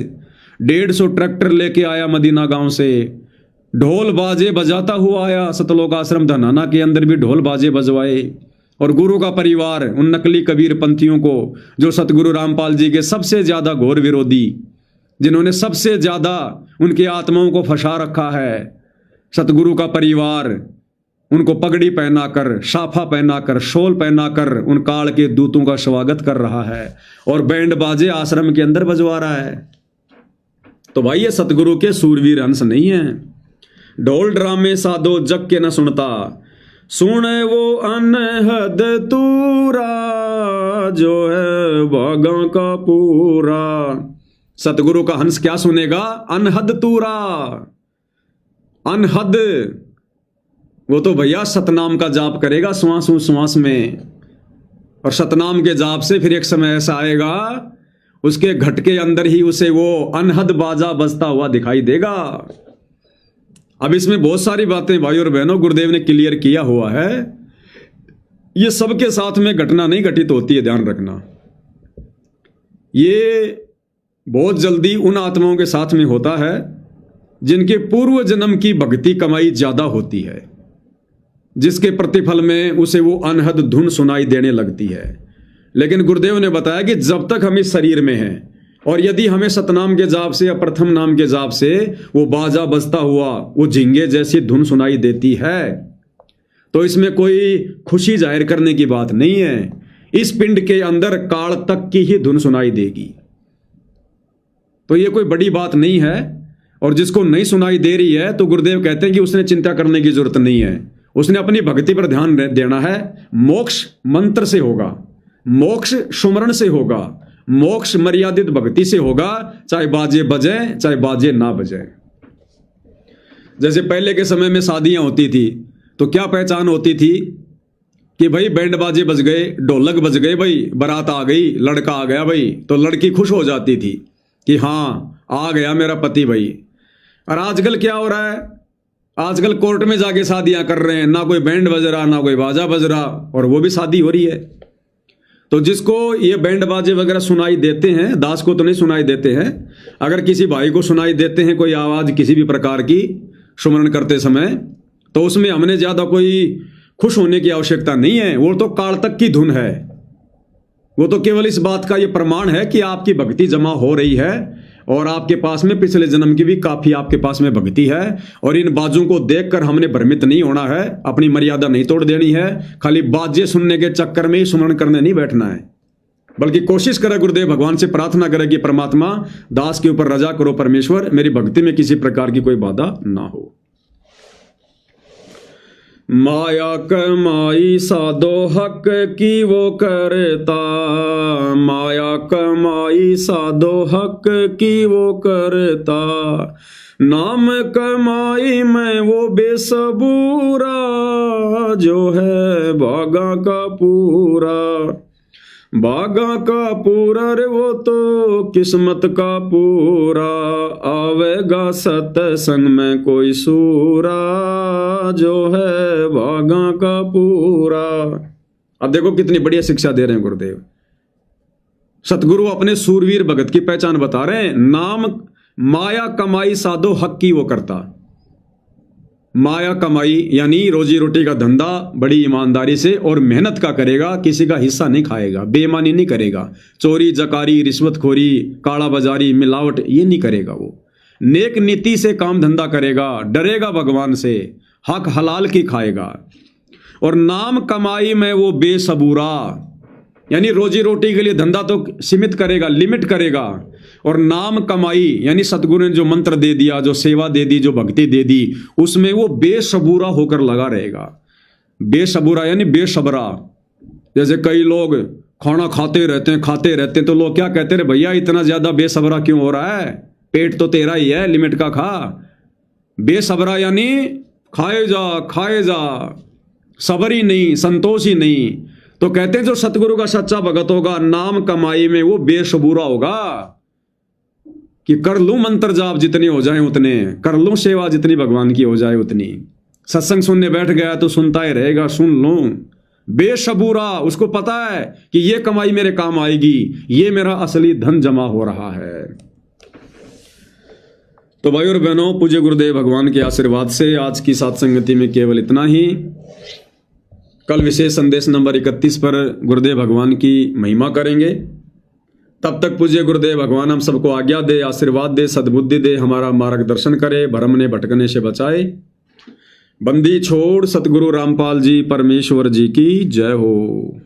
150 ट्रैक्टर लेके आया मदीना गांव से, ढोल बाजे बजाता हुआ आया सतलोक आश्रम धनाना के अंदर भी ढोल बाजे बजवाए। और गुरु का परिवार उन नकली कबीर पंथियों को, जो सतगुरु रामपाल जी के सबसे ज्यादा घोर विरोधी, जिन्होंने सबसे ज्यादा उनकी आत्माओं को फंसा रखा है, सतगुरु का परिवार उनको पगड़ी पहनाकर, साफा पहनाकर, शॉल पहनाकर उन काल के दूतों का स्वागत कर रहा है और बैंड बाजे आश्रम के अंदर बजवा रहा है। तो भाई ये सतगुरु के सूरवीर हंस नहीं है। ढोल ड्रामे साधो जग के न सुनता, सुने वो अनहद तूरा, जो है बागा का पूरा। सतगुरु का हंस क्या सुनेगा? अनहद तूरा। अनहद, वो तो भैया सतनाम का जाप करेगा श्वास श्वास में, और सतनाम के जाप से फिर एक समय ऐसा आएगा उसके घट के अंदर ही उसे वो अनहद बाजा बजता हुआ दिखाई देगा। अब इसमें बहुत सारी बातें भाई और बहनों गुरुदेव ने क्लियर किया हुआ है। ये सबके साथ में घटना नहीं घटित होती है, ध्यान रखना। ये बहुत जल्दी उन आत्माओं के साथ में होता है जिनके पूर्व जन्म की भक्ति कमाई ज्यादा होती है, जिसके प्रतिफल में उसे वो अनहद धुन सुनाई देने लगती है। लेकिन गुरुदेव ने बताया कि जब तक हम इस शरीर में हैं और यदि हमें सतनाम के जाप से या प्रथम नाम के जाप से वो बाजा बजता हुआ वो झिंगे जैसी धुन सुनाई देती है, तो इसमें कोई खुशी जाहिर करने की बात नहीं है। इस पिंड के अंदर काल तक की ही धुन सुनाई देगी, तो ये कोई बड़ी बात नहीं है। और जिसको नहीं सुनाई दे रही है तो गुरुदेव कहते हैं कि उसने चिंता करने की जरूरत नहीं है, उसने अपनी भक्ति पर ध्यान देना है। मोक्ष मंत्र से होगा, मोक्ष सुमरण से होगा, मोक्ष मर्यादित भक्ति से होगा, चाहे बाजे बजे चाहे बाजे ना बजे। जैसे पहले के समय में शादियां होती थी तो क्या पहचान होती थी कि भाई बैंड बाजे बज गए, ढोलक बज गए, भाई बारात आ गई, लड़का आ गया भाई, तो लड़की खुश हो जाती थी कि हाँ आ गया मेरा पति भाई। और आजकल क्या हो रहा है, आजकल कोर्ट में जाके शादियां कर रहे हैं, ना कोई बैंड बज रहा ना कोई बाजा बज रहा, और वो भी शादी हो रही है। तो जिसको ये बैंड बाजे वगैरह सुनाई देते हैं, दास को तो नहीं सुनाई देते हैं, अगर किसी भाई को सुनाई देते हैं कोई आवाज किसी भी प्रकार की सुमरण करते समय, तो उसमें हमने ज्यादा कोई खुश होने की आवश्यकता नहीं है। वो तो काल तक की धुन है, वो तो केवल इस बात का ये प्रमाण है कि आपकी भक्ति जमा हो रही है और आपके पास में पिछले जन्म की भी काफी आपके पास में भक्ति है। और इन बाजों को देखकर हमने भ्रमित नहीं होना है, अपनी मर्यादा नहीं तोड़ देनी है। खाली बाजे सुनने के चक्कर में ही सुमरण करने नहीं बैठना है, बल्कि कोशिश करे, गुरुदेव भगवान से प्रार्थना करे कि परमात्मा दास के ऊपर रजा करो परमेश्वर, मेरी भक्ति में किसी प्रकार की कोई बाधा ना हो। माया कमाई साधो हक की वो करता, माया कमाई साधो हक की वो करता, नाम कमाई में वो बेसबूरा, जो है भागा का पूरा, भागा का पूरा रे वो तो किस्मत का पूरा, आवेगा सत्संग में कोई सूरा, जो है भागा का पूरा। अब देखो कितनी बढ़िया शिक्षा दे रहे हैं गुरुदेव। सतगुरु अपने सूरवीर भगत की पहचान बता रहे हैं। नाम माया कमाई साधो हक की वो करता, माया कमाई यानी रोजी रोटी का धंधा बड़ी ईमानदारी से और मेहनत का करेगा, किसी का हिस्सा नहीं खाएगा, बेईमानी नहीं करेगा, चोरी जकारी रिश्वतखोरी काला बाजारी मिलावट ये नहीं करेगा। वो नेक नीति से काम धंधा करेगा, डरेगा भगवान से, हक हलाल की खाएगा। और नाम कमाई में वो बेसबूरा यानी रोजी रोटी के लिए धंधा तो सीमित करेगा, लिमिट करेगा। और नाम कमाई यानी सतगुरु ने जो मंत्र दे दिया, जो सेवा दे दी, जो भक्ति दे दी, उसमें वो बेसबूरा होकर लगा रहेगा। बेसबूरा यानी बेसबरा। जैसे कई लोग खाना खाते रहते हैं तो लोग क्या कहते हैं, भैया इतना ज्यादा बेसबरा क्यों हो रहा है, पेट तो तेरा ही है, लिमिट का खा। बेसबरा यानी खाए जा, सबर ही नहीं, संतोष ही नहीं। तो कहते हैं जो सतगुरु का सच्चा भगत होगा, नाम कमाई में वो बेसबूरा होगा कि कर लूं मंत्र जाप जितने हो जाए उतने, कर लूं सेवा जितनी भगवान की हो जाए उतनी, सत्संग सुनने बैठ गया तो सुनता ही रहेगा, सुन लूं। बेसबूरा, उसको पता है कि ये कमाई मेरे काम आएगी, ये मेरा असली धन जमा हो रहा है। तो भाई और बहनों, पूज्य गुरुदेव भगवान के आशीर्वाद से आज की सत्संगति में केवल इतना ही। कल विशेष संदेश नंबर 31 पर गुरुदेव भगवान की महिमा करेंगे। तब तक पूज्य गुरुदेव भगवान हम सबको आज्ञा दे, आशीर्वाद दे, सद्बुद्धि दे, हमारा मार्गदर्शन करे, भ्रम ने भटकने से बचाए। बंदी छोड़ सतगुरु रामपाल जी परमेश्वर जी की जय हो।